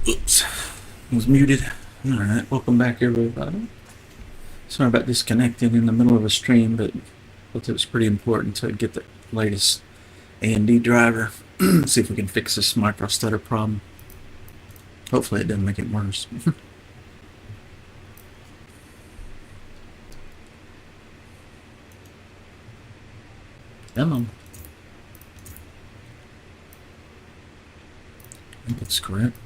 Oops, was muted. Alright, welcome back everybody. Sorry about disconnecting in the middle of a stream, but I thought it was pretty important to get the latest AMD driver. See if we can fix this micro stutter problem. Hopefully it doesn't make it worse. Come on. I think it's correct.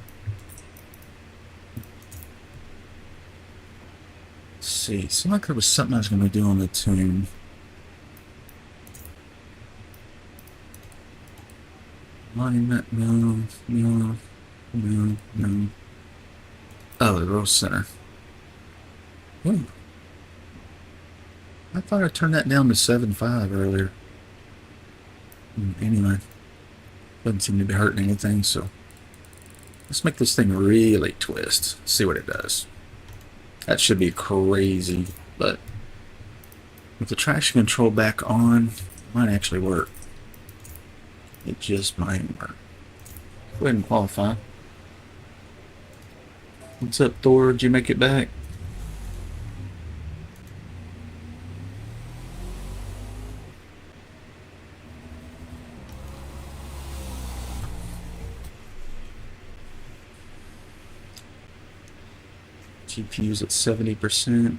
Let's see. Seemed like there was something I was going to do on the tune. Alignment, no. Oh, the roll center. Ooh. I thought I turned that down to 7.5 earlier. Anyway, doesn't seem to be hurting anything, so let's make this thing really twist. See what it does. That should be crazy, but with the traction control back on, it might actually work. It just might work. Go ahead and qualify. What's up, Thor? Did you make it back? GPU's at 70%.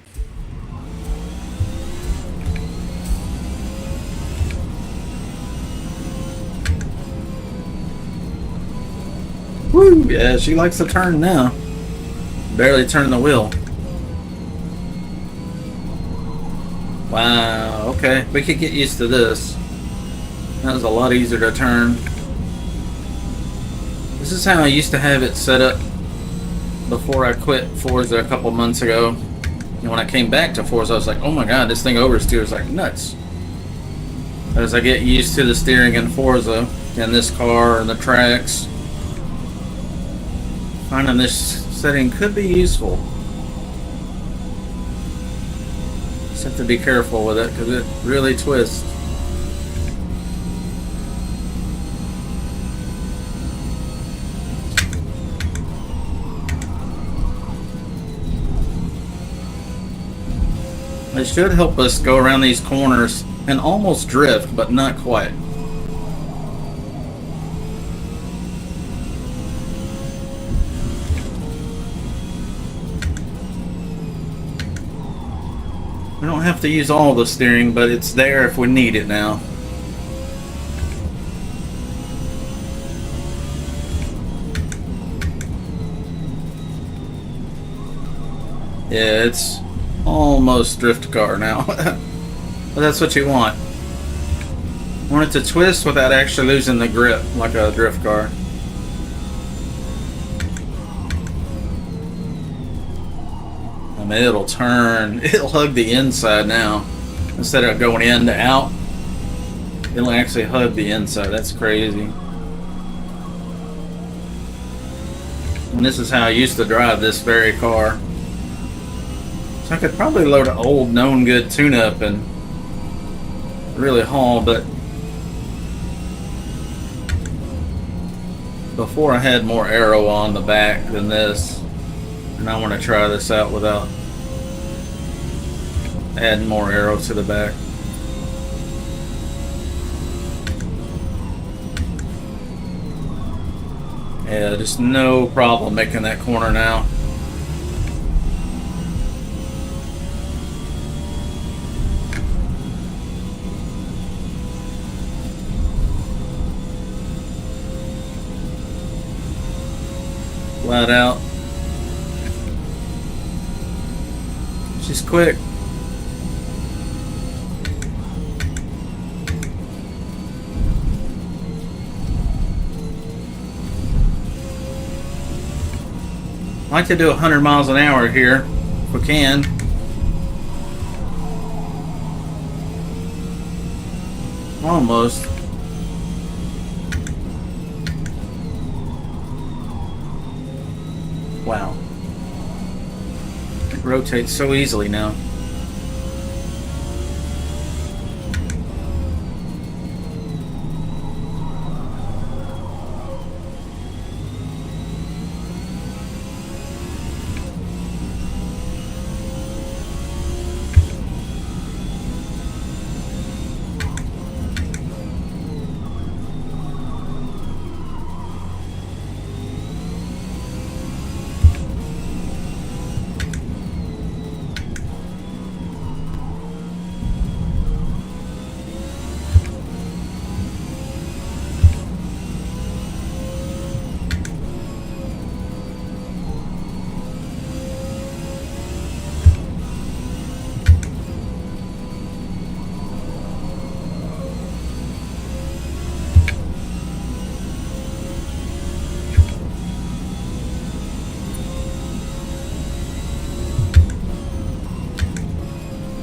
Woo! Yeah, she likes to turn now. Barely turning the wheel. Wow, okay. We could get used to this. That was a lot easier to turn. This is how I used to have it set up before I quit Forza a couple months ago. And when I came back to Forza, I was like, oh my god, this thing oversteers like nuts. As I get used to the steering in Forza and this car and the tracks, finding this setting could be useful. Just have to be careful with it because it really twists. It should help us go around these corners and almost drift, but not quite. We don't have to use all the steering, but it's there if we need it now. Yeah, it's almost drift car now. But that's what you want. Want it to twist without actually losing the grip like a drift car. I mean, it'll turn, it'll hug the inside now. Instead of going in to out, it'll actually hug the inside. That's crazy. And this is how I used to drive this very car. So I could probably load an old known good tune-up and really haul, but before I had more aero on the back than this, and I want to try this out without adding more aero to the back. Yeah, just no problem making that corner now. Flat out. She's quick. I like to do 100 miles an hour here, if we can. Almost. Wow. It rotates so easily now.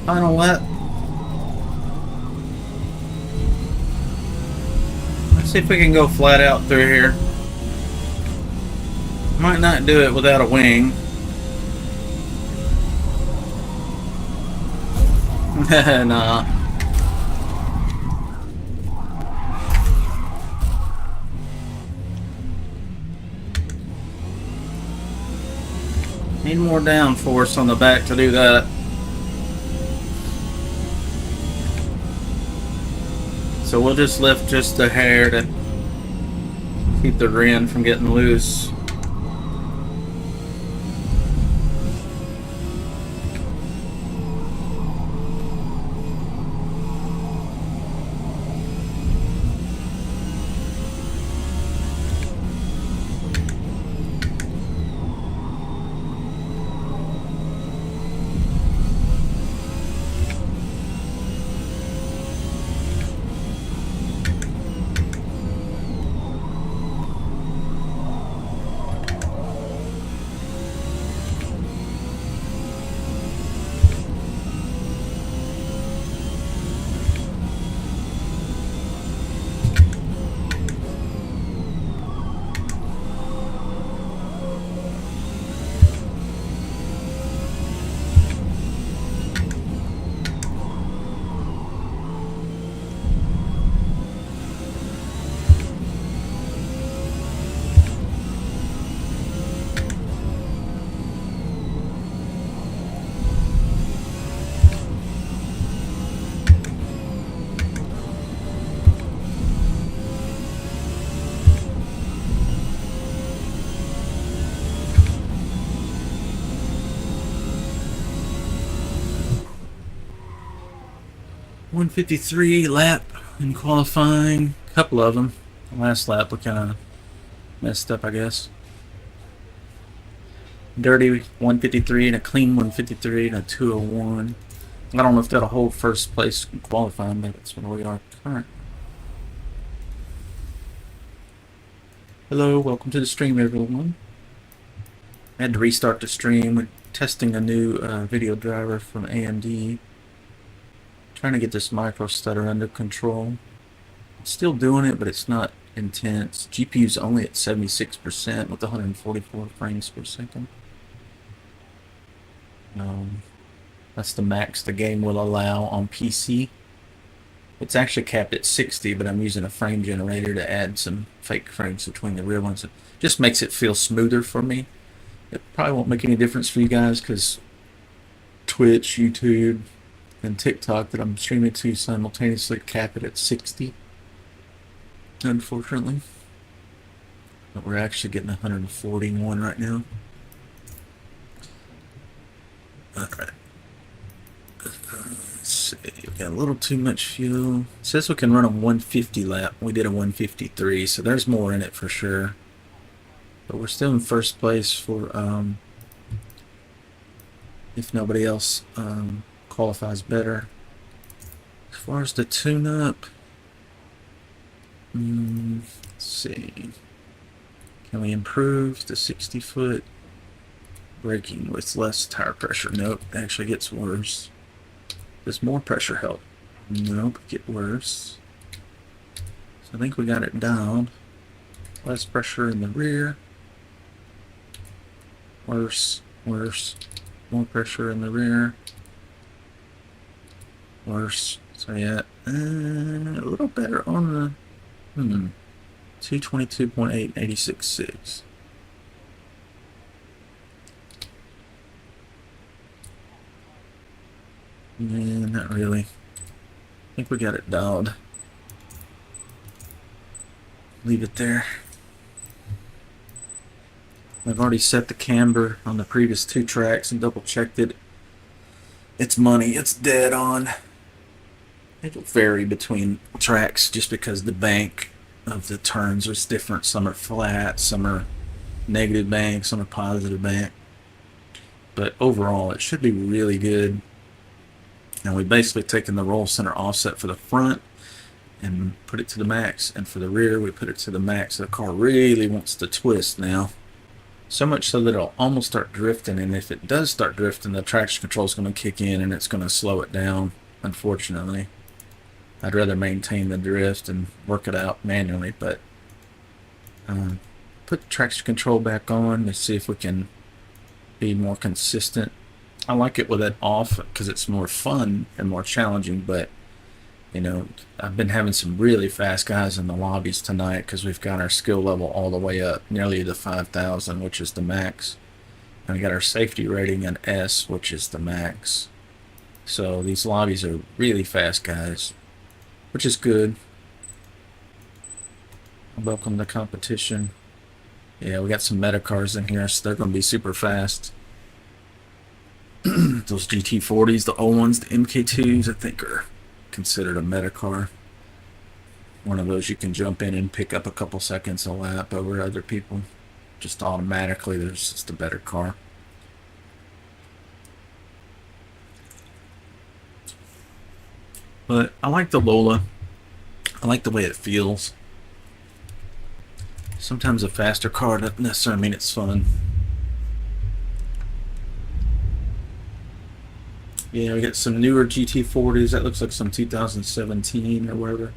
Final lap. Let's see if we can go flat out through here. Might not do it without a wing. Nah. Need more downforce on the back to do that. So we'll just lift just a hair to keep the rear end from getting loose. .153 lap in qualifying. A couple of them. The last lap we kind of messed up, I guess. Dirty 153 and a clean 153 and a 201. I don't know if that'll hold first place in qualifying, but that's where we are current. Hello, welcome to the stream, everyone. I had to restart the stream. We're testing a new video driver from AMD. Trying to get this micro stutter under control. Still doing it, but it's not intense. GPU's only at 76% with 144 frames per second. That's the max the game will allow on PC. It's actually capped at 60, but I'm using a frame generator to add some fake frames between the real ones. It just makes it feel smoother for me. It probably won't make any difference for you guys because Twitch, YouTube, and TikTok that I'm streaming to simultaneously cap it at 60, unfortunately. But we're actually getting 141 right now. Alright. Let's see. We got a little too much fuel. It says we can run a 150 lap. We did a 153, so there's more in it for sure. But we're still in first place for if nobody else qualifies better. As far as the tune-up, let's see. Can we improve the 60-foot braking with less tire pressure? Nope, it actually gets worse. Does more pressure help? Nope, get worse. So I think we got it down. Less pressure in the rear. Worse, worse. More pressure in the rear. Worse. So yeah, a little better on the 222.8, 86.6. Yeah, not really. I think we got it dialed. Leave it there. I've already set the camber on the previous two tracks and double checked it. It's money. It's dead on. It'll vary between tracks just because the bank of the turns is different. Some are flat, some are negative bank, some are positive bank. But overall, it should be really good. And we basically taken the roll center offset for the front and put it to the max, and for the rear we put it to the max. The car really wants to twist now. So much so that it'll almost start drifting, and if it does start drifting, the traction control is going to kick in and it's going to slow it down, unfortunately. I'd rather maintain the drift and work it out manually, but put traction control back on to see if we can be more consistent. I like it with it off because it's more fun and more challenging, but you know, I've been having some really fast guys in the lobbies tonight because we've got our skill level all the way up, nearly to 5,000, which is the max. And we got our safety rating an S, which is the max. So these lobbies are really fast guys, which is good. Welcome to competition. Yeah, we got some meta cars in here, so they're going to be super fast. Those GT40s, the old ones, the MK2s, I think are considered a meta car. One of those you can jump in and pick up a couple seconds a lap over other people. Just automatically, there's just a better car. But I like the Lola. I like the way it feels. Sometimes a faster car doesn't necessarily mean it's fun. Yeah, we got some newer GT40s. That looks like some 2017 or whatever.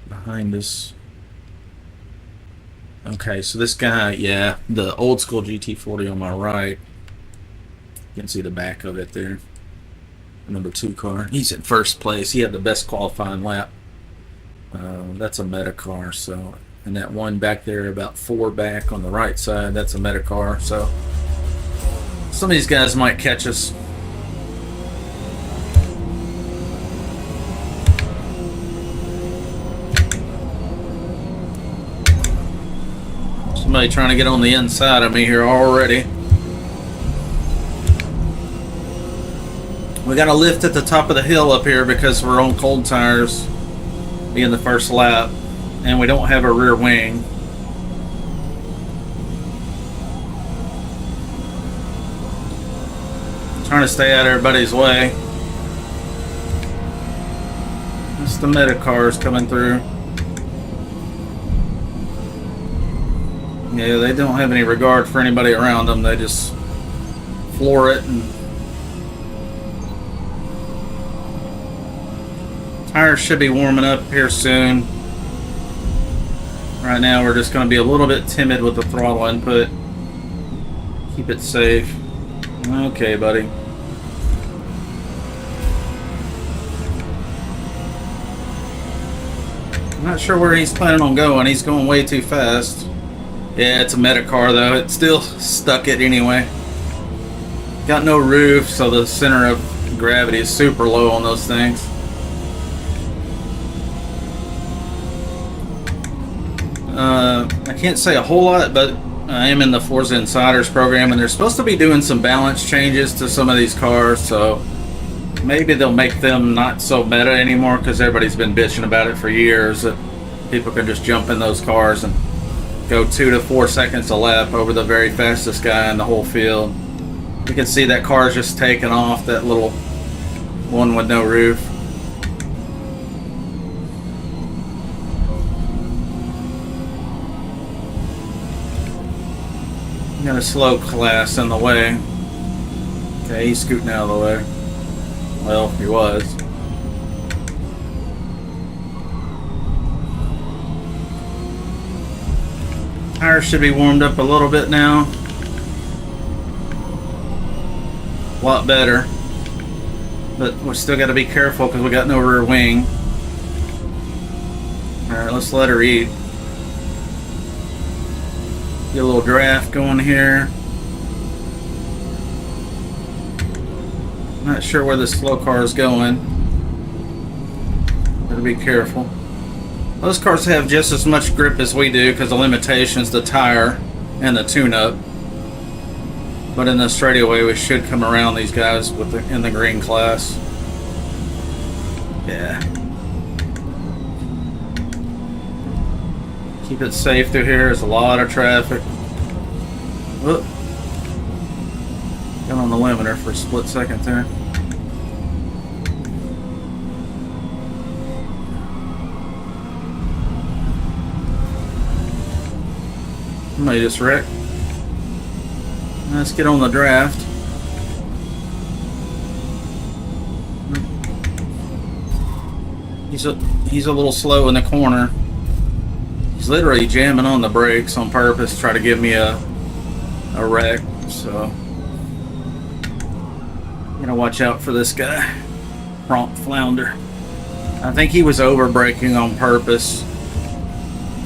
Behind us. Okay, so this guy, yeah, the old school GT40 on my right. You can see the back of it there. The number 2 car. He's in first place. He had the best qualifying lap. That's a meta car, so. And that one back there, about 4 back on the right side, that's a meta car. So some of these guys might catch us. Somebody trying to get on the inside of me here already. We got a lift at the top of the hill up here because we're on cold tires, being the first lap, and we don't have a rear wing. Trying to stay out of everybody's way. It's the meta cars coming through. Yeah, they don't have any regard for anybody around them. They just floor it. And tires should be warming up here soon. Right now we're just going to be a little bit timid with the throttle input. Keep it safe. Okay, buddy. I'm not sure where he's planning on going. He's going way too fast. Yeah, it's a meta car though. It's still stuck it anyway. Got no roof, so the center of gravity is super low on those things. I can't say a whole lot, but I am in the Forza Insiders program, and they're supposed to be doing some balance changes to some of these cars, so maybe they'll make them not so meta anymore, because everybody's been bitching about it for years, that people can just jump in those cars and go 2 to 4 seconds a lap over the very fastest guy in the whole field. You can see that car's just taking off, that little one with no roof. Got a slow class in the way. Okay, he's scooting out of the way. Well, he was. Tires should be warmed up a little bit now. A lot better. But we still got to be careful because we got no rear wing. Alright, let's let her eat. Get a little draft going here. Not sure where this slow car is going. Gotta be careful. Those cars have just as much grip as we do because the limitations, the tire and the tune-up. But in the straightaway, we should come around these guys with in the green class. Yeah. Keep it safe through here. There's a lot of traffic. Whoop. Got on the limiter for a split second there. Somebody just wrecked. Let's get on the draft. He's a little slow in the corner. He's literally jamming on the brakes on purpose to try to give me a wreck. So gotta watch out for this guy. Prompt flounder. I think he was over braking on purpose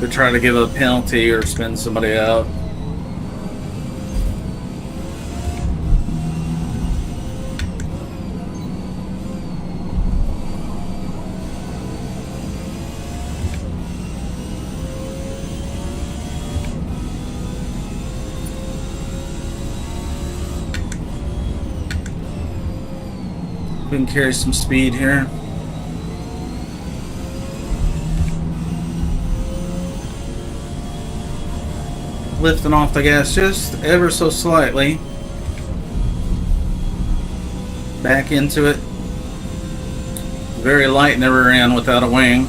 to try to give a penalty or spin somebody out. We can carry some speed here. Lifting off the gas just ever so slightly. Back into it. Very light in the rear end without a wing.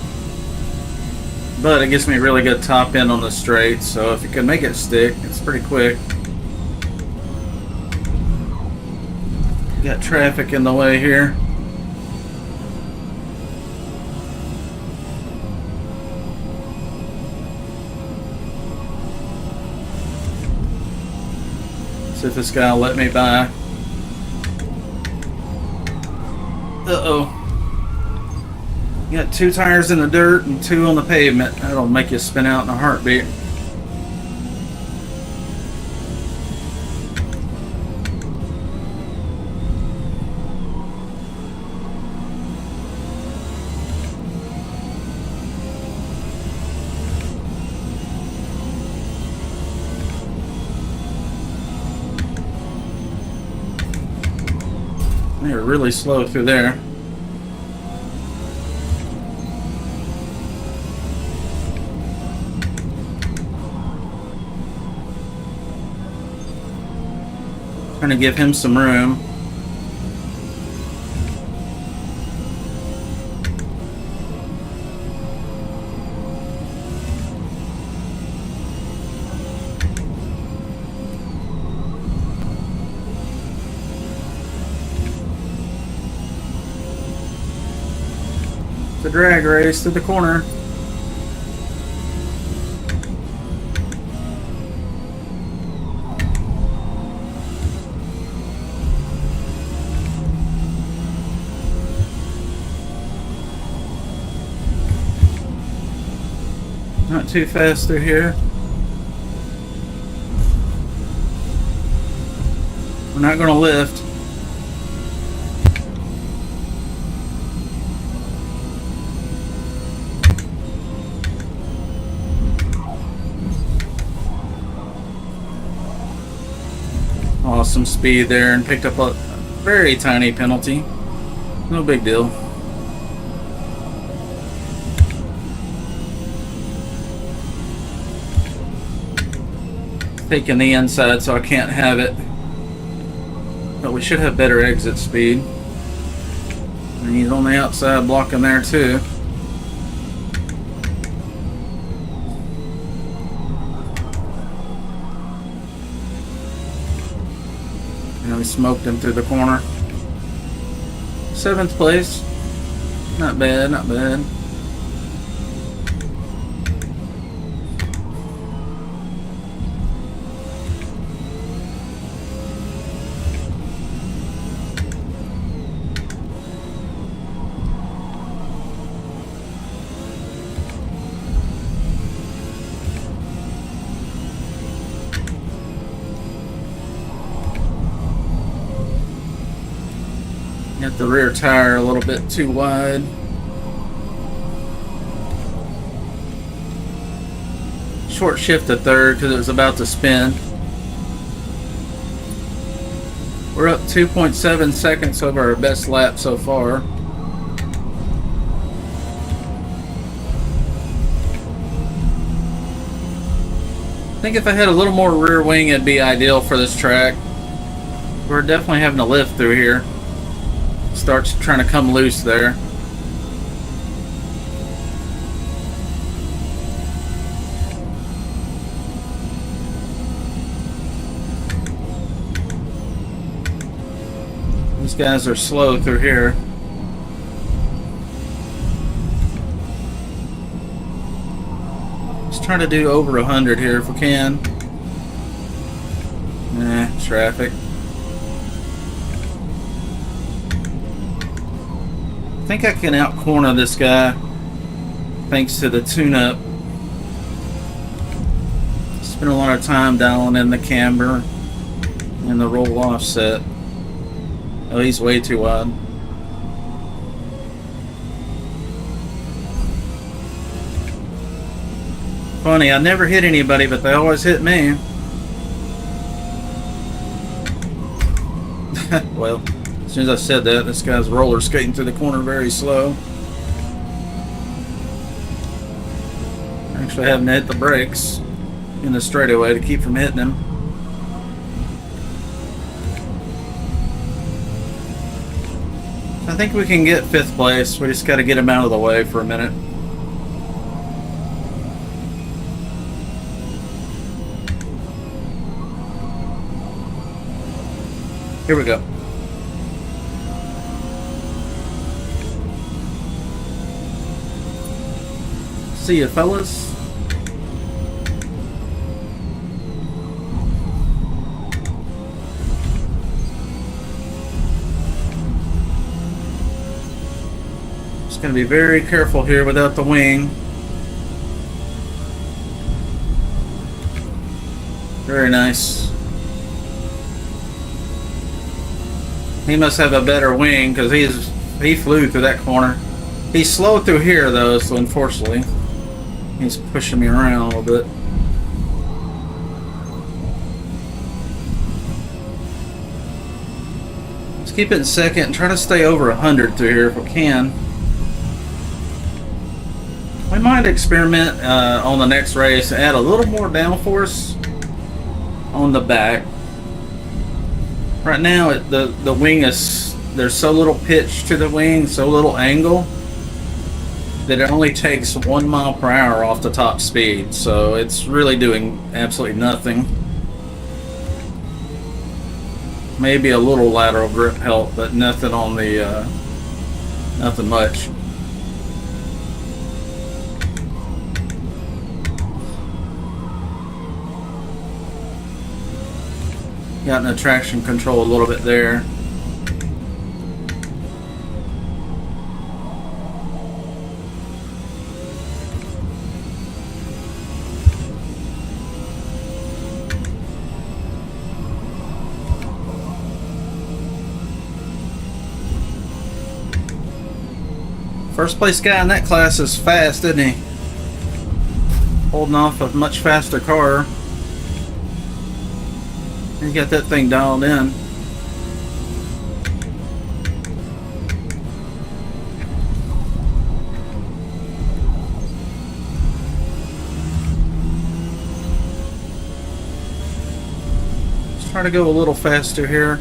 But it gives me really good top end on the straight, so if you can make it stick, it's pretty quick. Got traffic in the way here. See if this guy will let me by. Uh-oh. You got 2 tires in the dirt and 2 on the pavement. That'll make you spin out in a heartbeat. They're really slow through there. Trying to give him some room. The drag race to the corner. Not too fast through here. We're not going to lift. Awesome speed there and picked up a very tiny penalty. No big deal. Taking the inside so I can't have it. But we should have better exit speed. And he's on the outside blocking there too. And we smoked him through the corner. 7th place. Not bad, not bad. Got the rear tire a little bit too wide. Short shift to 3rd because it was about to spin. We're up 2.7 seconds over our best lap so far. I think if I had a little more rear wing, it'd be ideal for this track. We're definitely having to lift through here. Starts trying to come loose there. These guys are slow through here. Let's try to do over 100 here if we can. Traffic. I think I can out-corner this guy thanks to the tune-up. Spent a lot of time dialing in the camber and the roll offset. Oh, he's way too wide. Funny, I never hit anybody, but they always hit me. Well, as soon as I said that, this guy's roller skating through the corner very slow. Actually having to hit the brakes in the straightaway to keep from hitting him. I think we can get 5th place. We just got to get him out of the way for a minute. Here we go. See ya, fellas. Just gonna be very careful here without the wing. Very nice. He must have a better wing because he flew through that corner. He's slow through here though, so unfortunately he's pushing me around a little bit. Let's keep it in second and try to stay over 100 through here if we can. We might experiment on the next race and add a little more downforce on the back. Right now, the wing is, there's so little pitch to the wing, so little angle, that it only takes 1 mile per hour off the top speed. So it's really doing absolutely nothing. Maybe a little lateral grip help, but nothing on the, nothing much. Got no traction control a little bit there. First place guy in that class is fast, isn't he? Holding off a much faster car. He's got that thing dialed in. Let's try to go a little faster here.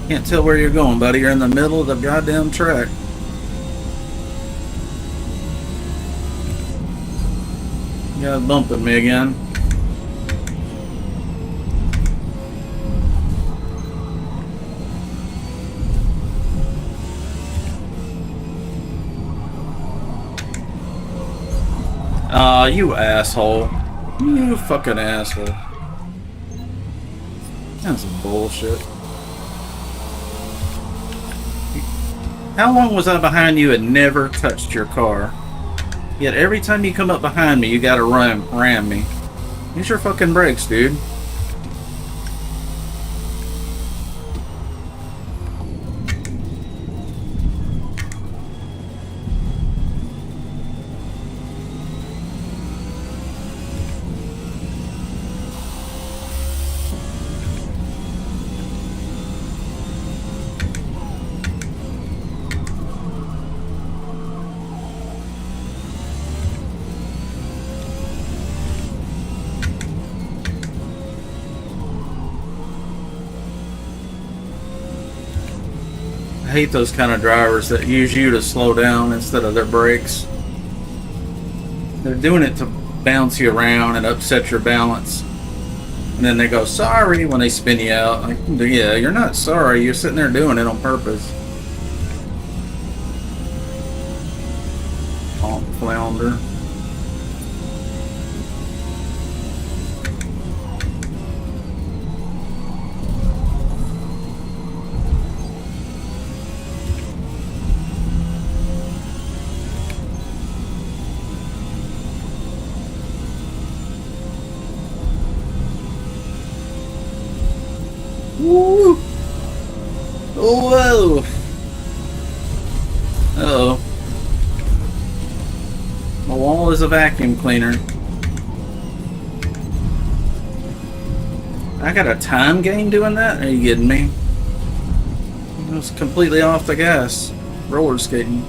Can't tell where you're going, buddy. You're in the middle of the goddamn track. You guys bumping me again. Aw, you asshole. You fucking asshole. That's some bullshit. How long was I behind you and never touched your car? Yet every time you come up behind me, you gotta ram me. Use your fucking brakes, dude. I hate those kind of drivers that use you to slow down instead of their brakes. They're doing it to bounce you around and upset your balance. And then they go, sorry, when they spin you out. Like, yeah, you're not sorry. You're sitting there doing it on purpose. Oh, flounder. Woo! Whoa! Uh-oh. My wall is a vacuum cleaner. I got a time gain doing that? Are you kidding me? I was completely off the gas. Roller skating.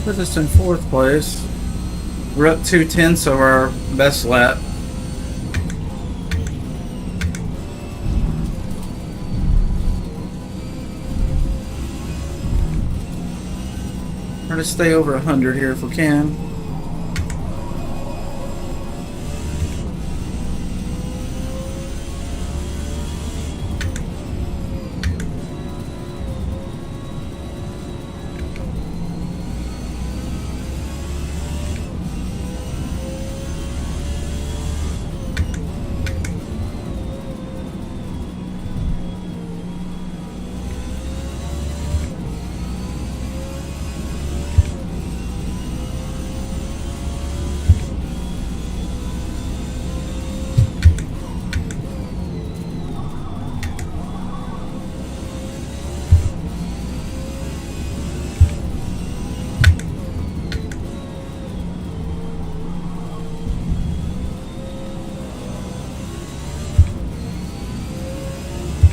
Put us in 4th place. We're up 2/10 of our best lap. Try to stay over 100 here if we can.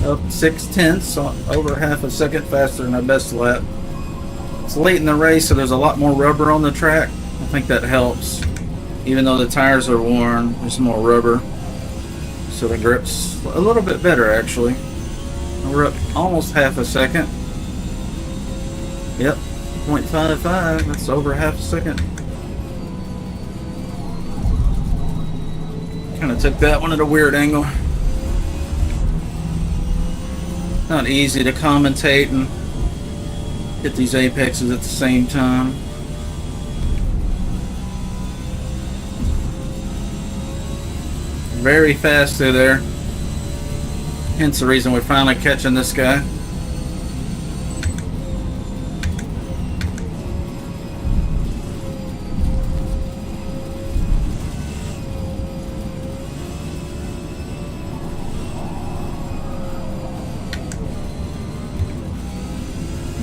Up 6/10, so over half a second faster than our best lap. It's late in the race, so there's a lot more rubber on the track. I think that helps. Even though the tires are worn, there's more rubber. So the grip's a little bit better, actually. We're up almost half a second. Yep, 0.55, that's over half a second. Kind of took that one at a weird angle. Not easy to commentate and hit these apexes at the same time. Very fast through there. Hence the reason we're finally catching this guy.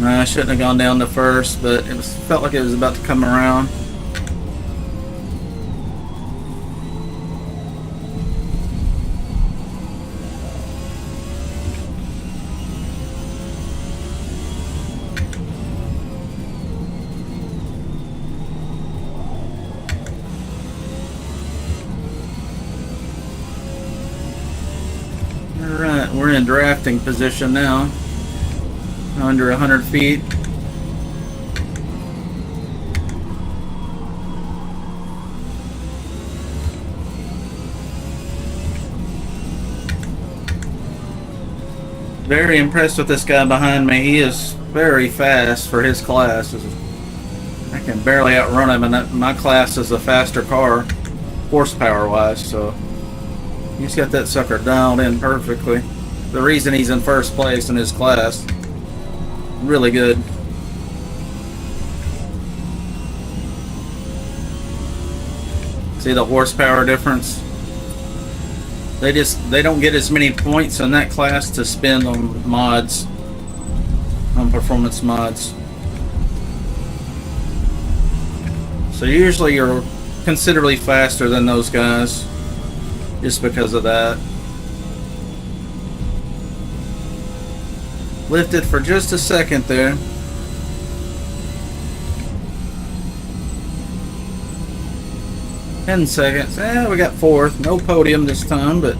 I shouldn't have gone down to first, but it felt like it was about to come around. in drafting position now. Under 100 feet. Very impressed with this guy behind me. He is very fast for his class. I can barely outrun him, and my class is a faster car, horsepower-wise, so he's got that sucker dialed in perfectly. The reason he's in first place in his class. Really good. See the horsepower difference? They don't get as many points in that class to spend on mods, on performance mods. So usually you're considerably faster than those guys just because of that. Lifted for just a second there. 10 seconds. We got fourth. No podium this time, but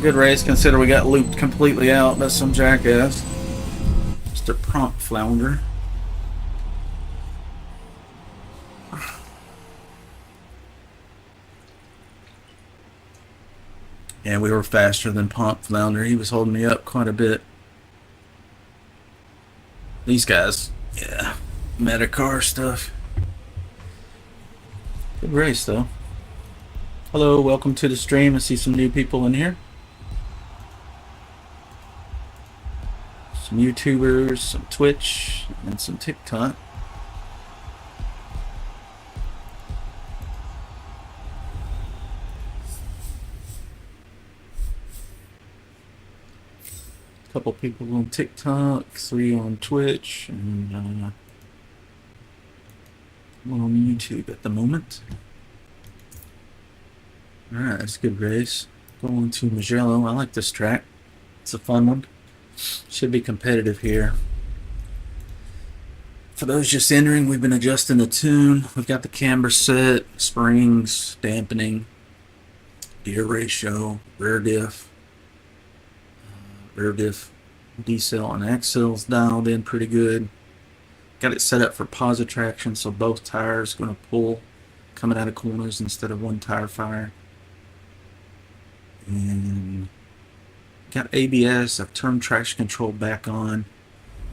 good race. Consider we got looped completely out by some jackass. Mr. Prompt Flounder. Yeah, we were faster than Prompt Flounder. He was holding me up quite a bit. These guys, yeah, Metacar stuff. Good race, though. Hello, welcome to the stream. I see some new people in here. Some YouTubers, some Twitch, and some TikTok. Couple people on TikTok, 3 on Twitch, and 1 on YouTube at the moment. Alright, that's a good race. Going to Mugello. I like this track. It's a fun one. Should be competitive here. For those just entering, we've been adjusting the tune. We've got the camber set, springs, dampening, gear ratio, rear diff, decel and axles dialed in pretty good. Got it set up for positive traction, so both tires going to pull coming out of corners instead of one tire fire. And got ABS. I've turned traction control back on,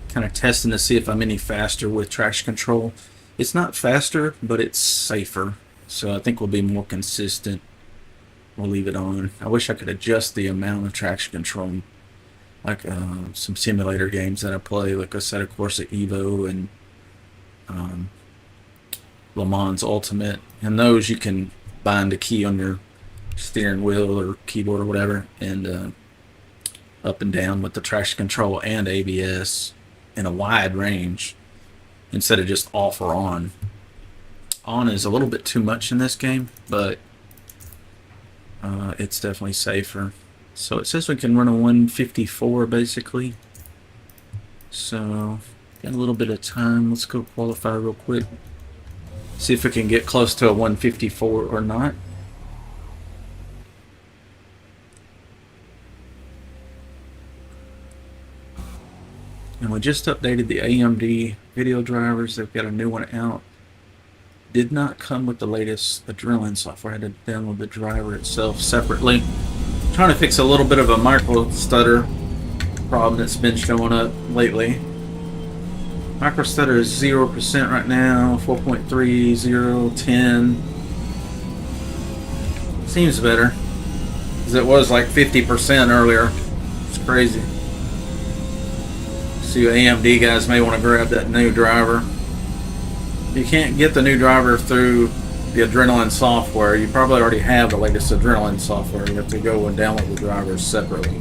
kind of testing to see if I'm any faster with traction control. It's not faster, but it's safer, so I think we'll be more consistent. We'll leave it on. I wish I could adjust the amount of traction control, like some simulator games that I play, like I said, of course, at Evo and Le Mans Ultimate. And those you can bind a key on your steering wheel or keyboard or whatever, and up and down with the traction control and ABS in a wide range instead of just off or on. On is a little bit too much in this game, but it's definitely safer. So it says we can run a 154 basically. So got a little bit of time. Let's go qualify real quick. See if we can get close to a 154 or not. And we just updated the AMD video drivers. They've got a new one out. Did not come with the latest Adrenaline software. I had to download the driver itself separately. Trying to fix a little bit of a micro stutter problem that's been showing up lately. Micro stutter is 0% right now, 4.3, 0, 10. Seems better, because it was like 50% earlier. It's crazy. So you AMD guys may want to grab that new driver. You can't get the new driver through the Adrenaline software. You probably already have the latest Adrenaline software. You have to go and download the drivers separately.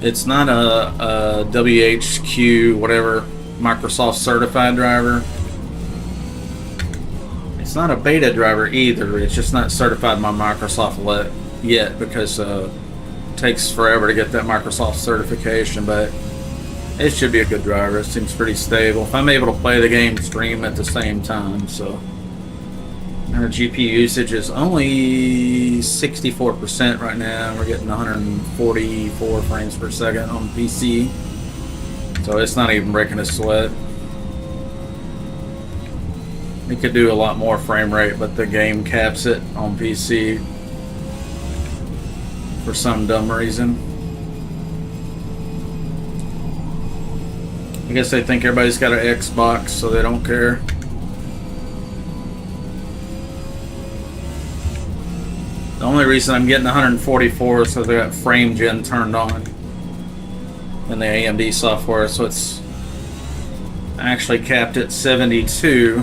It's not a WHQ, whatever, Microsoft certified driver. It's not a beta driver either. It's just not certified by Microsoft yet, because it takes forever to get that Microsoft certification, but it should be a good driver. It seems pretty stable. If I'm able to play the game, stream at the same time, so Our GPU usage is only 64% right now. We're getting 144 frames per second on PC. So it's not even breaking a sweat. We could do a lot more frame rate, but the game caps it on PC for some dumb reason. I guess they think everybody's got an Xbox, so they don't care. The only reason I'm getting 144 is because I got frame gen turned on in the AMD software, so it's actually capped at 72,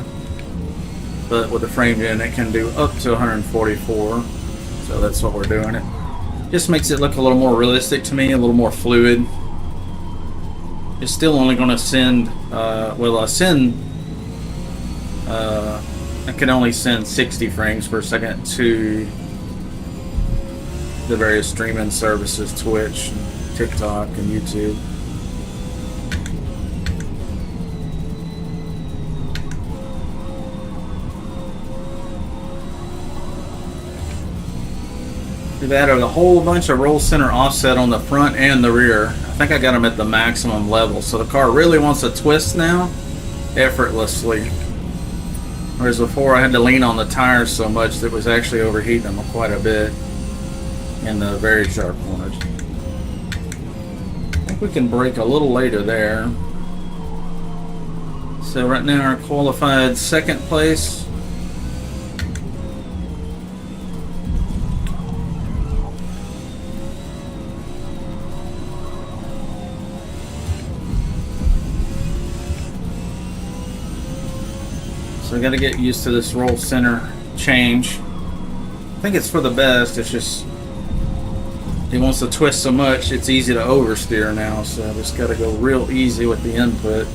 but with the frame gen it can do up to 144, so that's what we're doing. It just makes it look a little more realistic to me, a little more fluid. It's still only going to send, I can only send 60 frames per second to the various streaming services, Twitch, TikTok, and YouTube. We've added a whole bunch of roll center offset on the front and the rear. I think I got them at the maximum level, so the car really wants to twist now effortlessly. Whereas before I had to lean on the tires so much that it was actually overheating them quite a bit in the very sharp corners. I think we can brake a little later there. So right now our qualified second place. So I got to get used to this roll center change. I think it's for the best. It's just he wants to twist so much it's easy to oversteer now, so I just got to go real easy with the input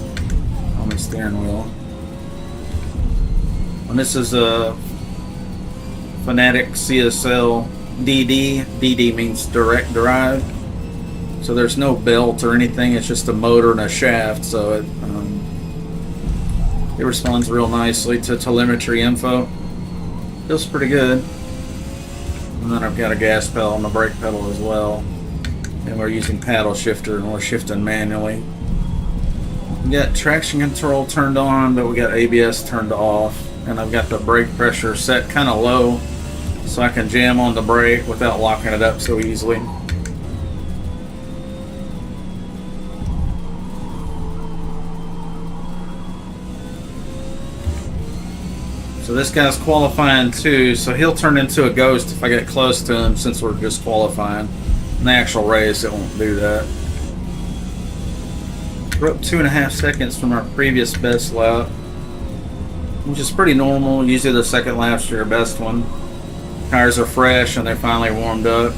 on the steering wheel. And this is a Fanatic CSL DD. DD means direct drive, so there's no belt or anything. It's just a motor and a shaft, so it responds real nicely to telemetry info. Feels pretty good. And then I've got a gas pedal and a brake pedal as well. And we're using paddle shifter and we're shifting manually. We got traction control turned on, but we got ABS turned off. And I've got the brake pressure set kind of low so I can jam on the brake without locking it up so easily. So this guy's qualifying too, so he'll turn into a ghost if I get close to him, since we're just qualifying. In the actual race, it won't do that. We're up 2.5 seconds from our previous best lap, which is pretty normal. Usually the second lap's your best one. Tires are fresh and they're finally warmed up.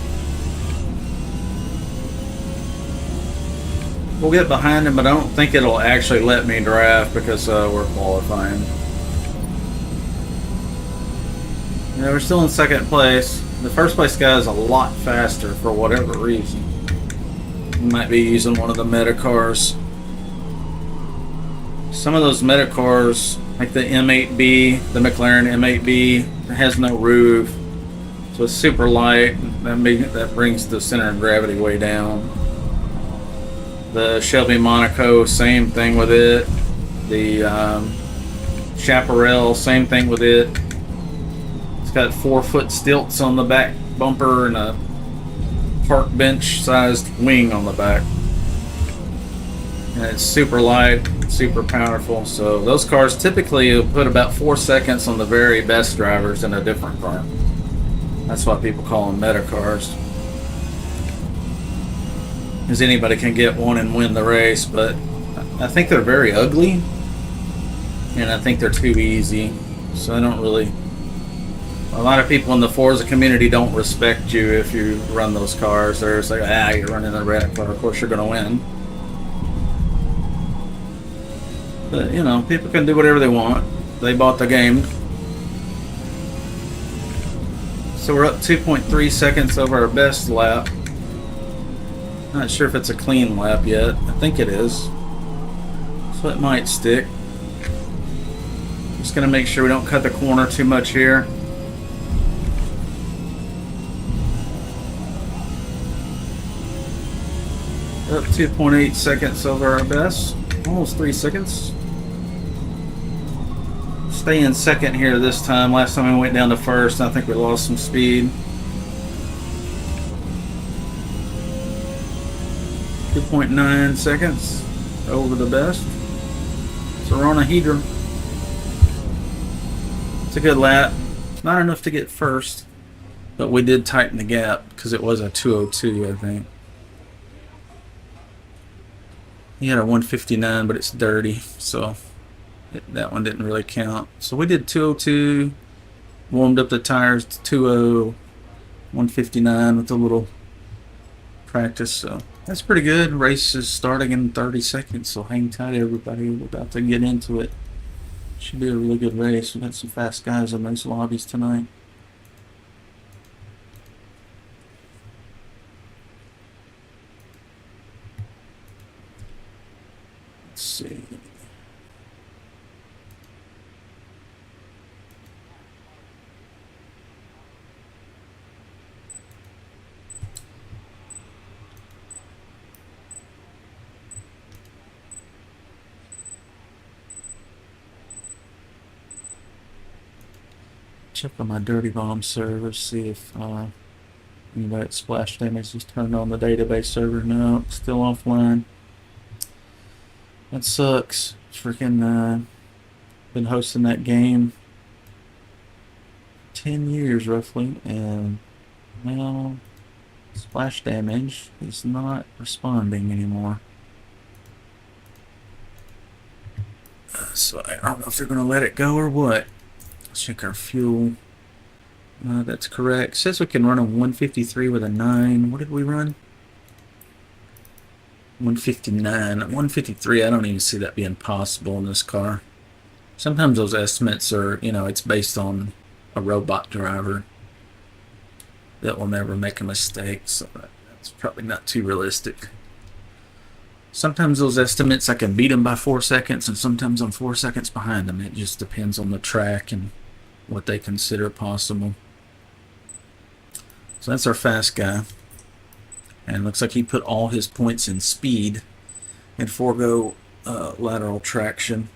We'll get behind him, but I don't think it'll actually let me draft because we're qualifying. Yeah, we're still in second place. The first place guy is a lot faster for whatever reason. We might be using one of the meta cars. Some of those meta cars, like the M8B, the McLaren M8B, it has no roof, so it's super light. That brings the center of gravity way down. The Shelby Monaco, same thing with it. The Chaparral, same thing with it. It's got 4-foot stilts on the back bumper and a park bench sized wing on the back. And it's super light, super powerful. So those cars typically put about 4 seconds on the very best drivers in a different car. That's why people call them meta cars. Because anybody can get one and win the race, but I think they're very ugly. And I think they're too easy. So I don't really... A lot of people in the Forza community don't respect you if you run those cars. They're just like, you're running a red car, of course you're going to win. But, you know, people can do whatever they want. They bought the game. So we're up 2.3 seconds over our best lap. Not sure if it's a clean lap yet. I think it is. So it might stick. Just gonna make sure we don't cut the corner too much here. Up 2.8 seconds over our best. Almost 3 seconds. Stay in second here this time. Last time we went down to first, I think we lost some speed. 2.9 seconds over the best. So we're on a heater. It's a good lap. Not enough to get first, but we did tighten the gap because it was a 202, I think. He had a 159, but it's dirty, so that one didn't really count. So we did 202, warmed up the tires to 20, 159 with a little practice. So that's pretty good. Race is starting in 30 seconds, so hang tight, everybody. We're about to get into it. Should be a really good race. We've got some fast guys in those lobbies tonight. Let's see. Check on my Dirty Bomb server, see if anybody at Splash Damage has turned on the database server. No, still offline. That sucks. Freaking been hosting that game 10 years roughly, and now Splash Damage is not responding anymore. So I don't know if they're going to let it go or what. Let's check our fuel. That's correct. It says we can run a 153 with a 9. What did we run? 159. 153, I don't even see that being possible in this car. Sometimes those estimates are, you know, it's based on a robot driver that will never make a mistake, so that's probably not too realistic. Sometimes those estimates, I can beat them by 4 seconds, and sometimes I'm 4 seconds behind them. It just depends on the track and what they consider possible. So that's our fast guy. And looks like he put all his points in speed and forego lateral traction.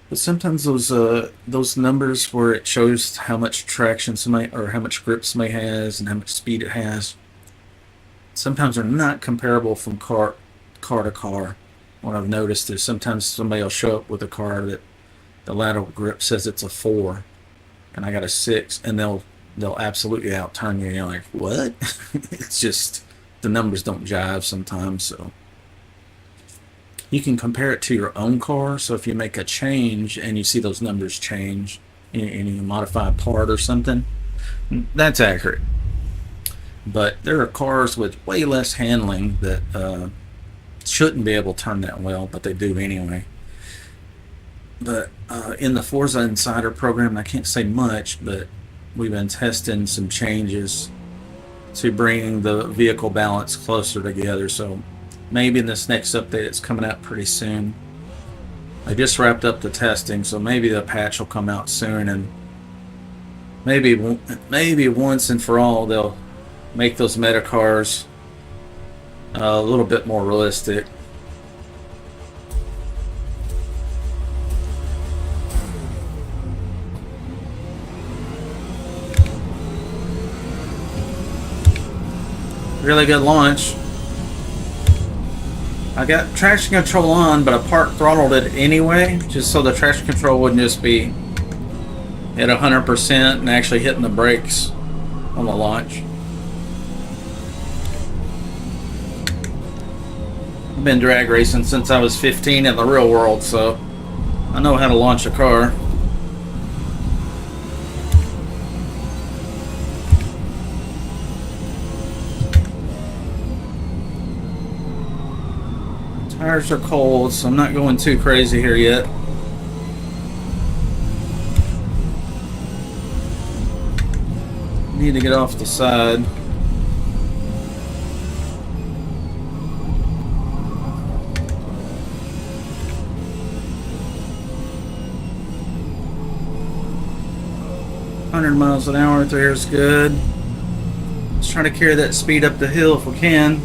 But sometimes those numbers where it shows how much traction somebody, or how much grip somebody has and how much speed it has, sometimes are not comparable from car to car. What I've noticed is sometimes somebody will show up with a car that the lateral grip says it's a 4 and I got a 6, and they'll absolutely outturn you, and you're like, what? It's just the numbers don't jive sometimes. So you can compare it to your own car. So if you make a change and you see those numbers change and you modify a part or something, that's accurate. But there are cars with way less handling that shouldn't be able to turn that well, but they do anyway. But in the Forza Insider program, I can't say much, but we've been testing some changes to bring the vehicle balance closer together. So maybe in this next update, it's coming out pretty soon. I just wrapped up the testing, so maybe the patch will come out soon, and maybe once and for all they'll make those meta cars a little bit more realistic. Really good launch. I got traction control on, but I part throttled it anyway, just so the traction control wouldn't just be at 100% and actually hitting the brakes on the launch. I've been drag racing since I was 15 in the real world, so I know how to launch a car. Tires are cold, so I'm not going too crazy here yet. Need to get off the side. 100 miles an hour through here is good. Let's try to carry that speed up the hill if we can.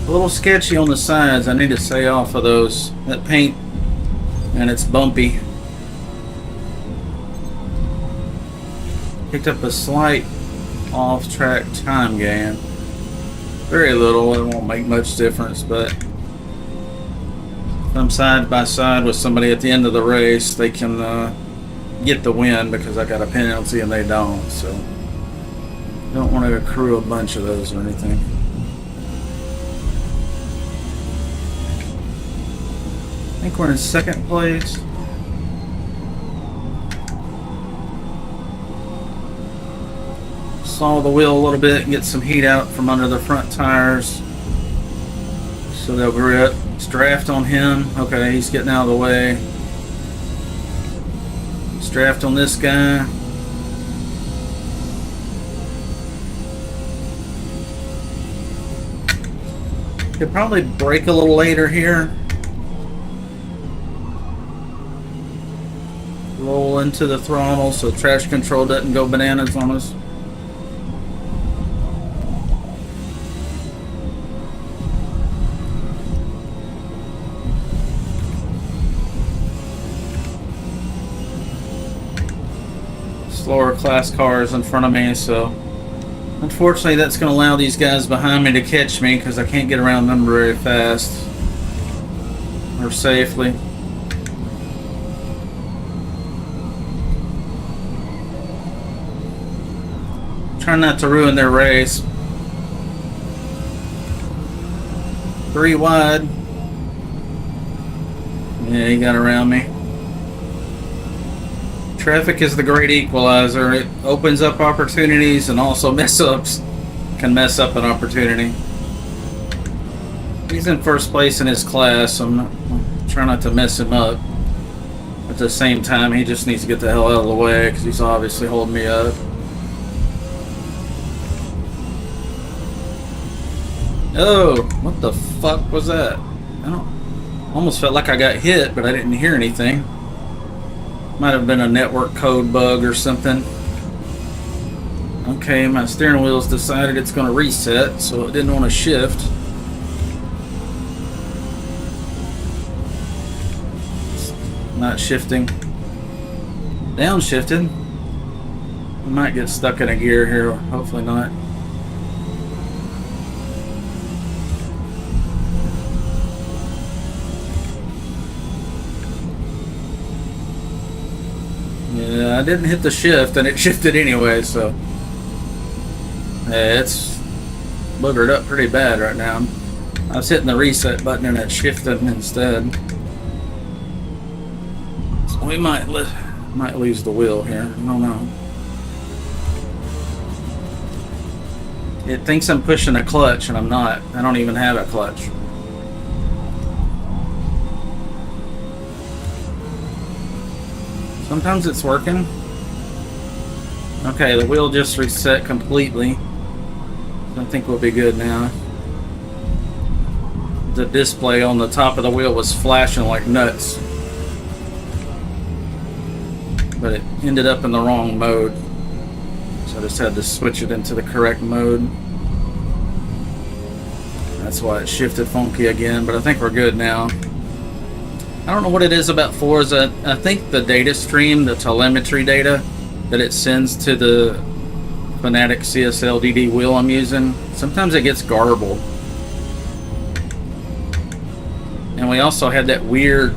A little sketchy on the sides. I need to stay off of those. That paint, and it's bumpy. Picked up a slight off-track time gain. Very little. It won't make much difference, but if I'm side by side with somebody at the end of the race, they can get the win because I got a penalty and they don't. So don't want to accrue a bunch of those or anything. I think we're in second place. Saw the wheel a little bit and get some heat out from under the front tires so they'll grip. It's draft on him. Okay, he's getting out of the way. It's draft on this guy. Could probably brake a little later here. Roll into the throttle so traction control doesn't go bananas on us. Slower class cars in front of me, so unfortunately that's going to allow these guys behind me to catch me because I can't get around them very fast or safely. Trying not to ruin their race. 3 wide. Yeah, he got around me. Traffic is the great equalizer. It opens up opportunities and also can mess up an opportunity. He's in first place in his class, so I'm trying not to mess him up. At the same time, he just needs to get the hell out of the way because he's obviously holding me up. Oh, what the fuck was that? Almost felt like I got hit, but I didn't hear anything. Might have been a network code bug or something. Okay, my steering wheel's decided it's going to reset, so it didn't want to shift. It's not shifting. Downshifted. We might get stuck in a gear here, hopefully not. Yeah, I didn't hit the shift and it shifted anyway, so yeah, it's boogered up pretty bad right now. I was hitting the reset button and it shifted instead. So we might lose the wheel here. I don't know. It thinks I'm pushing a clutch and I'm not. I don't even have a clutch. Sometimes it's working. Okay, the wheel just reset completely. I think we'll be good now. The display on the top of the wheel was flashing like nuts, but it ended up in the wrong mode, so I just had to switch it into the correct mode. That's why it shifted funky again, but I think we're good now. I don't know what it is about Forza. I think the data stream, the telemetry data that it sends to the Fanatic CSL DD wheel I'm using, sometimes it gets garbled. And we also had that weird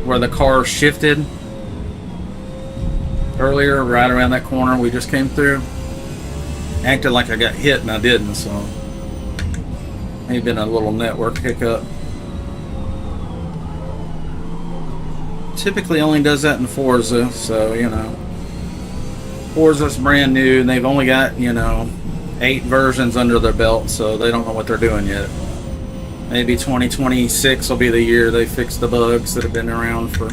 where the car shifted earlier, right around that corner we just came through. Acted like I got hit and I didn't, so maybe been a little network hiccup. Typically only does that in Forza, so you know, Forza's brand new and they've only got, you know, 8 versions under their belt, so they don't know what they're doing yet. Maybe 2026 will be the year they fix the bugs that have been around for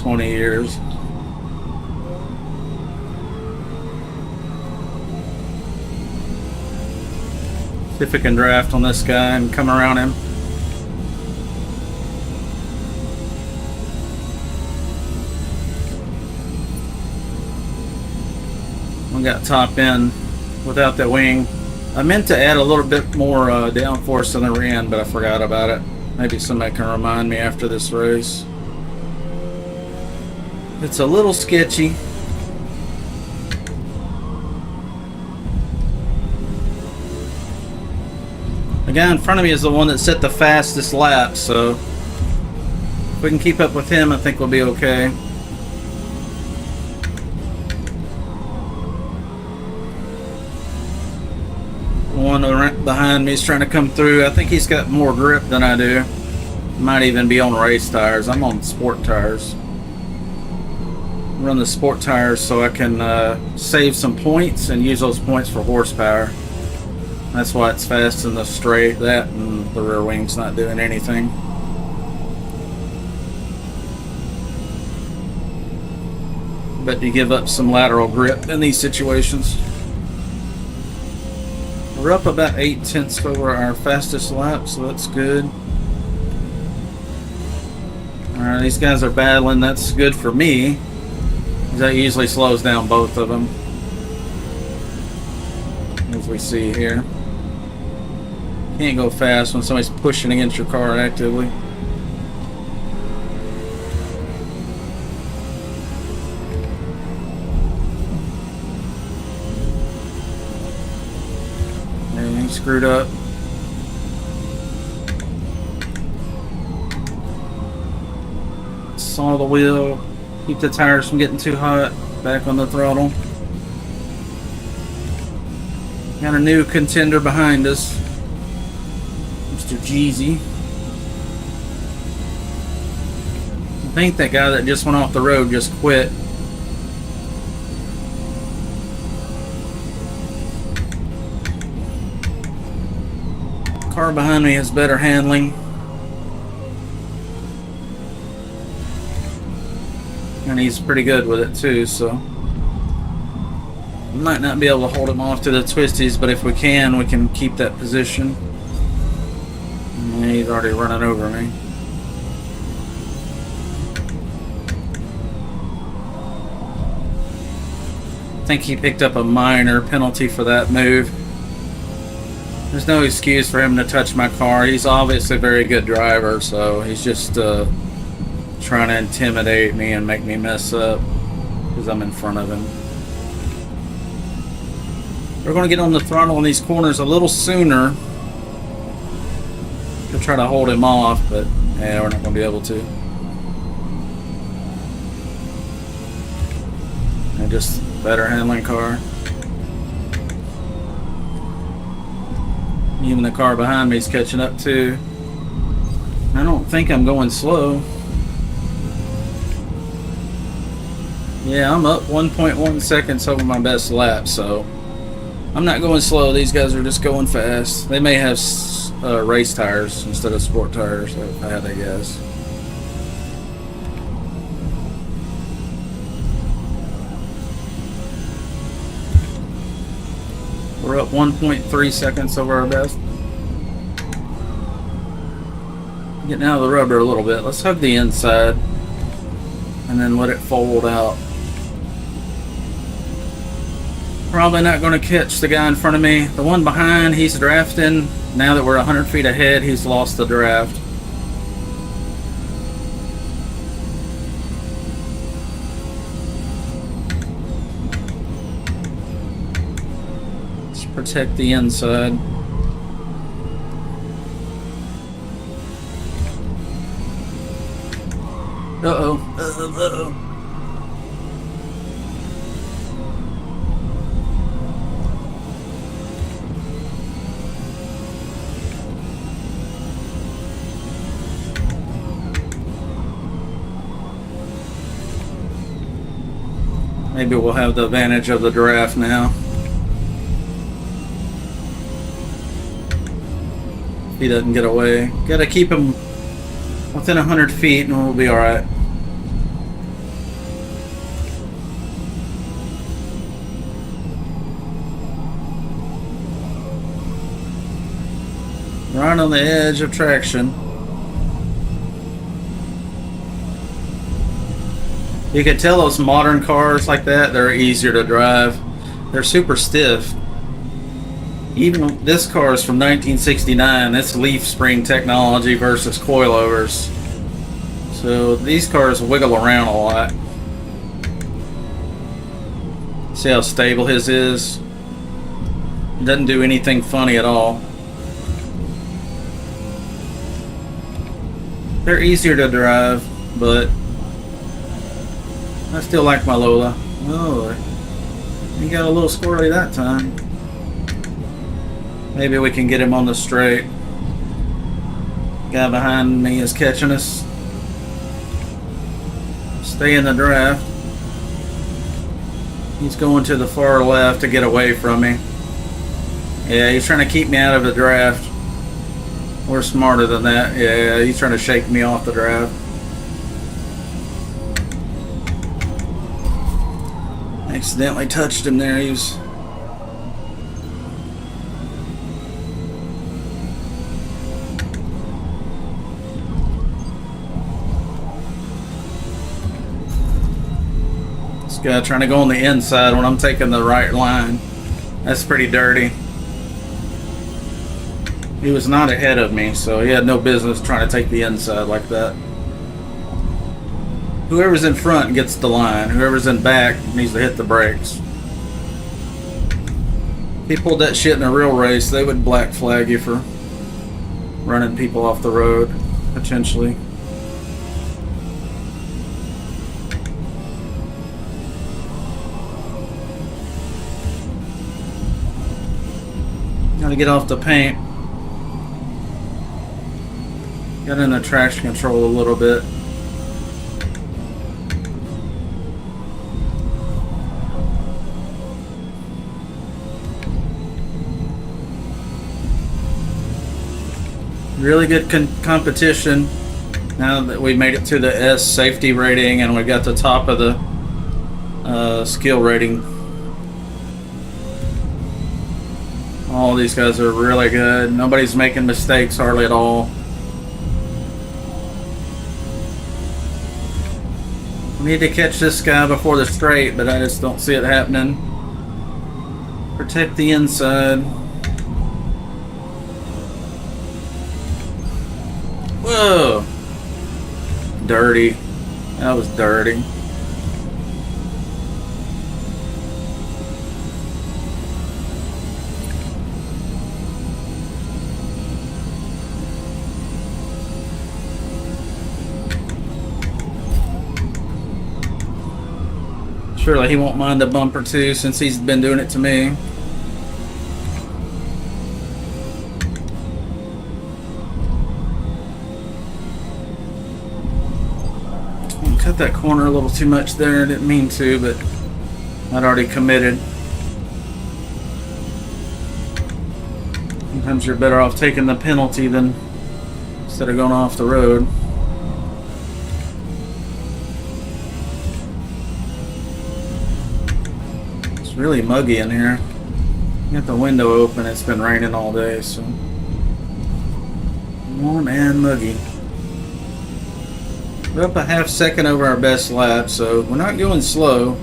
20 years. See if we can draft on this guy and come around him. We got top end without the wing. I meant to add a little bit more downforce in the rear end, but I forgot about it. Maybe somebody can remind me after this race. It's a little sketchy. The guy in front of me is the one that set the fastest lap, so if we can keep up with him, I think we'll be okay. The one behind me is trying to come through. I think he's got more grip than I do. Might even be on race tires. I'm on sport tires. Run the sport tires so I can save some points and use those points for horsepower. That's why it's fast in the straight. That and the rear wing's not doing anything. But you give up some lateral grip in these situations. We're up about 8/10 over our fastest lap, so that's good. Alright, these guys are battling. That's good for me. That usually slows down both of them, as we see here. Can't go fast when somebody's pushing against your car actively. And he screwed up. Saw the wheel. Keep the tires from getting too hot. Back on the throttle. Got a new contender behind us. Mr. Jeezy. I think that guy that just went off the road just quit. Car behind me has better handling. And he's pretty good with it too, so might not be able to hold him off to the twisties, but if we can keep that position. And he's already running over me. I think he picked up a minor penalty for that move. There's no excuse for him to touch my car. He's obviously a very good driver, so he's just trying to intimidate me and make me mess up because I'm in front of him. We're going to get on the throttle in these corners a little sooner to try to hold him off, but yeah, we're not going to be able to. And just better handling car. Even the car behind me is catching up too. I don't think I'm going slow. Yeah, I'm up 1.1 seconds over my best lap, so I'm not going slow. These guys are just going fast. They may have race tires instead of sport tires, if I had to guess. We're up 1.3 seconds over our best. Getting out of the rubber a little bit. Let's hug the inside and then let it fold out. Probably not going to catch the guy in front of me. The one behind, he's drafting. Now that we're 100 feet ahead, he's lost the draft. Let's protect the inside. Uh-oh. Uh-oh. Maybe we'll have the advantage of the draft now. If he doesn't get away. Gotta keep him within 100 feet and we'll be alright. Right on the edge of traction. You can tell those modern cars like that, they're easier to drive. They're super stiff. Even this car is from 1969. It's leaf spring technology versus coilovers. So these cars wiggle around a lot. See how stable his is? It doesn't do anything funny at all. They're easier to drive, but I still like my Lola. Oh, he got a little squirrely that time. Maybe we can get him on the straight. Guy behind me is catching us. Stay in the draft. He's going to the far left to get away from me. Yeah, he's trying to keep me out of the draft. We're smarter than that. Yeah, he's trying to shake me off the draft. Accidentally touched him there. He was... This guy trying to go on the inside when I'm taking the right line. That's pretty dirty. He was not ahead of me, so he had no business trying to take the inside like that. Whoever's in front gets the line. Whoever's in back needs to hit the brakes. If he pulled that shit in a real race, they would black flag you for running people off the road, potentially. Gotta get off the paint. Got in the traction control a little bit. Really good competition now that we made it to the S safety rating and we got the top of the skill rating. All these guys are really good. Nobody's making mistakes hardly at all. We need to catch this guy before the straight, but I just don't see it happening. Protect the inside. Whoa! Dirty. That was dirty. Surely he won't mind a bump or two since he's been doing it to me. Cut that corner a little too much there. I didn't mean to, but I'd already committed. Sometimes you're better off taking the penalty than instead of going off the road. It's really muggy in here. Got the window open. It's been raining all day, so warm and muggy. We're up a half second over our best lap, so we're not going slow.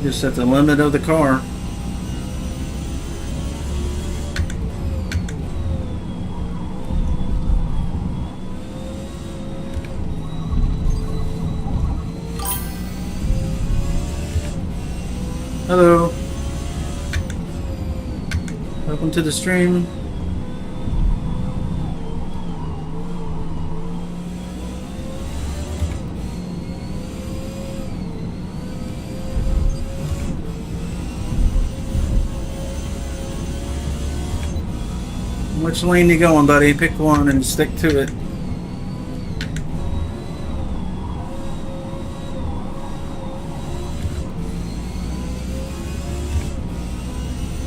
Just at the limit of the car. Hello. Welcome to the stream. Which lane you going, buddy? Pick one and stick to it.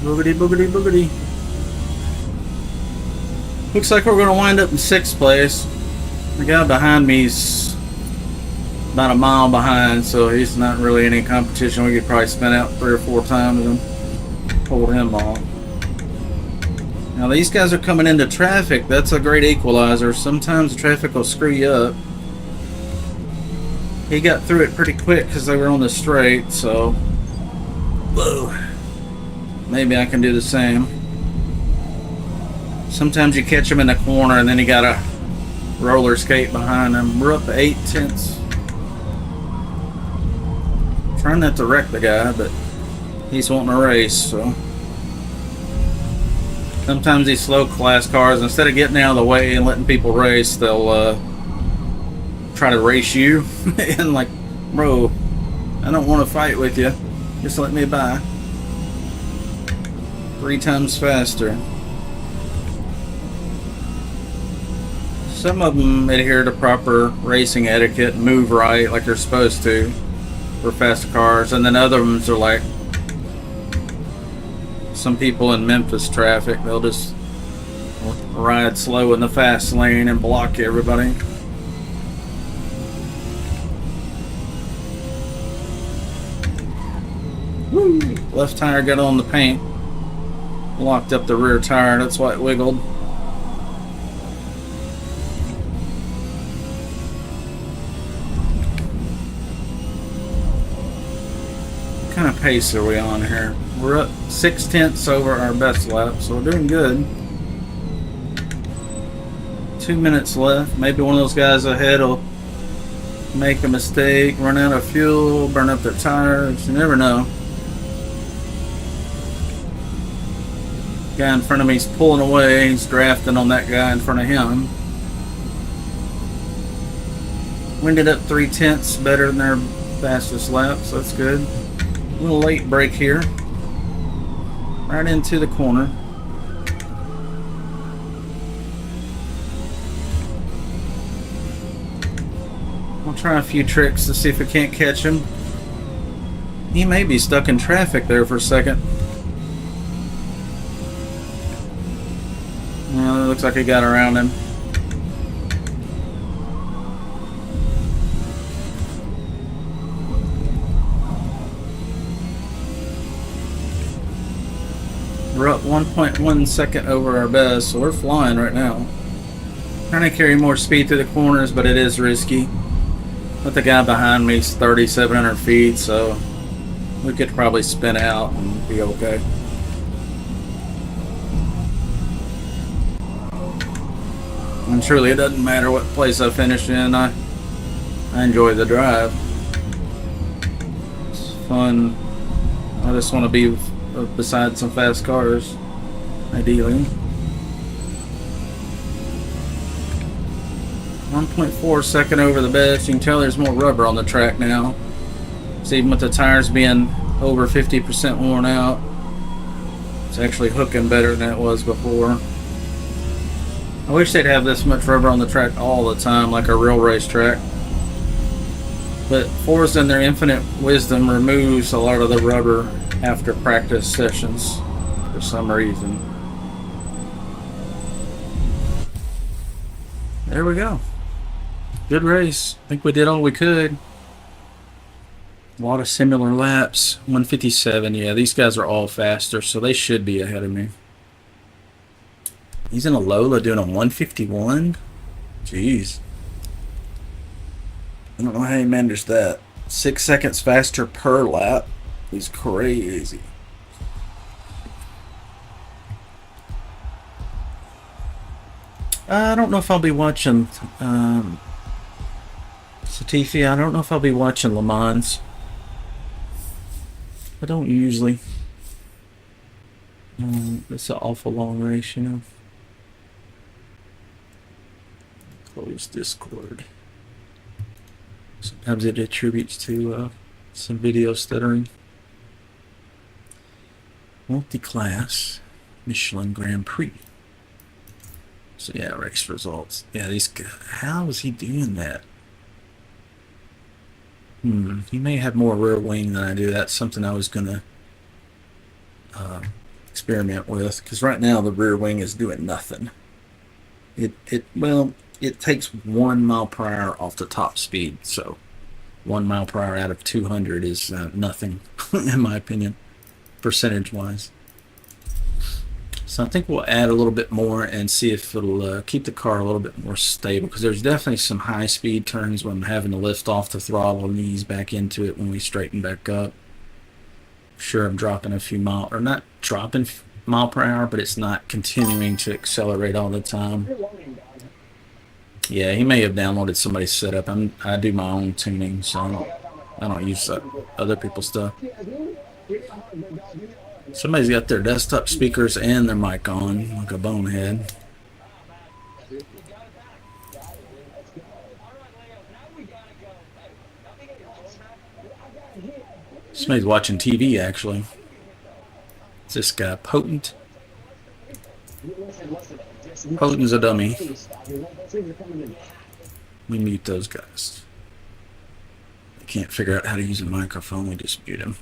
Boogity, boogity, boogity. Looks like we're going to wind up in 6th place. The guy behind me's about a mile behind, so he's not really any competition. We could probably spin out 3 or 4 times and hold him off. Now these guys are coming into traffic. That's a great equalizer. Sometimes the traffic will screw you up. He got through it pretty quick because they were on the straight, so whoa. Maybe I can do the same. Sometimes you catch him in the corner and then you gotta roller skate behind him. We're up to 8/10. Trying not to wreck the guy, but he's wanting a race, so. Sometimes these slow class cars, instead of getting out of the way and letting people race, they'll try to race you. And like, bro, I don't want to fight with you. Just let me by. 3 times faster. Some of them adhere to proper racing etiquette and move right like they're supposed to for fast cars, and then other ones are like some people in Memphis traffic. They'll just ride slow in the fast lane and block everybody. Woo! Left tire got on the paint. Locked up the rear tire, that's why it wiggled. What kind of pace are we on here? We're up 6/10 over our best lap, so we're doing good. 2 minutes left. Maybe one of those guys ahead will make a mistake, run out of fuel, burn up their tires. You never know. Guy in front of me is pulling away. He's drafting on that guy in front of him. We ended up 3/10 better than their fastest lap, so that's good. A little late break here. Right into the corner. I'll try a few tricks to see if we can't catch him. He may be stuck in traffic there for a second. Well, it looks like he got around him. We're up 1.1 second over our best, so we're flying right now. Trying to carry more speed through the corners, but it is risky. But the guy behind me is 3,700 feet, so we could probably spin out and be okay. And truly, it doesn't matter what place I finish in. I enjoy the drive. It's fun. I just want to be beside some fast cars, ideally. 1.4 second over the best. You can tell there's more rubber on the track now. So even with the tires being over 50% worn out, it's actually hooking better than it was before. I wish they'd have this much rubber on the track all the time, like a real racetrack. But Forza, in their infinite wisdom, removes a lot of the rubber after practice sessions for some reason. There we go. Good race. I think we did all we could. A lot of similar laps. 157. Yeah, these guys are all faster, so they should be ahead of me. He's in a Lola doing a 151? Jeez. I don't know how he managed that. 6 seconds faster per lap. He's crazy. I don't know if I'll be watching Satifi. I don't know if I'll be watching Le Mans. I don't usually. It's an awful long race, you know. Close Discord. Sometimes it attributes to some video stuttering. Multi-class Michelin Grand Prix. So yeah, race results. Yeah, these guys, how is he doing that? He may have more rear wing than I do. That's something I was gonna experiment with, because right now the rear wing is doing nothing. It takes 1 mile per hour off the top speed, so 1 mile per hour out of 200 is nothing, in my opinion, percentage-wise. So I think we'll add a little bit more and see if it'll keep the car a little bit more stable, because there's definitely some high speed turns when I'm having to lift off the throttle and ease back into it when we straighten back up. Sure, I'm dropping a few or not dropping mile per hour, but it's not continuing to accelerate all the time. Yeah, he may have downloaded somebody's setup. I do my own tuning, so I don't use other people's stuff. Somebody's got their desktop speakers and their mic on, like a bonehead. Somebody's watching TV, actually. Is this guy Potent? Potent's a dummy. We mute those guys. They can't figure out how to use a microphone, we just mute them.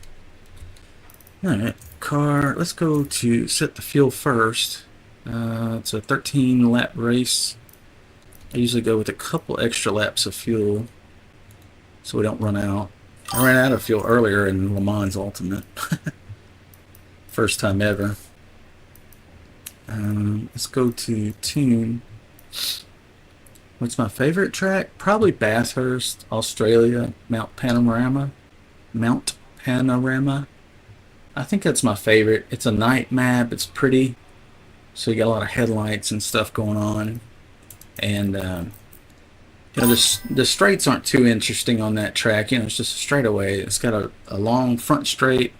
Alright, car, let's go to set the fuel first. It's a 13 lap race. I usually go with a couple extra laps of fuel so we don't run out. I ran out of fuel earlier in Le Mans Ultimate. First time ever. Let's go to tune. What's my favorite track? Probably Bathurst, Australia, Mount Panorama. I think that's my favorite. It's a night map. It's pretty. So you got a lot of headlights and stuff going on. And you know, the straights aren't too interesting on that track. You know, it's just a straightaway. It's got a long front straight,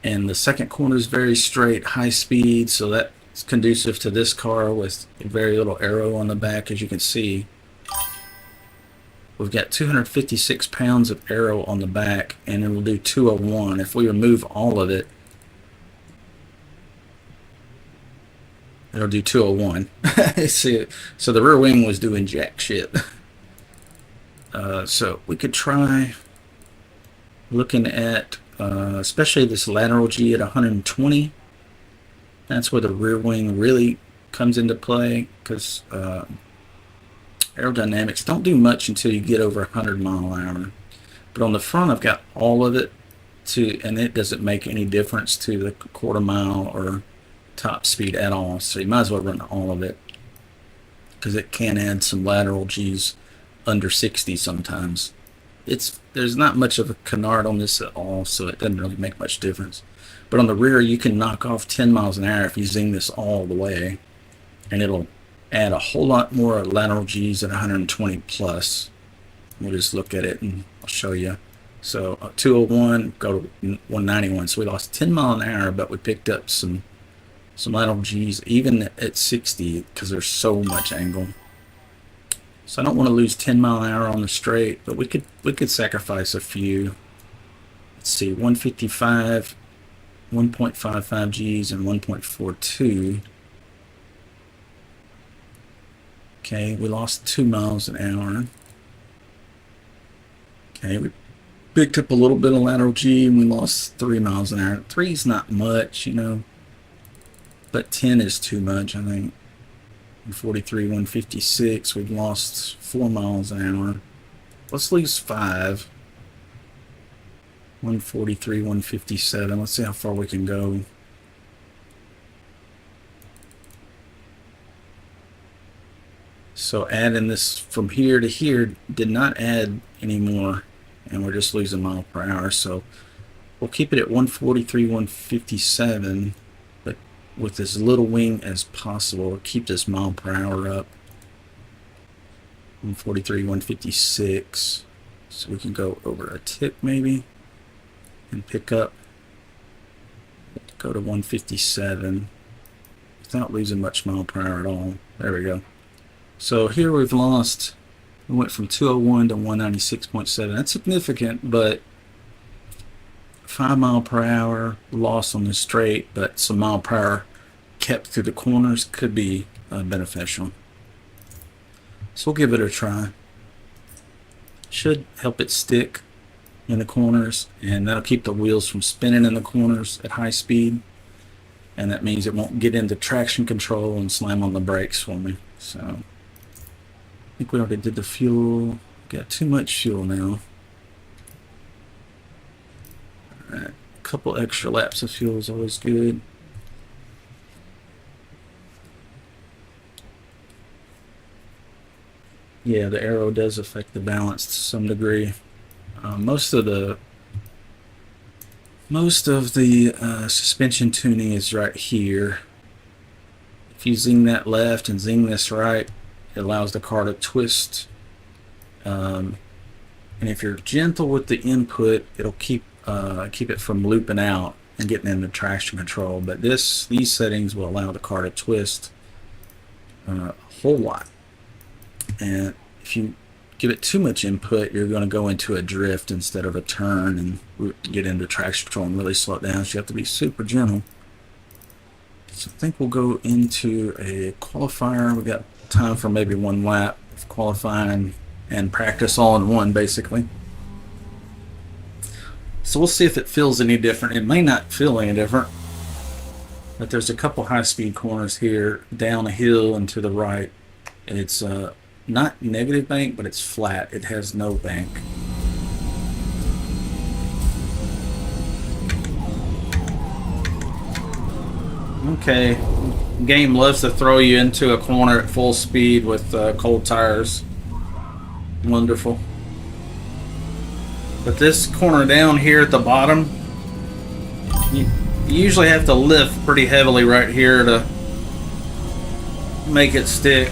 and the second corner is very straight, high speed, so that's conducive to this car with very little aero on the back, as you can see. We've got 256 pounds of aero on the back, and it'll do 201. If we remove all of it, it'll do 201. See, so the rear wing was doing jack shit. So we could try looking at especially this lateral G at 120. That's where the rear wing really comes into play, because aerodynamics don't do much until you get over 100 mile an hour. But on the front, I've got all of it and it doesn't make any difference to the quarter mile or top speed at all. So you might as well run all of it, because it can add some lateral G's under 60 sometimes. There's not much of a canard on this at all, so it doesn't really make much difference. But on the rear, you can knock off 10 miles an hour if you zing this all the way, and it'll add a whole lot more lateral G's at 120 plus. We'll just look at it and I'll show you. So 201, go to 191. So we lost 10 miles an hour, but we picked up some lateral G's even at 60, because there's so much angle. So I don't want to lose 10 mile an hour on the straight, but we could sacrifice a few. Let's see, 155, 1.55 G's, and 1.42. Okay, we lost 2 miles an hour. Okay, we picked up a little bit of lateral G, and we lost 3 miles an hour. 3 is not much, you know, but 10 is too much, I think. 143, 156, we've lost 4 miles an hour. Let's lose 5. 143, 157. Let's see how far we can go. So adding this from here to here did not add any more, and we're just losing mile per hour. So we'll keep it at 143, 157, but with as little wing as possible. Keep this mile per hour up. 143, 156. So we can go over a tick maybe and pick up. Go to 157 without losing much mile per hour at all. There we go. So here we went from 201 to 196.7. That's significant, but 5 mile per hour loss on the straight, but some mile per hour kept through the corners could be beneficial. So we'll give it a try. Should help it stick in the corners, and that'll keep the wheels from spinning in the corners at high speed, and that means it won't get into traction control and slam on the brakes for me. So I think we already did the fuel. Got too much fuel now. Alright, a couple extra laps of fuel is always good. Yeah, the arrow does affect the balance to some degree. Most of the suspension tuning is right here. If you zing that left and zing this right, it allows the car to twist. And if you're gentle with the input, it'll keep it from looping out and getting into traction control. But these settings will allow the car to twist a whole lot. And if you give it too much input, you're going to go into a drift instead of a turn and get into traction control and really slow it down. So you have to be super gentle. So I think we'll go into a qualifier. We got time for maybe one lap of qualifying and practice all in one, basically. So we'll see if it feels any different. It may not feel any different, but there's a couple high-speed corners here, down a hill and to the right. It's not negative bank, but it's flat. It has no bank. Okay, game loves to throw you into a corner at full speed with cold tires. Wonderful. But this corner down here at the bottom, you usually have to lift pretty heavily right here to make it stick.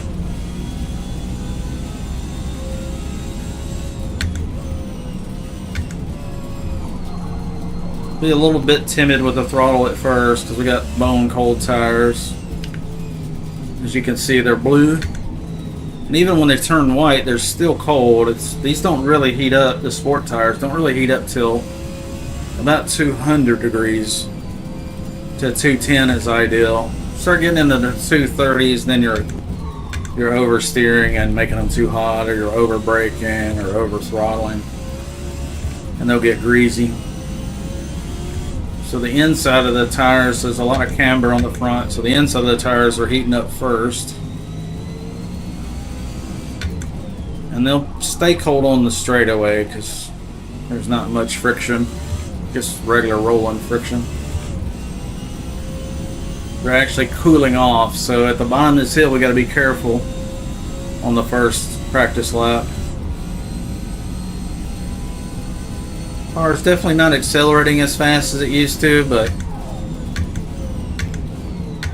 Be a little bit timid with the throttle at first because we got bone cold tires. As you can see, they're blue. And even when they turn white, they're still cold. These don't really heat up, the sport tires don't really heat up till about 200 degrees to 210 is ideal. Start getting into the 230s, then you're oversteering and making them too hot, or you're over braking or over throttling, and they'll get greasy. So the inside of the tires, there's a lot of camber on the front, so the inside of the tires are heating up first. And they'll stay cold on the straightaway because there's not much friction, just regular rolling friction. They're actually cooling off, so at the bottom of this hill we got to be careful on the first practice lap. Car's definitely not accelerating as fast as it used to, but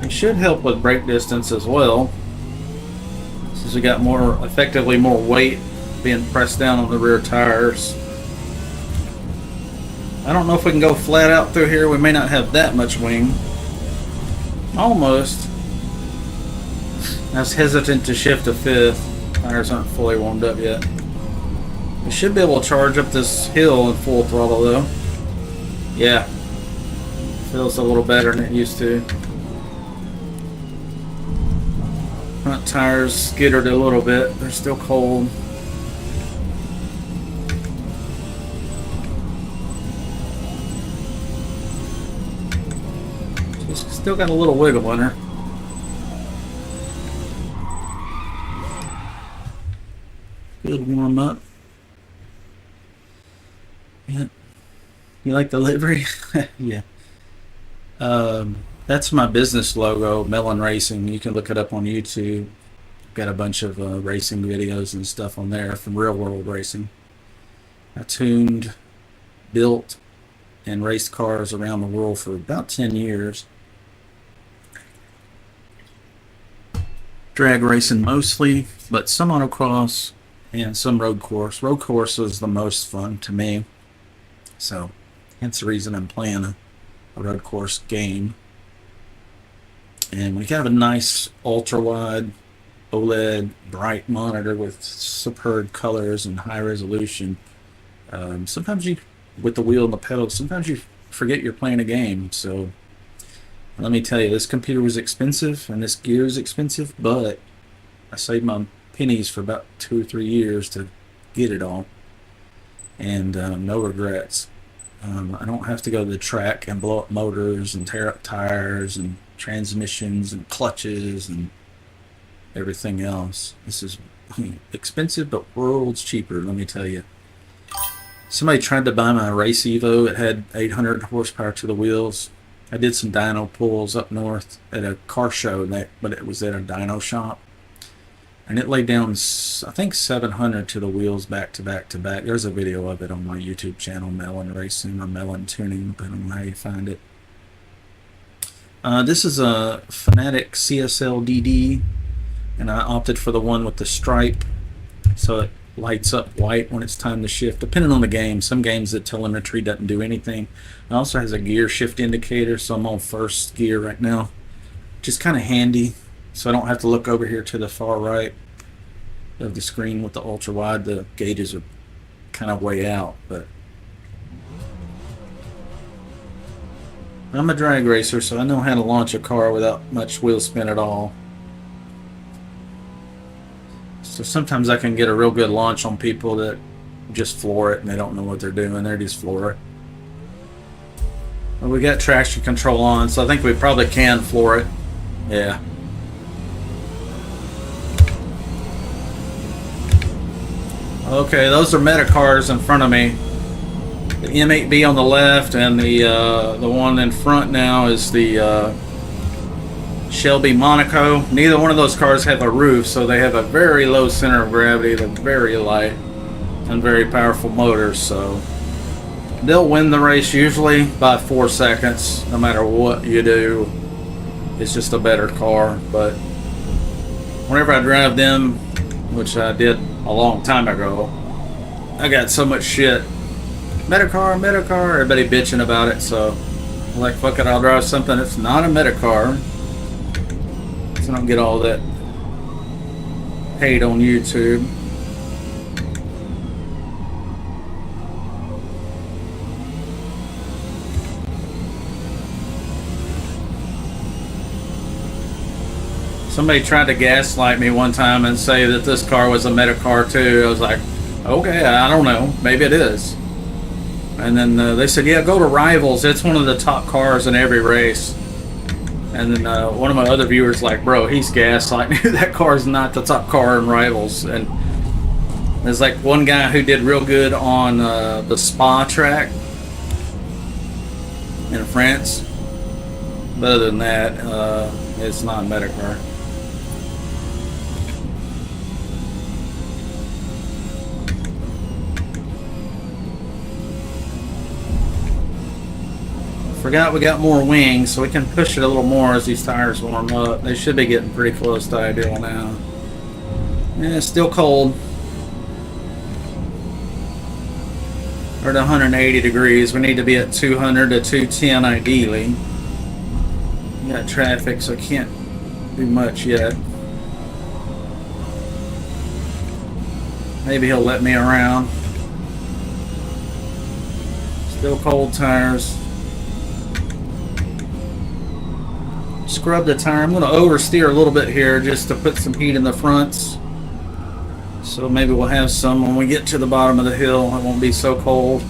it should help with brake distance as well, since we got effectively more weight being pressed down on the rear tires. I don't know if we can go flat out through here. We may not have that much wing. Almost. I was hesitant to shift to fifth. Tires aren't fully warmed up yet. We should be able to charge up this hill in full throttle though. Yeah. Feels a little better than it used to. Front tires skittered a little bit. They're still cold. Still got a little wiggle in her. Good warm up. Yeah. You like the livery? Yeah. That's my business logo, Mellon Racing. You can look it up on YouTube. Got a bunch of racing videos and stuff on there from real world racing. I tuned, built, and raced cars around the world for about 10 years. Drag racing mostly, but some autocross and some road course. Road course was the most fun to me. So, hence the reason I'm playing a road course game. And we have a nice ultra-wide OLED bright monitor with superb colors and high resolution. Sometimes with the wheel and the pedals, sometimes you forget you're playing a game. So, let me tell you, this computer was expensive and this gear is expensive, but I saved my pennies for about 2 or 3 years to get it all. And no regrets. I don't have to go to the track and blow up motors and tear up tires and transmissions and clutches and everything else. This is expensive, but worlds cheaper, let me tell you. Somebody tried to buy my Race Evo. It had 800 horsepower to the wheels. I did some dyno pulls up north at a car show, but it was at a dyno shop. And it laid down, I think, 700 to the wheels back to back to back. There's a video of it on my YouTube channel, Mellon Racing or Mellon Tuning, depending on how you find it. This is a Fanatic CSL DD, and I opted for the one with the stripe, so it lights up white when it's time to shift, depending on the game. Some games the telemetry doesn't do anything. It also has a gear shift indicator, so I'm on first gear right now, which is kind of handy, so I don't have to look over here to the far right of the screen with the ultra wide. The gauges are kind of way out, but I'm a drag racer, so I know how to launch a car without much wheel spin at all. So sometimes I can get a real good launch on people that just floor it and they don't know what they're doing. They just floor it. Well, we got traction control on, so I think we probably can floor it. Yeah. Okay, those are Meta cars in front of me. The M8B on the left, and the one in front now is the Shelby Monaco. Neither one of those cars have a roof, so they have a very low center of gravity. They're very light and very powerful motors, so they'll win the race usually by 4 seconds, no matter what you do. It's just a better car. But whenever I drive them, which I did a long time ago, I got so much shit. Metacar, everybody bitching about it, so I'm like, fuck it, I'll drive something that's not a Metacar, so I don't get all that hate on YouTube. Somebody tried to gaslight me one time and say that this car was a Metacar too. I was like, okay, I don't know, maybe it is. And then they said, yeah, go to Rivals. It's one of the top cars in every race. And then one of my other viewers like, bro, he's gaslighting you. That car is not the top car in Rivals. And there's like one guy who did real good on the Spa track in France. But other than that, it's not a Metacar. Forgot we got more wings, so we can push it a little more as these tires warm up. They should be getting pretty close to ideal now. Yeah, it's still cold. We're at 180 degrees. We need to be at 200 to 210 ideally. We got traffic, so I can't do much yet. Maybe he'll let me around. Still cold tires. Scrub the tire. I'm going to oversteer a little bit here just to put some heat in the fronts. So maybe we'll have some when we get to the bottom of the hill. It won't be so cold.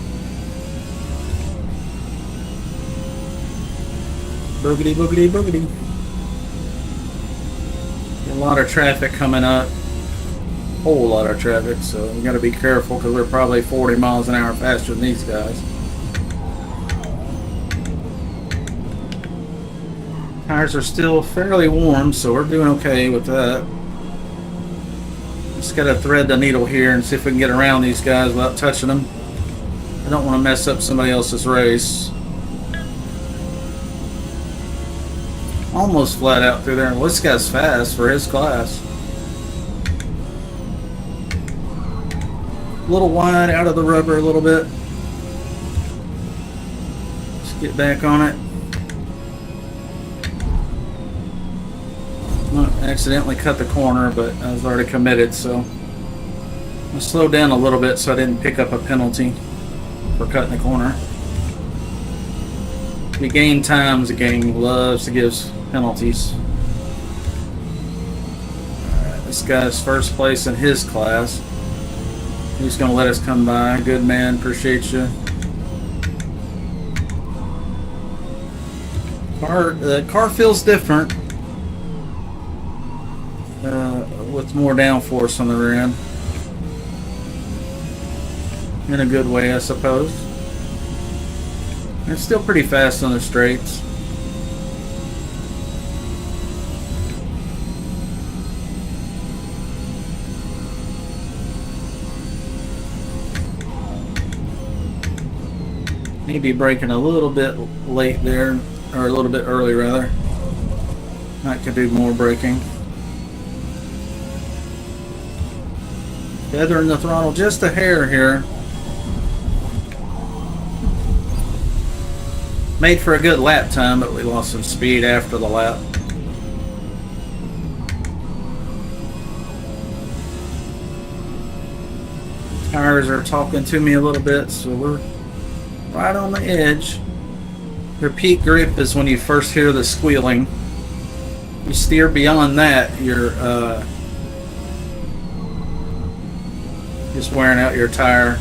Boogity, boogity, boogity. A lot of traffic coming up. Whole lot of traffic, so we got to be careful because we're probably 40 miles an hour faster than these guys. Tires are still fairly warm, so we're doing okay with that. Just gotta thread the needle here and see if we can get around these guys without touching them. I don't want to mess up somebody else's race. Almost flat out through there. Well, this guy's fast for his class. A little wide out of the rubber a little bit. Let's get back on it. Accidentally cut the corner, but I was already committed, so I slowed down a little bit so I didn't pick up a penalty for cutting the corner. We gain times, the game loves to give penalties. Alright, this guy's first place in his class. He's going to let us come by. Good man, appreciate you. The car feels different. With more downforce on the rear end. In a good way, I suppose. It's still pretty fast on the straights. Maybe braking a little bit late there, or a little bit early rather. I could do more braking. Feathering the throttle just a hair here. Made for a good lap time, but we lost some speed after the lap. Tires are talking to me a little bit, so we're right on the edge. Your peak grip is when you first hear the squealing. You steer beyond that, you're just wearing out your tire.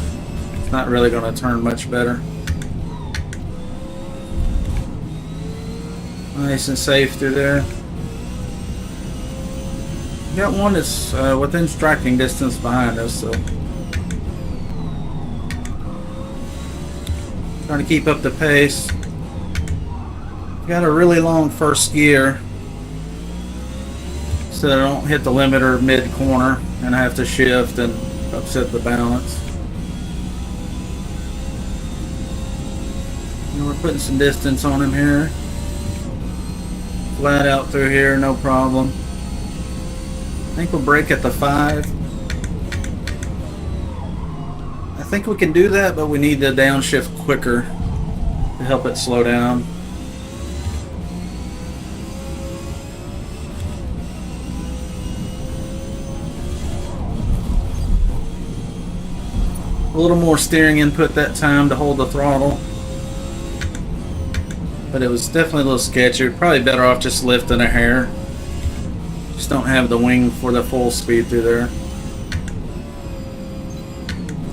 It's not really going to turn much better. Nice and safe through there. Got one that's within striking distance behind us, so trying to keep up the pace. Got a really long first gear, so that I don't hit the limiter mid-corner and I have to shift and upset the balance. And we're putting some distance on him here. Flat out through here, no problem. I think we'll brake at the 5. I think we can do that, but we need to downshift quicker to help it slow down. A little more steering input that time to hold the throttle. But it was definitely a little sketchy. Probably better off just lifting a hair. Just don't have the wing for the full speed through there.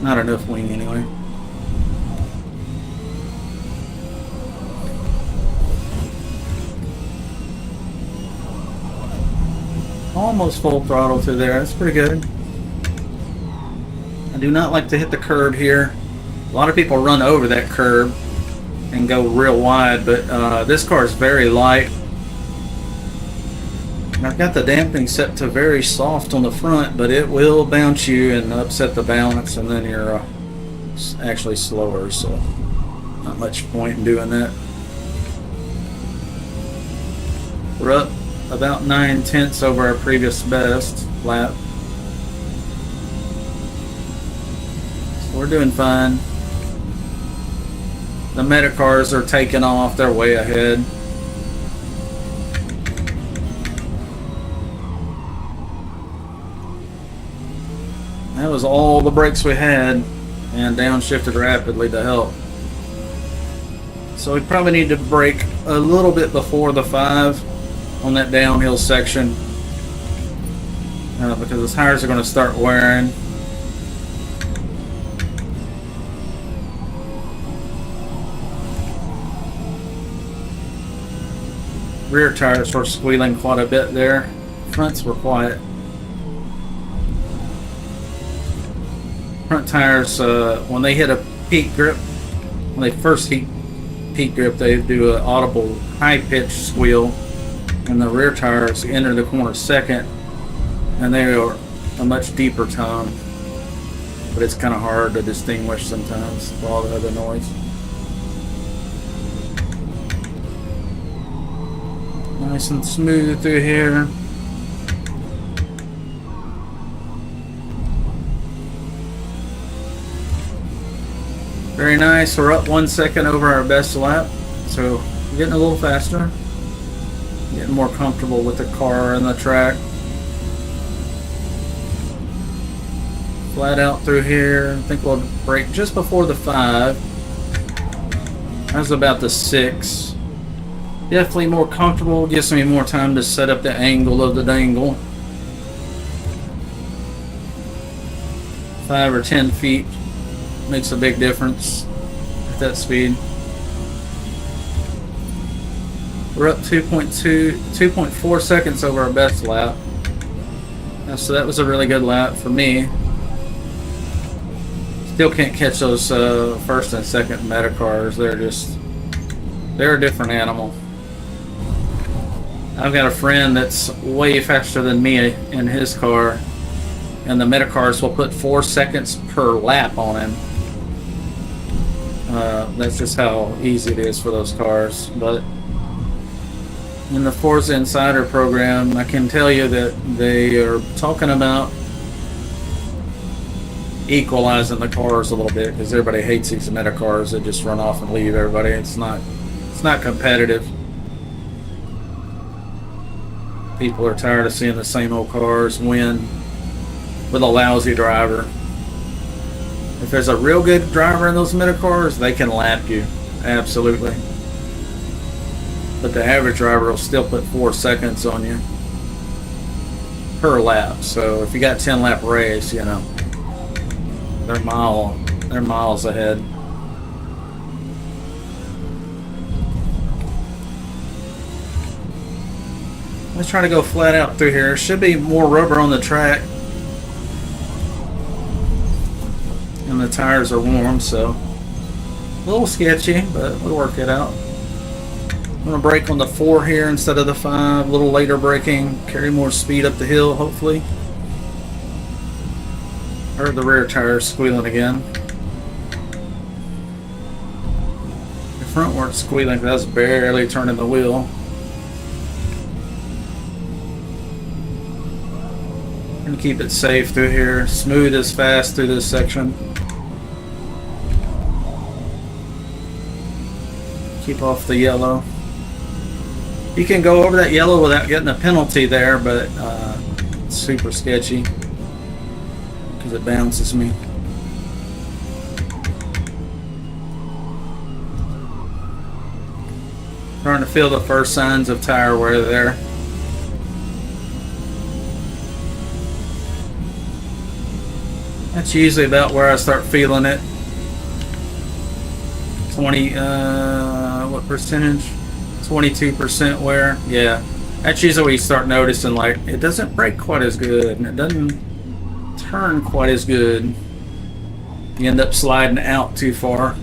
Not enough wing anyway. Almost full throttle through there. That's pretty good. I do not like to hit the curb here. A lot of people run over that curb and go real wide, but this car is very light. And I've got the damping set to very soft on the front, but it will bounce you and upset the balance, and then you're actually slower, so not much point in doing that. We're up about 9/10 over our previous best lap. So we're doing fine. The Metacars are taking off, they're way ahead. That was all the brakes we had, and downshifted rapidly to help. So we probably need to brake a little bit before the 5 on that downhill section, because the tires are going to start wearing. Rear tires were squealing quite a bit there. Fronts were quiet. Front tires, when they hit a peak grip, when they first hit peak grip, they do an audible high-pitched squeal, and the rear tires enter the corner second, and they are a much deeper tone, but it's kind of hard to distinguish sometimes with all the other noise. Nice and smooth through here. Very nice. We're up 1 second over our best lap, so we're getting a little faster, getting more comfortable with the car and the track. Flat out through here. I think we'll brake just before the 5. That's about the 6. Definitely more comfortable, gives me more time to set up the angle of the dangle. 5 or 10 feet makes a big difference at that speed. We're up 2.4 seconds over our best lap. So that was a really good lap for me. Still can't catch those first and second Metacars. They're a different animal. I've got a friend that's way faster than me in his car, and the Metacars will put 4 seconds per lap on him. That's just how easy it is for those cars. But in the Forza Insider program, I can tell you that they are talking about equalizing the cars a little bit, because everybody hates these meta cars that just run off and leave everybody. It's not competitive. People are tired of seeing the same old cars win with a lousy driver. If there's a real good driver in those meta cars, they can lap you, absolutely. But the average driver will still put 4 seconds on you per lap. So if you got 10 lap race, you know, they're miles ahead. Let's try to go flat out through here. Should be more rubber on the track, and the tires are warm, so a little sketchy, but we'll work it out. I'm going to brake on the 4 here instead of the 5, a little later braking, carry more speed up the hill, hopefully. Heard the rear tires squealing again. The front weren't squealing because I was barely turning the wheel. I'm going to keep it safe through here, smooth as fast through this section. Keep off the yellow. You can go over that yellow without getting a penalty there, but it's super sketchy because it bounces me. Starting to feel the first signs of tire wear there. That's usually about where I start feeling it. 20, what percentage? 22% wear. Yeah, that's usually where you start noticing, like, it doesn't brake quite as good and it doesn't turn quite as good. You end up sliding out too far.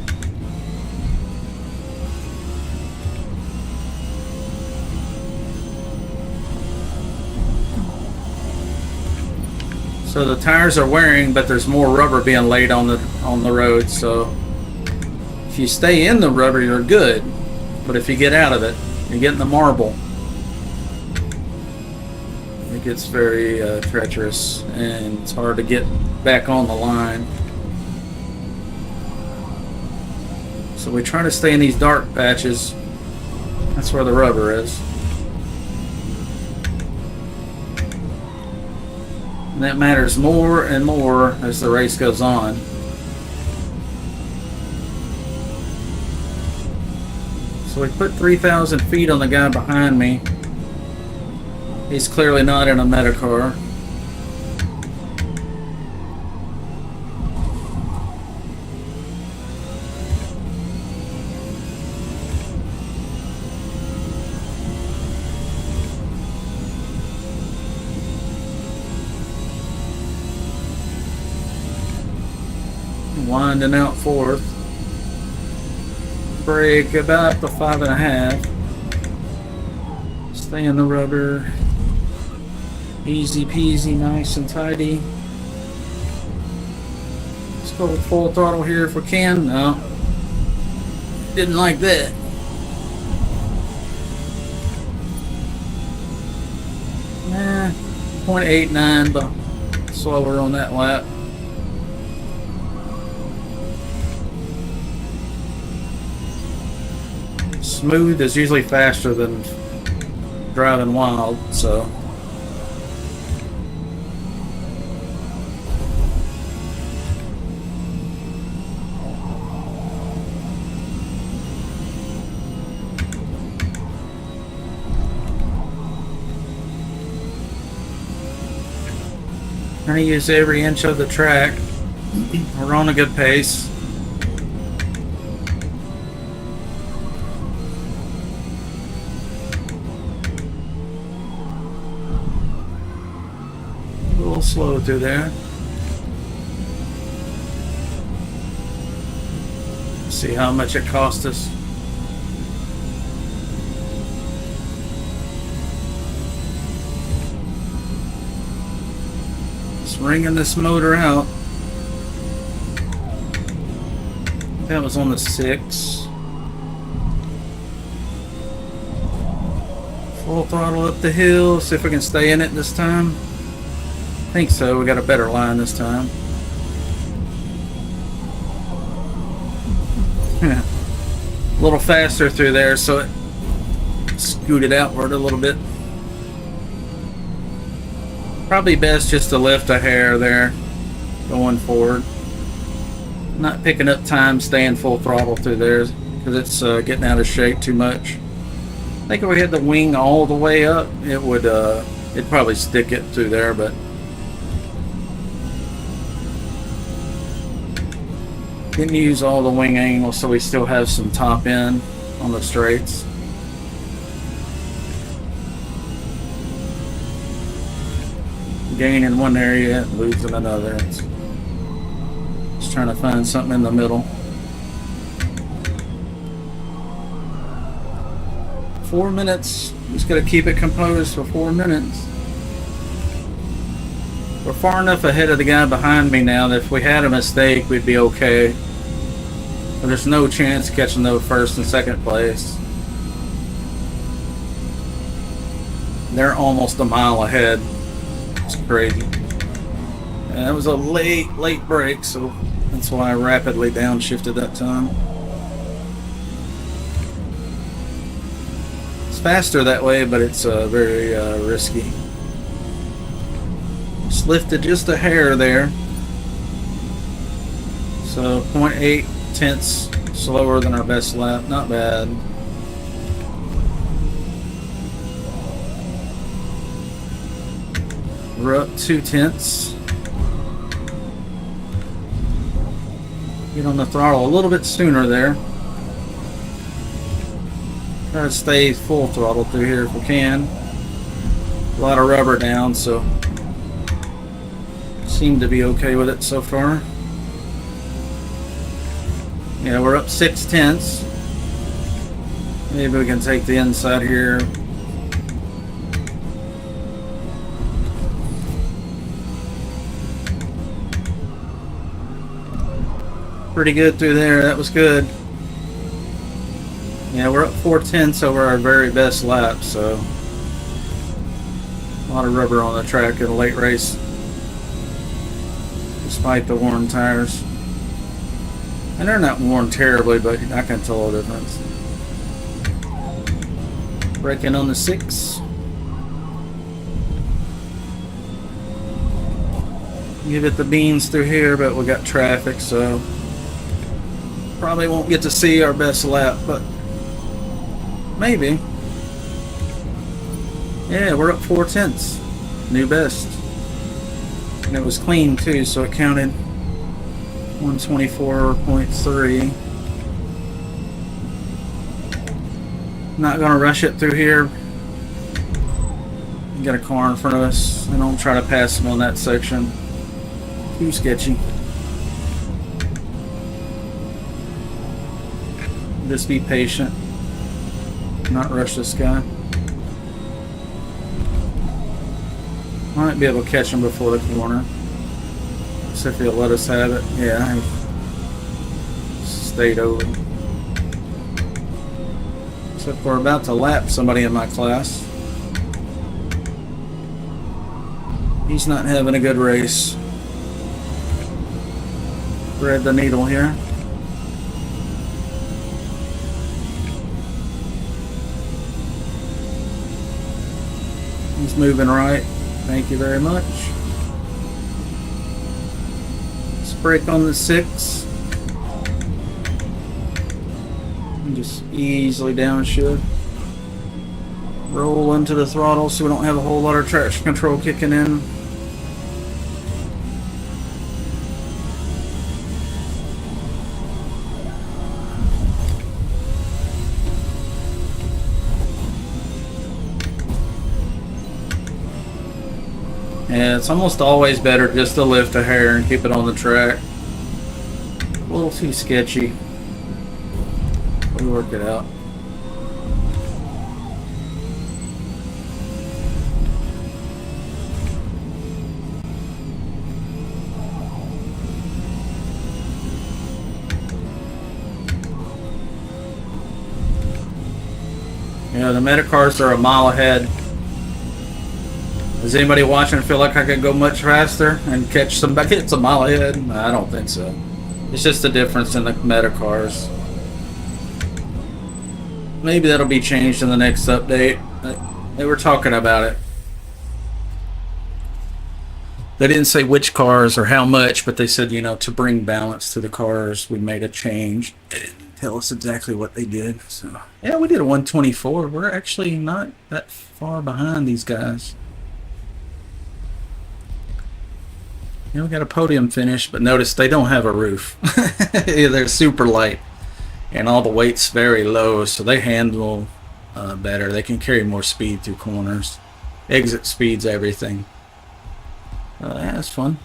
So the tires are wearing, but there's more rubber being laid on the road. So if you stay in the rubber, you're good. But if you get out of it, you get in the marble. It gets very treacherous, and it's hard to get back on the line. So we try to stay in these dark patches. That's where the rubber is. And that matters more and more as the race goes on. So we put 3,000 feet on the guy behind me. He's clearly not in a meta car. Winding out fourth. Brake about the 5.5. Stay in the rubber. Easy peasy, nice and tidy. Let's go with full throttle here if we can. No, didn't like that. Nah, 0.89, but slower on that lap. Smooth is usually faster than driving wild, so I'm going to use every inch of the track. We're on a good pace. A little slow through there. See how much it cost us. Ringing this motor out. that was on the 6. Full throttle up the hill. See if we can stay in it this time. I think so. We got a better line this time. A little faster through there, so it scooted outward a little bit. Probably best just to lift a hair there going forward. Not picking up time, staying full throttle through there because it's getting out of shape too much. I think if we had the wing all the way up, it would it'd probably stick it through there, but didn't use all the wing angle, so we still have some top end on the straights. Gain in one area, lose in another. Just trying to find something in the middle. 4 minutes. Just got to keep it composed for 4 minutes. We're far enough ahead of the guy behind me now that if we had a mistake, we'd be okay. But there's no chance of catching those first and second place. They're almost a mile ahead. It's crazy. And it was a late break, so that's why I rapidly downshifted that time. It's faster that way, but it's very risky. Just lifted just a hair there. So 0.8 tenths slower than our best lap. Not bad. We're up 2 tenths. Get on the throttle a little bit sooner there. Try to stay full throttle through here if we can. A lot of rubber down, so seem to be okay with it so far. Yeah, we're up 6 tenths. Maybe we can take the inside here. Pretty good through there. That was good. Yeah, we're up 4 tenths over our very best lap, so a lot of rubber on the track in a late race, despite the worn tires. And they're not worn terribly, but I can tell the difference. Braking on the 6. Give it the beans through here, but we got traffic, so probably won't get to see our best lap, but maybe. Yeah, we're up 4 tenths. New best. And it was clean too, so it counted. 124.3. Not gonna rush it through here. Got a car in front of us, and don't try to pass him on that section. Too sketchy. Just be patient. Not rush this guy. Might be able to catch him before the corner. See if he'll let us have it. Yeah, he stayed over. Except we're about to lap somebody in my class. He's not having a good race. Thread the needle here. He's moving right. Thank you very much. Let's brake on the 6. And just easily downshift. Roll into the throttle so we don't have a whole lot of traction control kicking in. Yeah, it's almost always better just to lift a hair and keep it on the track. A little too sketchy. We work it out. Yeah, the Metacars are a mile ahead. Does anybody watching feel like I could go much faster and catch somebody that's a mile ahead? I don't think so. It's just a difference in the Metacars. Maybe that'll be changed in the next update. They were talking about it. They didn't say which cars or how much, but they said, you know, to bring balance to the cars, we made a change. They didn't tell us exactly what they did. So, yeah, we did a 124. We're actually not that far behind these guys. Yeah, we got a podium finish, but notice they don't have a roof. They're super light, and all the weight's very low, so they handle better. They can carry more speed through corners. Exit speeds, everything. Yeah, that's fun.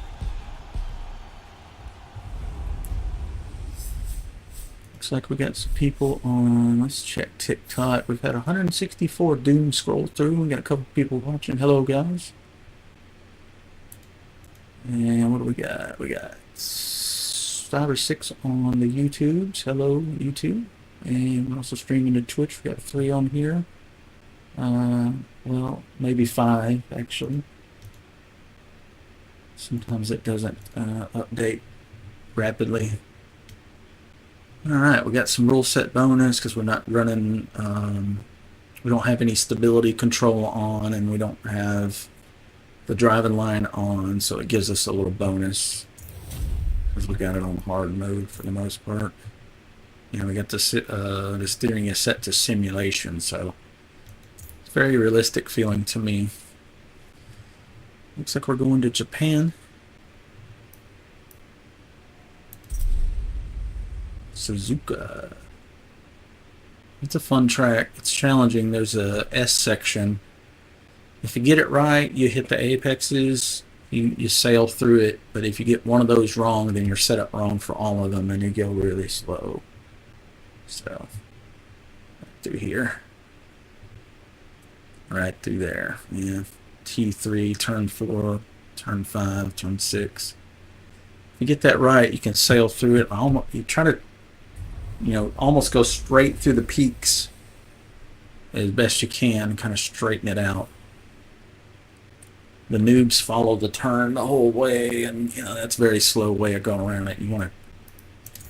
Looks like we got some people on, let's check TikTok. We've had 164 doom scroll through. We got a couple people watching. Hello, guys. And what do we got? We got 5 or 6 on the YouTubes. Hello, YouTube. And we're also streaming to Twitch. We got 3 on here. Well, maybe 5, actually. Sometimes it doesn't update rapidly. Alright, we got some rule set bonus because we're not running, we don't have any stability control on, and we don't have the driving line on, so it gives us a little bonus because we got it on hard mode for the most part. You know, we got the steering is set to simulation, so it's very realistic feeling to me. Looks like we're going to Japan. Suzuka. It's a fun track. It's challenging. There's a S section. If you get it right, you hit the apexes, you sail through it. But if you get one of those wrong, then you're set up wrong for all of them, and you go really slow. So, right through here. Right through there. Yeah. T3, turn 4, turn 5, turn 6. If you get that right, you can sail through it. You try to, you know, almost go straight through the peaks as best you can and kind of straighten it out. The noobs follow the turn the whole way, and you know that's a very slow way of going around it. You want to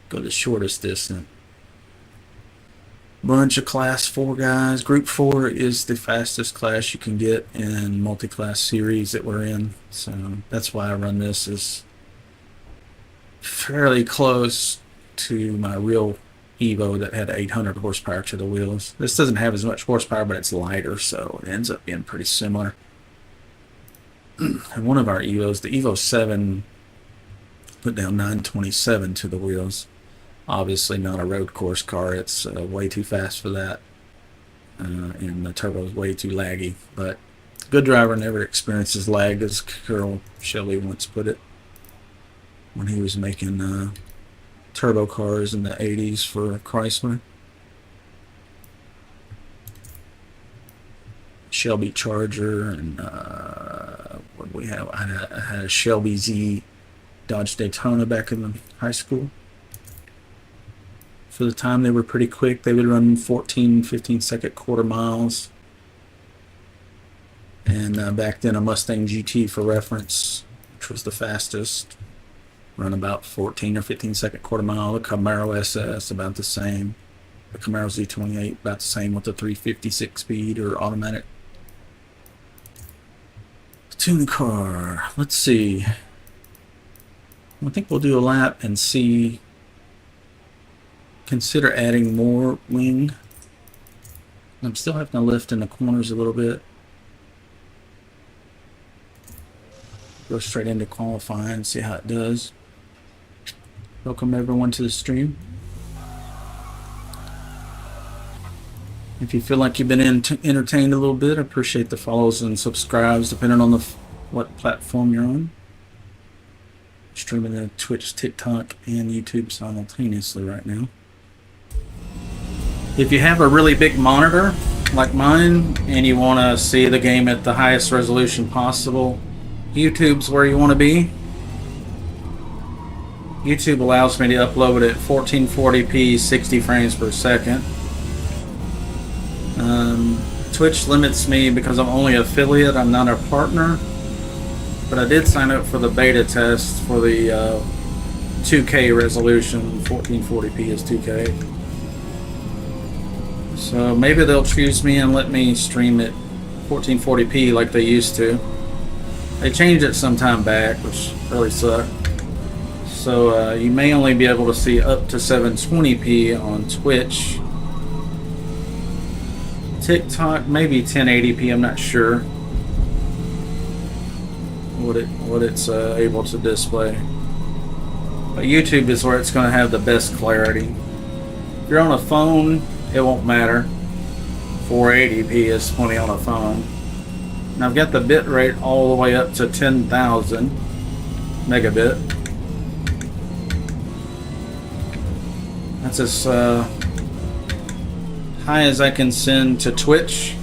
go the shortest distance. Bunch of class 4 guys. Group 4 is the fastest class you can get in multi-class series that we're in, so that's why I run this. Is fairly close to my real Evo that had 800 horsepower to the wheels. This doesn't have as much horsepower, but it's lighter, so it ends up being pretty similar. And one of our Evos, the Evo 7, put down 927 to the wheels. Obviously not a road course car. It's way too fast for that, and the turbo is way too laggy. But good driver never experiences lag, as Carroll Shelley once put it when he was making turbo cars in the 80s for Chrysler. Shelby Charger, and what do we have? I had a Shelby Z Dodge Daytona back in high school. For the time, they were pretty quick. They would run 14, 15-second quarter miles. And back then, a Mustang GT, for reference, which was the fastest, run about 14 or 15-second quarter mile. The Camaro SS, about the same. The Camaro Z28, about the same with the 356 speed or automatic. Tune car. Let's see. I think we'll do a lap and see. Consider adding more wing. I'm still having to lift in the corners a little bit. Go straight into qualifying and see how it does. Welcome everyone to the stream. If you feel like you've been entertained a little bit, I appreciate the follows and subscribes depending on what platform you're on. Streaming to Twitch, TikTok, and YouTube simultaneously right now. If you have a really big monitor like mine and you want to see the game at the highest resolution possible, YouTube's where you want to be. YouTube allows me to upload it at 1440p 60 frames per second. Twitch limits me because I'm only affiliate, I'm not a partner. But I did sign up for the beta test for the 2K resolution. 1440p is 2K. So maybe they'll choose me and let me stream it 1440p like they used to. They changed it some time back, which really sucked. So you may only be able to see up to 720p on Twitch. TikTok, maybe 1080p, I'm not sure what it's able to display. But YouTube is where it's going to have the best clarity. If you're on a phone, it won't matter. 480p is plenty on a phone. And I've got the bit rate all the way up to 10,000 megabit. That's as high as I can send to Twitch,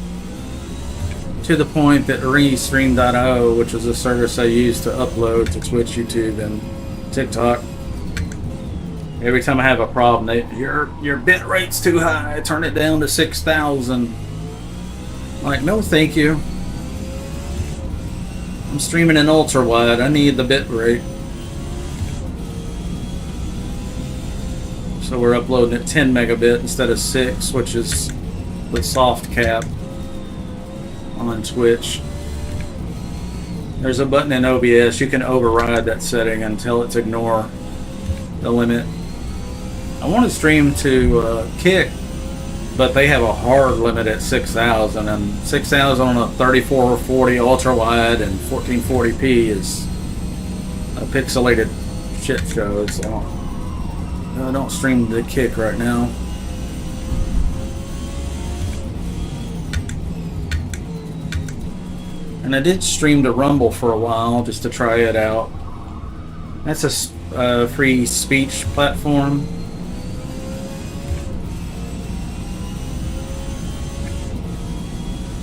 to the point that Restream.io, which is a service I use to upload to Twitch, YouTube, and TikTok, every time I have a problem, your bit rate's too high, turn it down to 6,000. Like, no thank you. I'm streaming in ultra wide, I need the bit rate. So we're uploading at 10 megabit instead of 6, which is the soft cap on Twitch. There's a button in OBS, you can override that setting and tell it to ignore the limit. I want to stream to Kick, but they have a hard limit at 6,000, and 6,000 on a 3440 ultra wide and 1440p is a pixelated shit show. So I don't stream to Kick right now. And I did stream to Rumble for a while just to try it out. That's a free speech platform.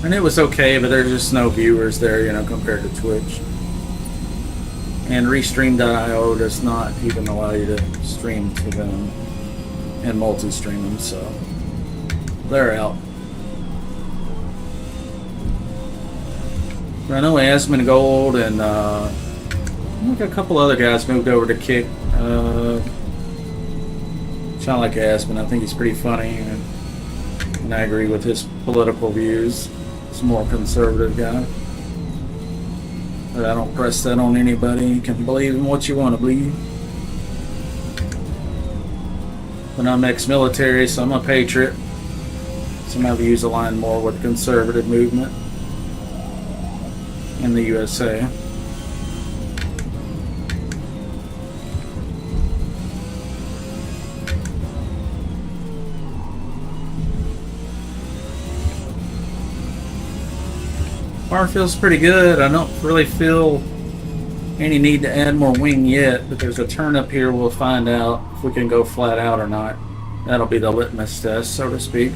And it was okay, but there's just no viewers there, you know, compared to Twitch. And Restream.io does not even allow you to stream to them and multi-stream them, so they're out. I know Asmon Gold and I think a couple other guys moved over to Kick. Sound like Asmon. I think he's pretty funny, and I agree with his political views. He's a more conservative guy. But I don't press that on anybody. You can believe in what you want to believe. But I'm ex-military, so I'm a patriot. So my views align more with the conservative movement in the USA. Car feels pretty good. I don't really feel any need to add more wing yet, but there's a turn up here. We'll find out if we can go flat out or not. That'll be the litmus test, so to speak.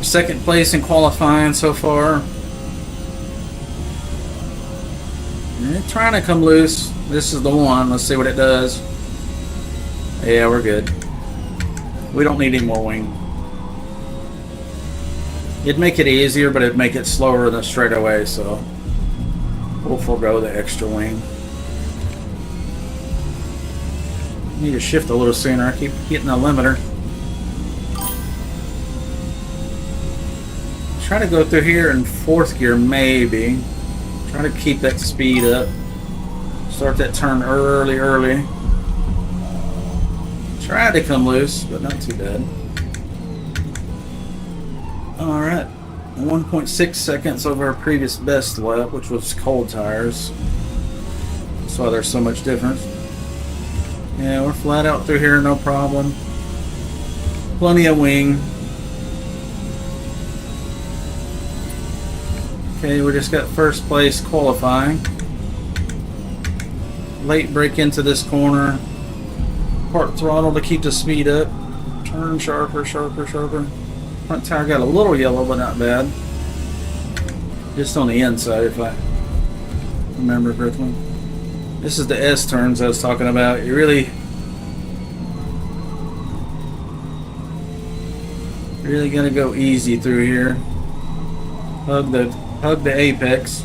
Second place in qualifying so far. It's trying to come loose. This is the one. Let's see what it does. Yeah, we're good. We don't need any more wing. It'd make it easier, but it'd make it slower than straightaway, so we'll forego the extra wing. Need to shift a little sooner. I keep hitting the limiter. Try to go through here in fourth gear, maybe. Try to keep that speed up. Start that turn early. Try to come loose, but not too bad. Alright, 1.6 seconds over our previous best lap, which was cold tires. That's why there's so much difference. Yeah, we're flat out through here, no problem. Plenty of wing. Okay, we just got first place qualifying. Late brake into this corner. Part throttle to keep the speed up. Turn sharper. Front tire got a little yellow, but not bad. Just on the inside, if I remember correctly. This is the S turns I was talking about. You really Really gonna go easy through here. Hug the apex.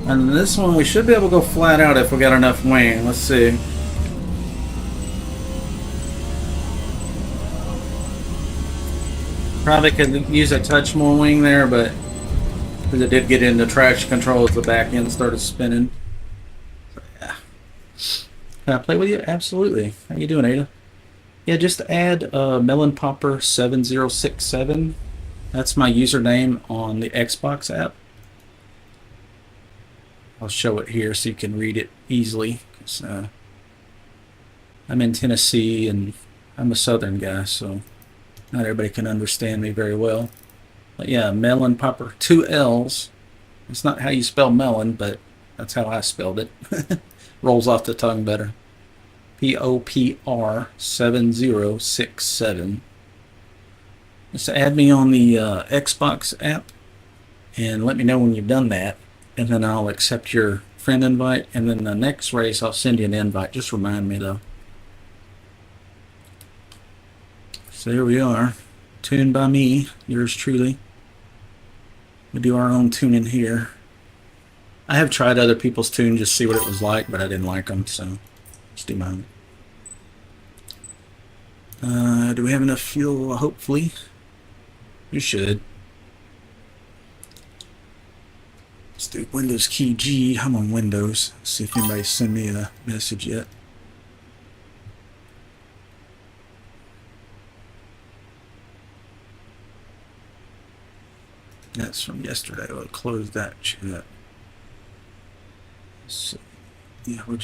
And this one we should be able to go flat out if we got enough wing. Let's see. Probably could use a touch more wing there, but because it did get into traction control as the back end started spinning. So, yeah. Can I play with you? Absolutely. How you doing, Ada? Yeah, just add Mellonpopr7067. That's my username on the Xbox app. I'll show it here so you can read it easily. I'm in Tennessee and I'm a Southern guy, so not everybody can understand me very well. But yeah, Mellonpopr, 2 L's. It's not how you spell melon, but that's how I spelled it. Rolls off the tongue better. Popr7067. Just add me on the Xbox app and let me know when you've done that, and then I'll accept your friend invite, and then the next race I'll send you an invite. Just remind me though. So here we are, tuned by me, yours truly. We do our own tuning here. I have tried other people's tune just to see what it was like, but I didn't like them, so let's do mine. Do we have enough fuel? Hopefully. We should. Let's do Windows key G. I'm on Windows. Let's see if anybody sent me a message yet. That's from yesterday. I'll close that chat. So, yeah, I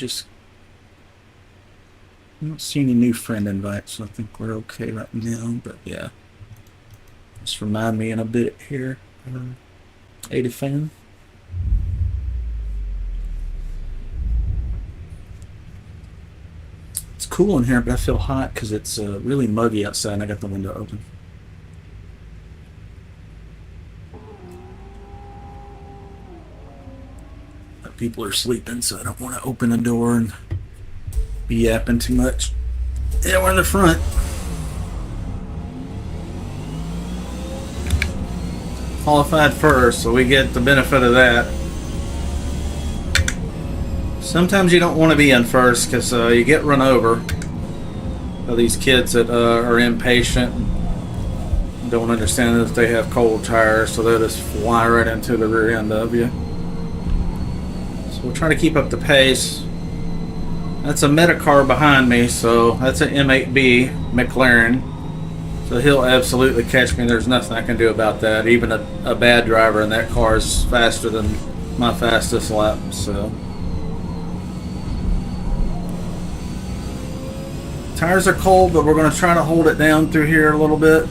don't see any new friend invites, so I think we're okay right now. But yeah, just remind me in a bit here. Ada fan. It's cool in here, but I feel hot because it's really muggy outside and I got the window open. People are sleeping, so I don't want to open the door and be yapping too much. Yeah, we're in the front. Qualified first, so we get the benefit of that. Sometimes you don't want to be in first because you get run over by these kids that are impatient and don't understand that they have cold tires, so they'll just fly right into the rear end of you. We're trying to keep up the pace. That's a Metacar behind me, so that's an M8B McLaren. So he'll absolutely catch me. There's nothing I can do about that. Even a bad driver in that car is faster than my fastest lap. So tires are cold, but we're going to try to hold it down through here a little bit.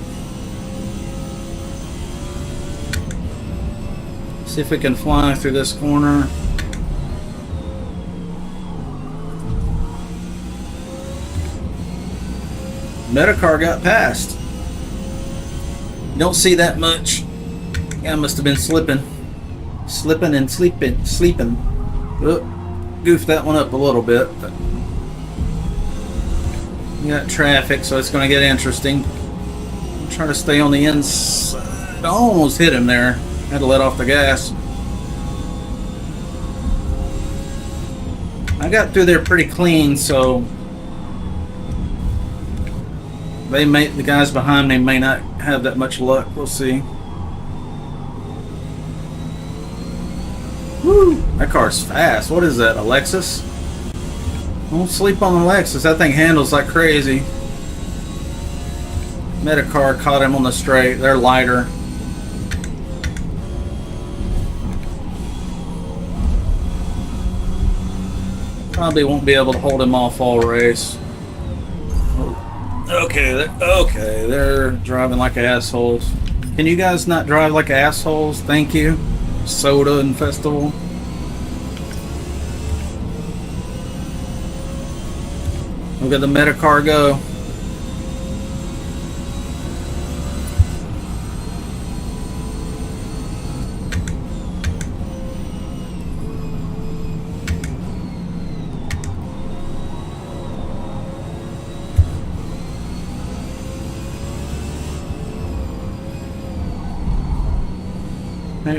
See if we can fly through this corner. Metacar got past. You don't see that much. I must have been slipping and sleeping. Oop, goofed that one up a little bit, but we got traffic, so it's going to get interesting. I'm trying to stay on the inside. I almost hit him there. Had to let off the gas. I got through there pretty clean, so the guys behind me may not have that much luck. We'll see. Woo! That car's fast. What is that, a Lexus? Don't sleep on the Lexus. That thing handles like crazy. Metacar caught him on the straight. They're lighter. Probably won't be able to hold him off all race. Okay, they're driving like assholes. Can you guys not drive like assholes? Thank you. Soda and Festival. Look at the Metacar go.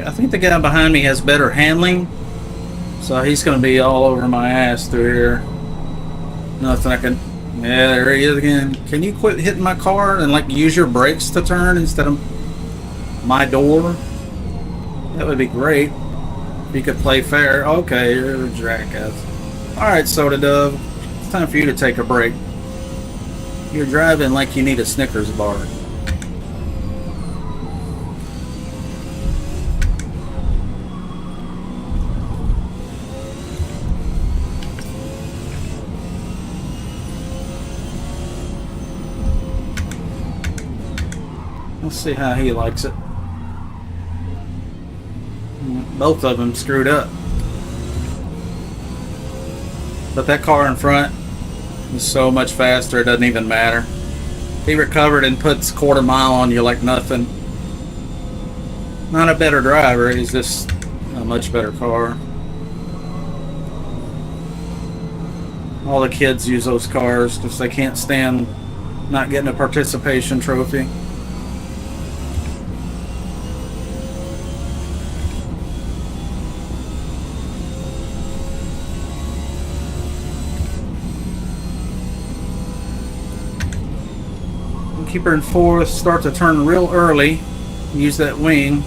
I think the guy behind me has better handling, so he's going to be all over my ass through here. Nothing I can... Yeah, there he is again. Can you quit hitting my car and like use your brakes to turn instead of my door? That would be great. If you could play fair. Okay, you're a jackass. Alright, Soda Dove. It's time for you to take a break. You're driving like you need a Snickers bar. Let's see how he likes it. Both of them screwed up. But that car in front is so much faster, it doesn't even matter. He recovered and puts quarter mile on you like nothing. Not a better driver, he's just a much better car. All the kids use those cars because they can't stand not getting a participation trophy. Keep her in fourth, start to turn real early, use that wing.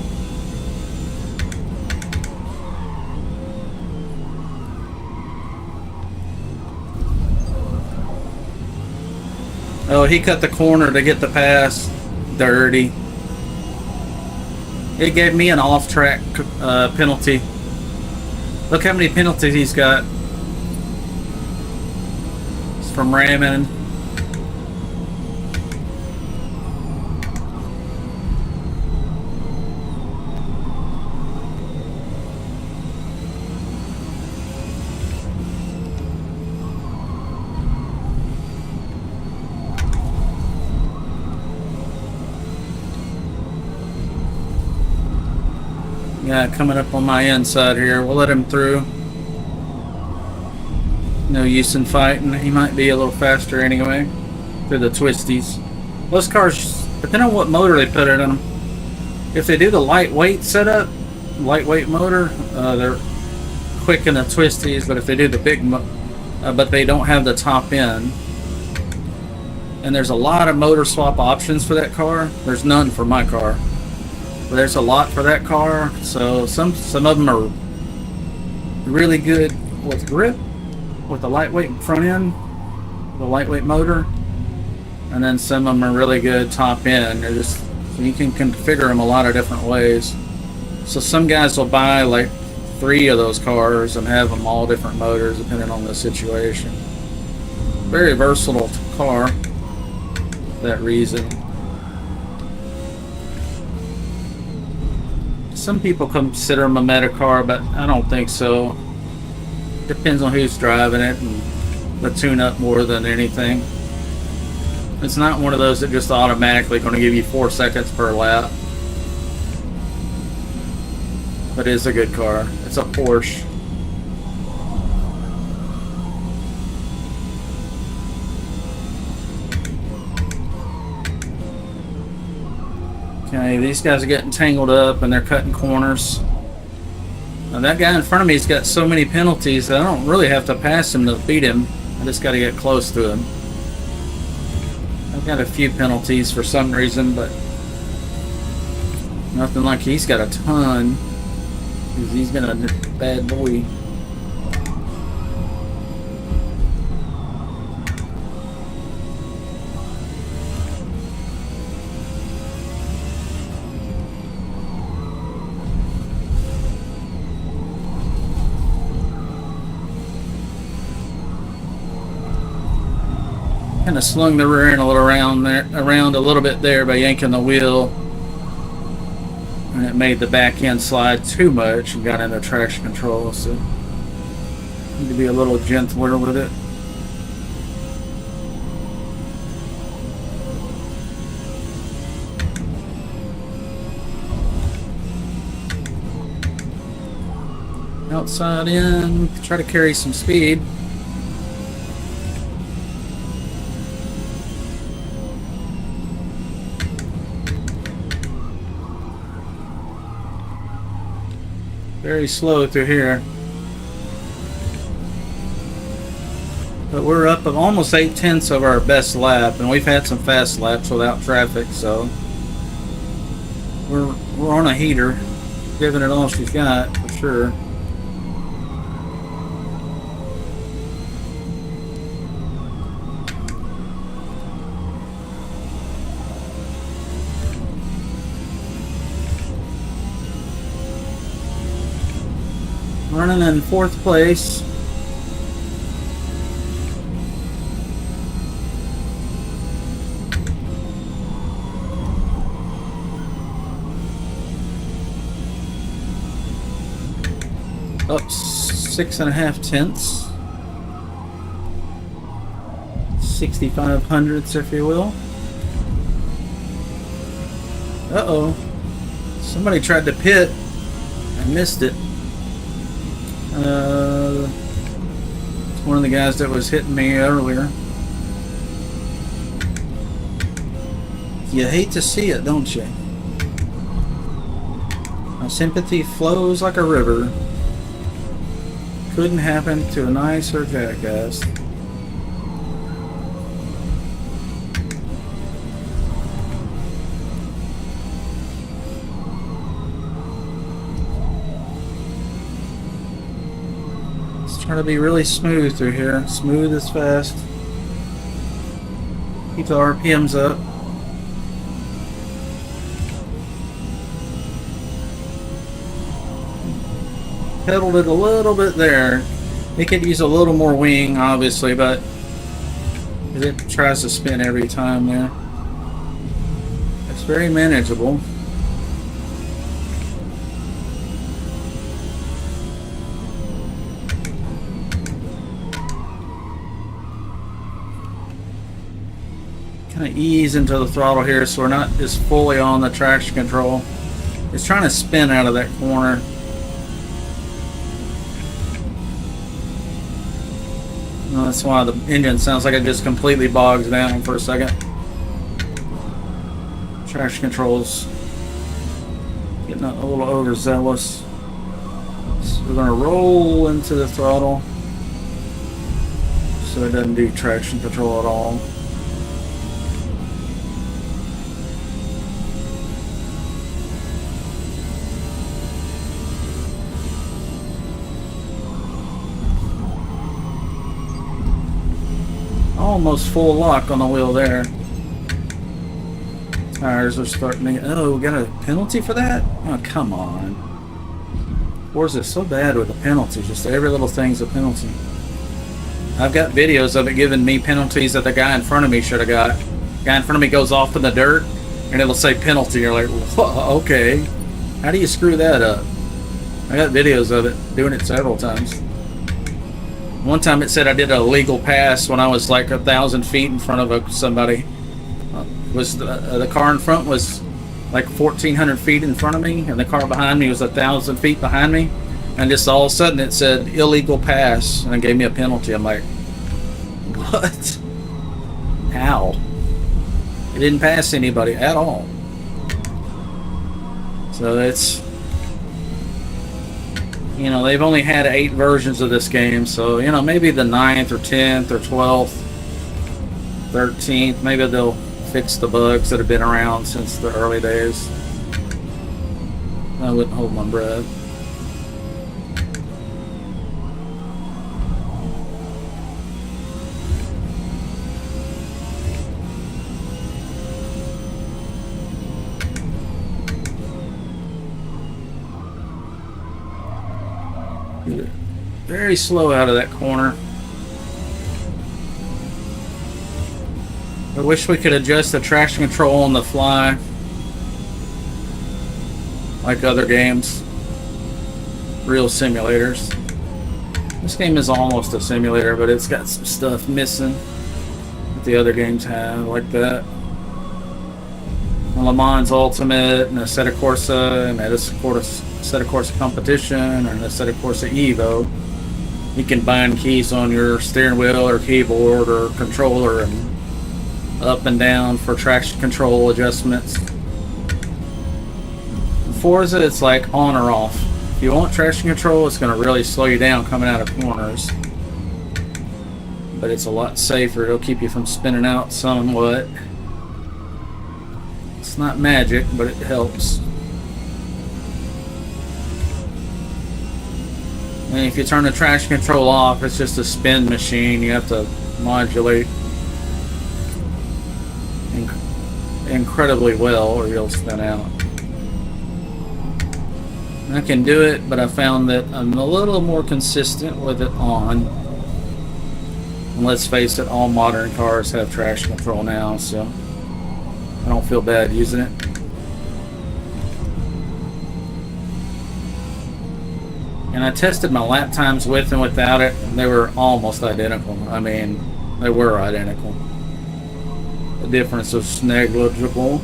Oh, he cut the corner to get the pass. Dirty. It gave me an off-track penalty. Look how many penalties he's got. It's from ramming. Yeah, coming up on my inside here. We'll let him through. No use in fighting. He might be a little faster anyway. Through the twisties. Those cars, depending on what motor they put it in them. If they do the lightweight setup, lightweight motor, they're quick in the twisties. But if they do the big, but they don't have the top end. And there's a lot of motor swap options for that car. There's none for my car. There's a lot for that car, so some of them are really good with grip, with the lightweight front end, the lightweight motor, and then some of them are really good top end. They're just, you can configure them a lot of different ways. So some guys will buy like 3 of those cars and have them all different motors depending on the situation. Very versatile car for that reason. Some people consider them a meta car, but I don't think so. Depends on who's driving it and the tune-up more than anything. It's not one of those that just automatically going to give you 4 seconds per lap. But it is a good car. It's a Porsche. Okay, these guys are getting tangled up and they're cutting corners. Now that guy in front of me's got so many penalties that I don't really have to pass him to beat him. I just got to get close to him. I've got a few penalties for some reason, but nothing like he's got a ton. He's been a bad boy. Kind of slung the rear end a little around a little bit there by yanking the wheel, and it made the back end slide too much and got into traction control. So need to be a little gentler with it. Outside in, try to carry some speed. Very slow through here. But we're up of almost 8/10 of our best lap, and we've had some fast laps without traffic, so we're on a heater, giving it all she's got for sure. Running in 4th place. Up 6.5 tenths. 65 hundredths, if you will. Uh-oh. Somebody tried to pit. I missed it. It's one of the guys that was hitting me earlier. You hate to see it, don't you? My sympathy flows like a river. Couldn't happen to a nicer jackass. Trying to be really smooth through here. Smooth as fast. Keep the RPMs up. Pedaled it a little bit there. It could use a little more wing, obviously, but it tries to spin every time there. It's very manageable. Kind of ease into the throttle here so we're not just fully on the traction control. It's trying to spin out of that corner. And that's why the engine sounds like it just completely bogs down for a second. Traction control's getting a little overzealous. So we're going to roll into the throttle so it doesn't do traction control at all. Almost full lock on the wheel there. Tires are starting to... Oh, we got a penalty for that? Oh, come on. Forza's so bad with the penalties. Just every little thing's a penalty. I've got videos of it giving me penalties that the guy in front of me should have got. The guy in front of me goes off in the dirt, and it'll say penalty. You're like, whoa, okay. How do you screw that up? I got videos of it, doing it several times. One time it said I did a illegal pass when I was like 1,000 feet in front of somebody. Was the car in front was like 1,400 feet in front of me, and the car behind me was 1,000 feet behind me, and just all of a sudden it said illegal pass, and it gave me a penalty. I'm like, what? How? It didn't pass anybody at all. So it's... You know, they've only had 8 versions of this game, so, you know, maybe the 9th or 10th or 12th, 13th, maybe they'll fix the bugs that have been around since the early days. I wouldn't hold my breath. Very slow out of that corner. I wish we could adjust the traction control on the fly like other games. Real simulators. This game is almost a simulator, but it's got some stuff missing that the other games have, like that. Le Mans Ultimate, and Assetto Corsa, and Assetto Corsa Competition, and Assetto Corsa Evo. You can bind keys on your steering wheel or keyboard or controller and up and down for traction control adjustments. In Forza, it's like on or off. If you want traction control, it's going to really slow you down coming out of corners. But it's a lot safer. It'll keep you from spinning out somewhat. It's not magic, but it helps. And if you turn the traction control off, it's just a spin machine. You have to modulate incredibly well or you'll spin out. I can do it, but I found that I'm a little more consistent with it on. And let's face it, all modern cars have traction control now, so I don't feel bad using it. And I tested my lap times with and without it, and they were almost identical. I mean, they were identical. The difference was negligible.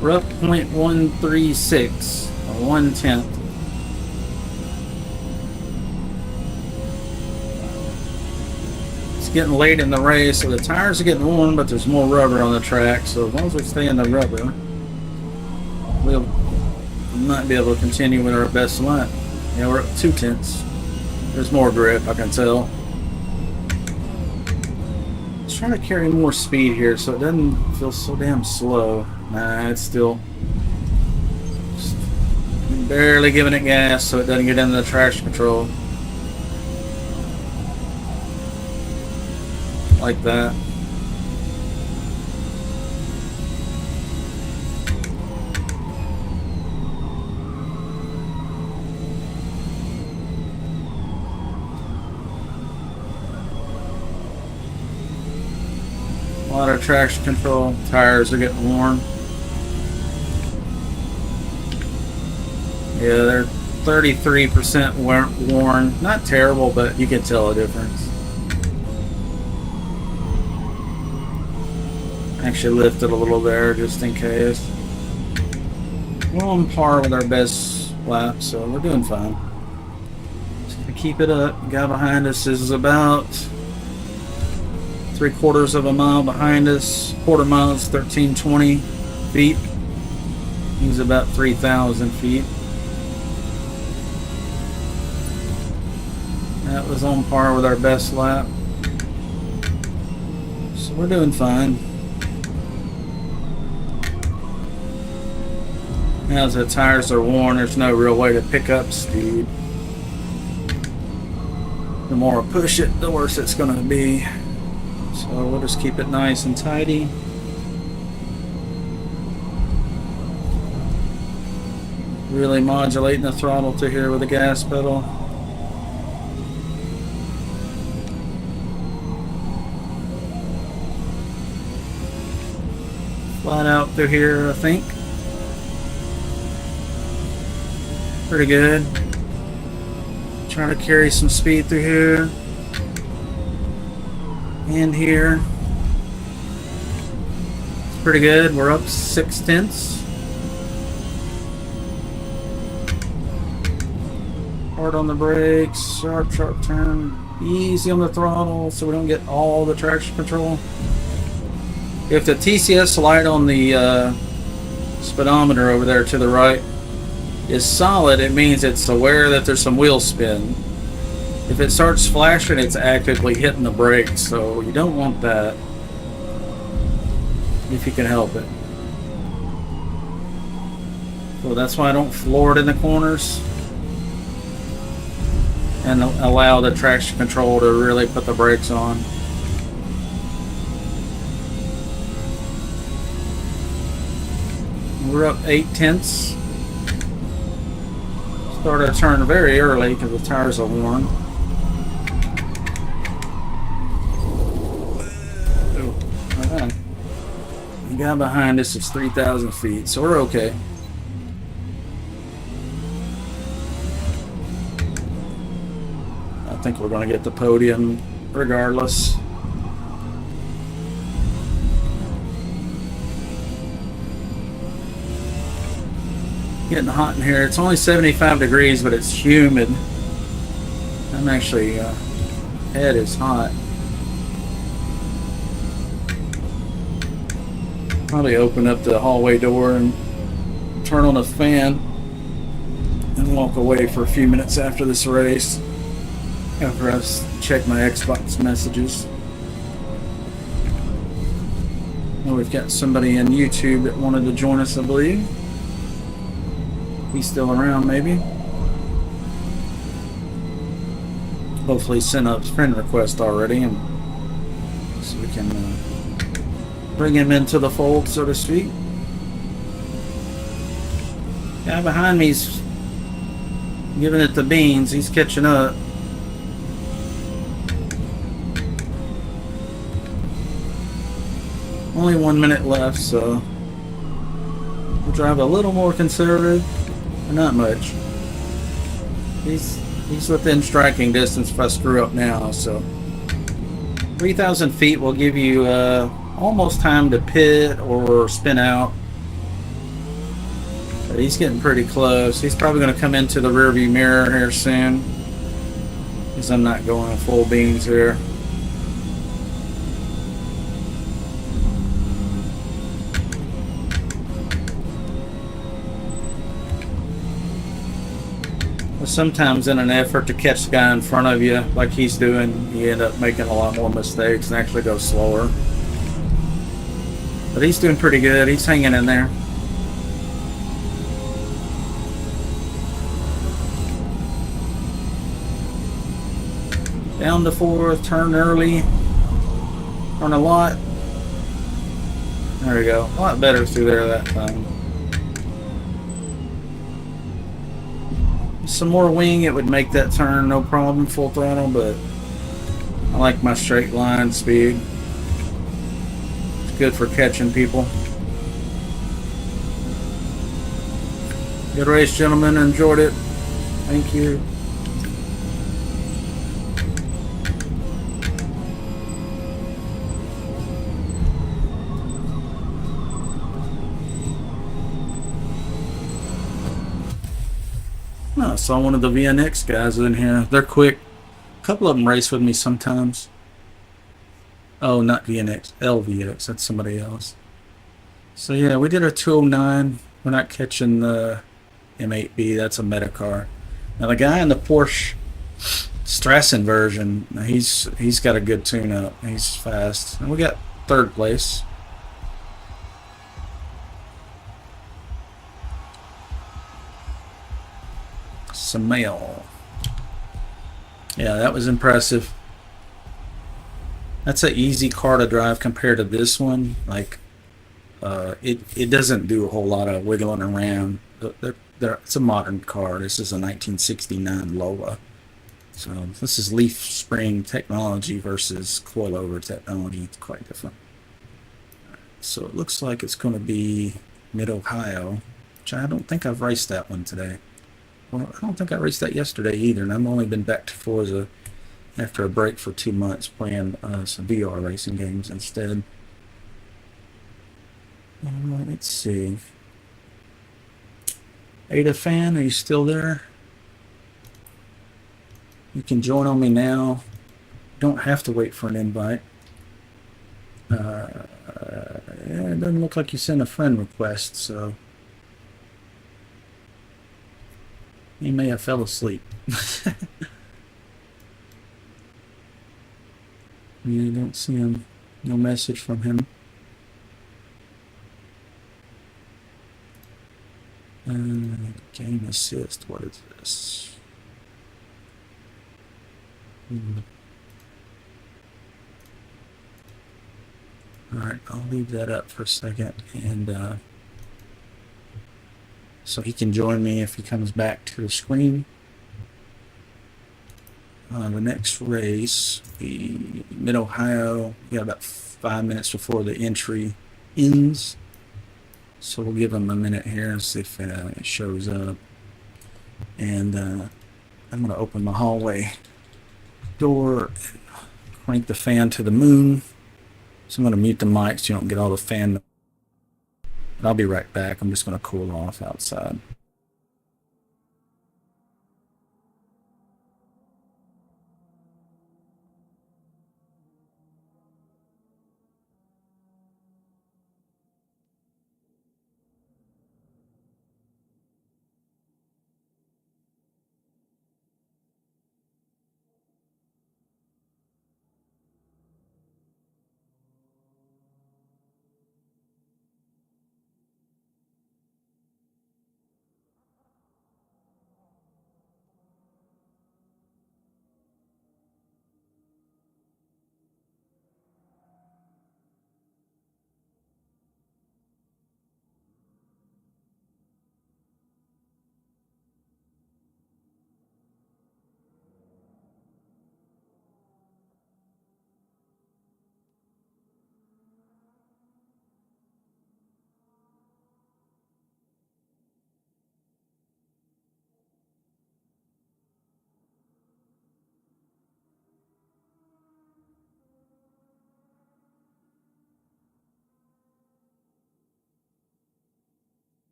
We're up 0.136, or 1/10. It's getting late in the race, so the tires are getting worn, but there's more rubber on the track. So as long as we stay in the rubber, we'll might be able to continue with our best lap. Yeah, we're up 2/10. There's more grip, I can tell. Let's try to carry more speed here so it doesn't feel so damn slow. Nah, it's still barely giving it gas so it doesn't get into the traction control. Like that. A lot of traction control. Tires are getting worn. Yeah, they're 33% worn. Not terrible, but you can tell a difference. Actually lifted a little there just in case. We're on par with our best lap, so we're doing fine. Just gonna keep it up. The guy behind us is about 3/4 of a mile behind us. Quarter mile is 1320 feet. He's about 3,000 feet. That was on par with our best lap. So we're doing fine. Now as the tires are worn, there's no real way to pick up speed. The more I push it, the worse it's going to be. So we'll just keep it nice and tidy. Really modulating the throttle to here with the gas pedal. Flat out through here, I think. Pretty good. Trying to carry some speed through here. And here. It's pretty good. We're up 6/10. Hard on the brakes. Sharp, sharp turn. Easy on the throttle so we don't get all the traction control. If the TCS light on the speedometer over there to the right is solid, it means it's aware that there's some wheel spin. If it starts flashing, it's actively hitting the brakes, so you don't want that if you can help it. So that's why I don't floor it in the corners and allow the traction control to really put the brakes on. We're up 8/10. Started to turn very early because the tires are worn. The guy behind us is 3,000 feet, so we're okay. I think we're going to get the podium regardless. Getting hot in here. It's only 75 degrees, but it's humid. I'm actually, head is hot. Probably open up the hallway door and turn on a fan. walk away for a few minutes after this race, after I check my Xbox messages. Oh, we've got somebody in YouTube that wanted to join us, I believe. He's still around, maybe. Hopefully sent a friend request already, and so we can bring him into the fold, so to speak. Guy behind me's giving it the beans. He's catching up. Only 1 minute left, so we'll drive a little more conservative, but not much. He's within striking distance if I screw up now, so 3,000 feet will give you almost time to pit or spin out. But he's getting pretty close. He's probably going to come into the rearview mirror here soon, because I'm not going full beans here. Sometimes in an effort to catch the guy in front of you, like he's doing, you end up making a lot more mistakes and actually go slower. But he's doing pretty good. He's hanging in there. Down to fourth, turn early. Turn a lot. There we go. A lot better through there that time. Some more wing, it would make that turn no problem, full throttle, but I like my straight line speed. It's good for catching people. Good race, gentlemen. Enjoyed it. Thank you. I saw one of the VNX guys in here. They're quick. A couple of them race with me sometimes. Oh, not VNX. LVX. That's somebody else. So yeah, we did a 209. We're not catching the M8B. That's a meta car. Now the guy in the Porsche Strassen version, he's got a good tune-up. He's fast. And we got third place. Mail. Yeah, that was impressive. That's an easy car to drive compared to this one. Like, it doesn't do a whole lot of wiggling around. It's a modern car. This is a 1969 Lola. So this is leaf spring technology versus coilover technology. It's quite different. So it looks like it's going to be Mid-Ohio, which I don't think I've raced that one today. Well, I don't think I raced that yesterday either, and I've only been back to Forza after a break for 2 months playing some VR racing games instead. Let's see. Ada fan, are you still there? You can join on me now. Don't have to wait for an invite. It doesn't look like you sent a friend request, so he may have fell asleep. You don't see him. No message from him. Game assist. What is this? Alright, I'll leave that up for a second, and so he can join me if he comes back to the screen. The next race, the Mid-Ohio, we got about 5 minutes before the entry ends. So we'll give him a minute here and see if it shows up. And I'm going to open my hallway door and crank the fan to the moon. So I'm going to mute the mic so you don't get all the fan. But I'll be right back. I'm just going to cool off outside.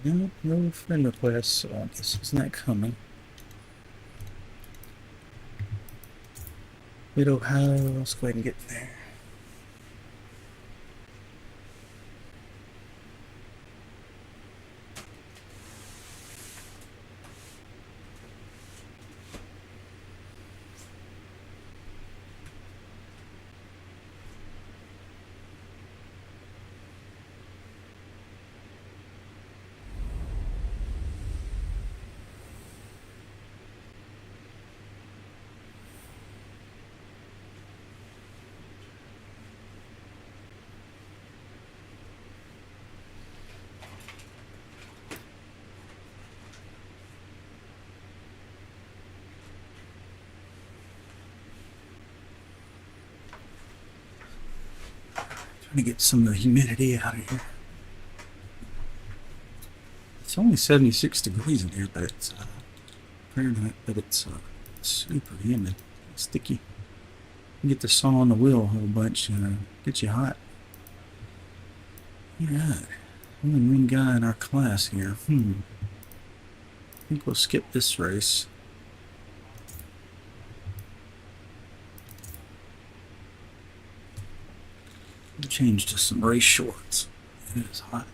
No, no friend request, so I guess it's not coming. Mid Ohio, let's go ahead and get there. Trying to get some of the humidity out of here. It's only 76 degrees in here, but it's Fahrenheit, but it's super humid, sticky. You get the saw on the wheel a whole bunch, get you hot. Alright, only one guy in our class here. I think we'll skip this race. Change to some race shorts. It is hot.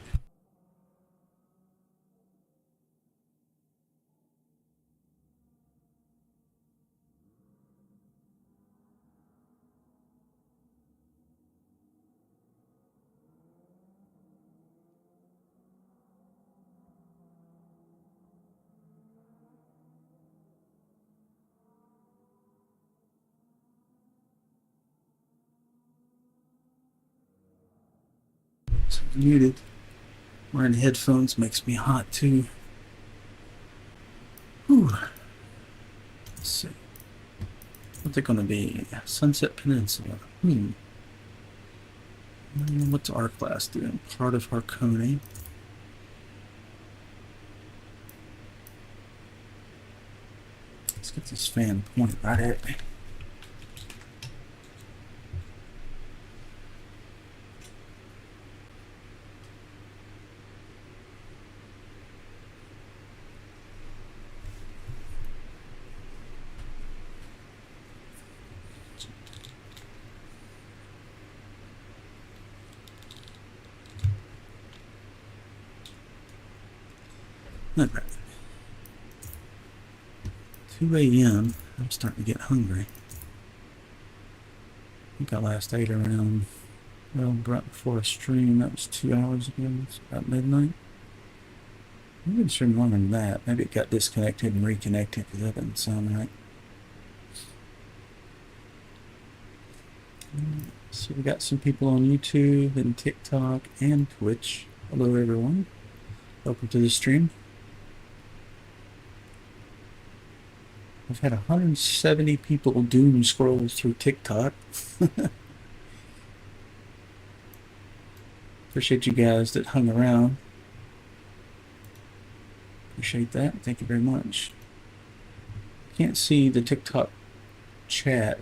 So muted. Wearing headphones makes me hot too. Whew. Let's see. What's it gonna be? Sunset Peninsula. What's our class doing? Part of Harconi. Let's get this fan pointed right at me. All right. 2 a.m. I'm starting to get hungry. I think I last ate around, well, right before a stream. That was 2 hours ago. It's about midnight. I've been streaming longer than that. Maybe it got disconnected and reconnected because that doesn't sound right. So we got some people on YouTube and TikTok and Twitch. Hello, everyone. Welcome to the stream. I've had 170 people doom scroll through TikTok. Appreciate you guys that hung around. Appreciate that. Thank you very much. Can't see the TikTok chat.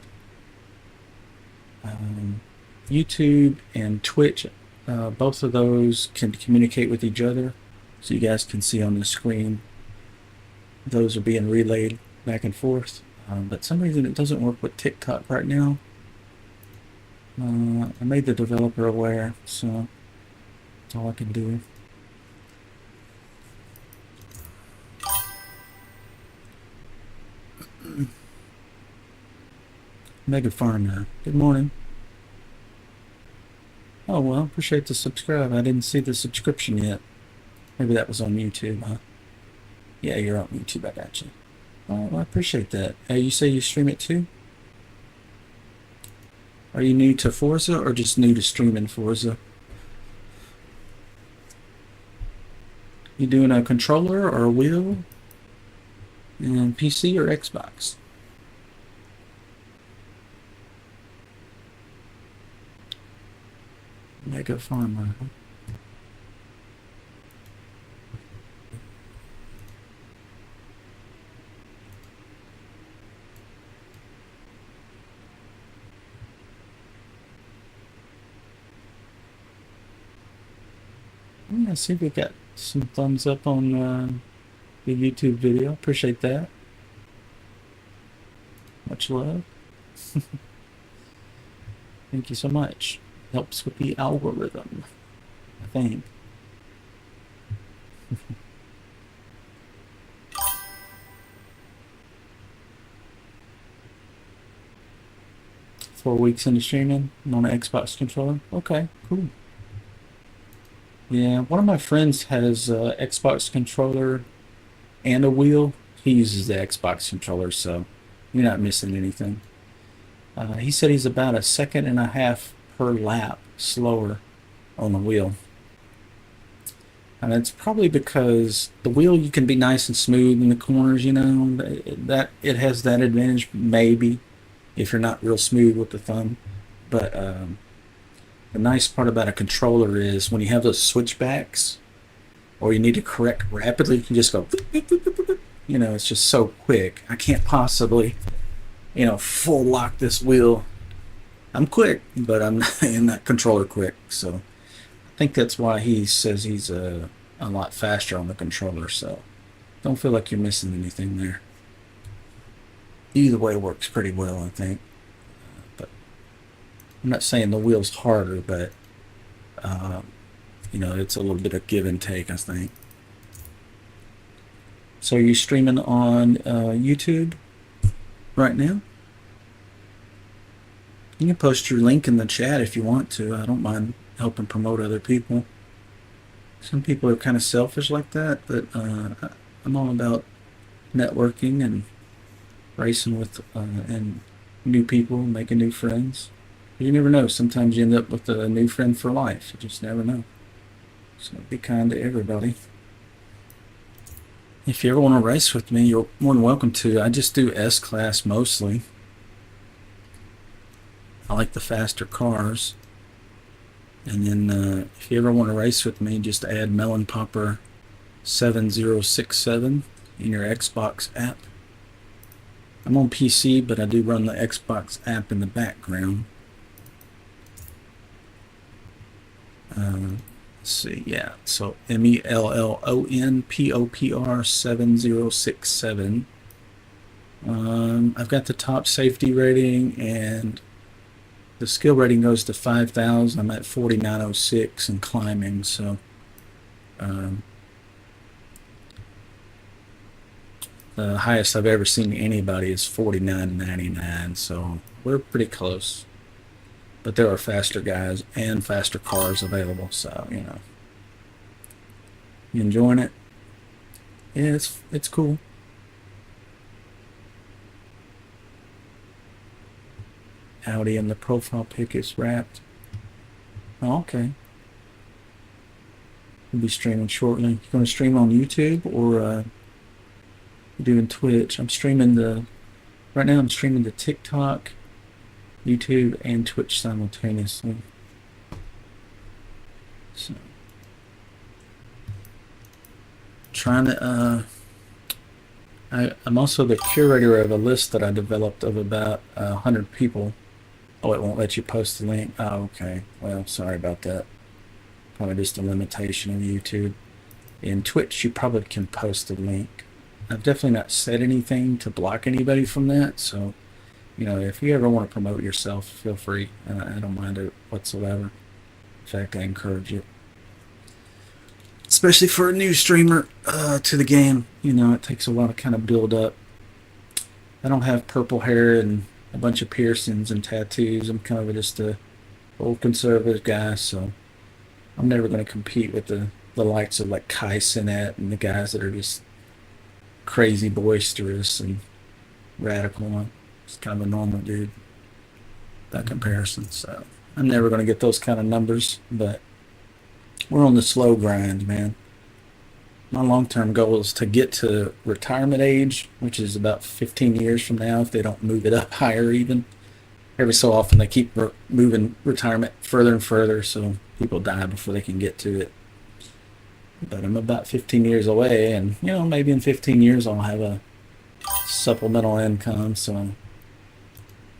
YouTube and Twitch, both of those can communicate with each other, so you guys can see on the screen. Those are being relayed back and forth, but some reason it doesn't work with TikTok right now. I made the developer aware, so that's all I can do. Mega Farmer, good morning. Oh well, appreciate the subscribe. I didn't see the subscription yet. Maybe that was on YouTube, huh? Yeah, you're on YouTube. I got you. Oh, well, I appreciate that. You say you stream it too? Are you new to Forza or just new to streaming Forza? You doing a controller or a wheel? And PC or Xbox? Mega Farmer. Yeah, see if we got some thumbs up on the YouTube video. Appreciate that. Much love. Thank you so much. Helps with the algorithm, I think. 4 weeks into streaming. I'm on an Xbox controller. Okay, cool. Yeah, one of my friends has a Xbox controller and a wheel. He uses the Xbox controller, so you're not missing anything. He said he's about a second and a half per lap slower on the wheel. And it's probably because the wheel, you can be nice and smooth in the corners, you know, that it has that advantage, maybe, if you're not real smooth with the thumb. But the nice part about a controller is when you have those switchbacks or you need to correct rapidly, you can just go, you know, it's just so quick. I can't possibly, you know, full lock this wheel. I'm quick, but I'm not controller quick. So I think that's why he says he's a lot faster on the controller. So don't feel like you're missing anything there. Either way works pretty well, I think. But I'm not saying the wheel's harder, but you know, it's a little bit of give and take, I think. So are you streaming on YouTube right now? You can post your link in the chat if you want to. I don't mind helping promote other people. Some people are kind of selfish like that, but I'm all about networking and racing with and new people, making new friends. You never know. Sometimes you end up with a new friend for life. You just never know. So be kind to everybody. If you ever want to race with me, you're more than welcome to. I just do S-Class mostly. I like the faster cars. And then if you ever want to race with me, just add Mellonpopr7067 in your Xbox app. I'm on PC, but I do run the Xbox app in the background. Let's see, yeah. So Mellonpopr7067. I've got the top safety rating, and the skill rating goes to 5,000. I'm at 4906 and climbing. So the highest I've ever seen anybody is 49.99. So we're pretty close. But there are faster guys and faster cars available, so you know. You enjoying it? Yeah, it's cool. Audi and the profile pic is wrapped. Oh, okay. We'll be streaming shortly. You going to stream on YouTube or doing Twitch? Right now I'm streaming the TikTok, YouTube, and Twitch simultaneously. So, trying to, I'm also the curator of a list that I developed of about 100 people. Oh, it won't let you post the link. Oh, okay. Well, sorry about that. Probably just a limitation of YouTube. In Twitch, you probably can post the link. I've definitely not said anything to block anybody from that, so you know, if you ever want to promote yourself, feel free. I don't mind it whatsoever. In fact, I encourage it. Especially for a new streamer to the game. You know, it takes a while to kind of build up. I don't have purple hair and a bunch of piercings and tattoos. I'm kind of just a old conservative guy, so I'm never going to compete with the likes of like Kai Cenat and the guys that are just crazy boisterous and radical. I'm just kind of a normal dude by comparison. So I'm never going to get those kind of numbers, but we're on the slow grind, man. My long-term goal is to get to retirement age, which is about 15 years from now, if they don't move it up higher even. Every so often they keep moving retirement further and further, so people die before they can get to it. But I'm about 15 years away, and you know, maybe in 15 years I'll have a supplemental income, so I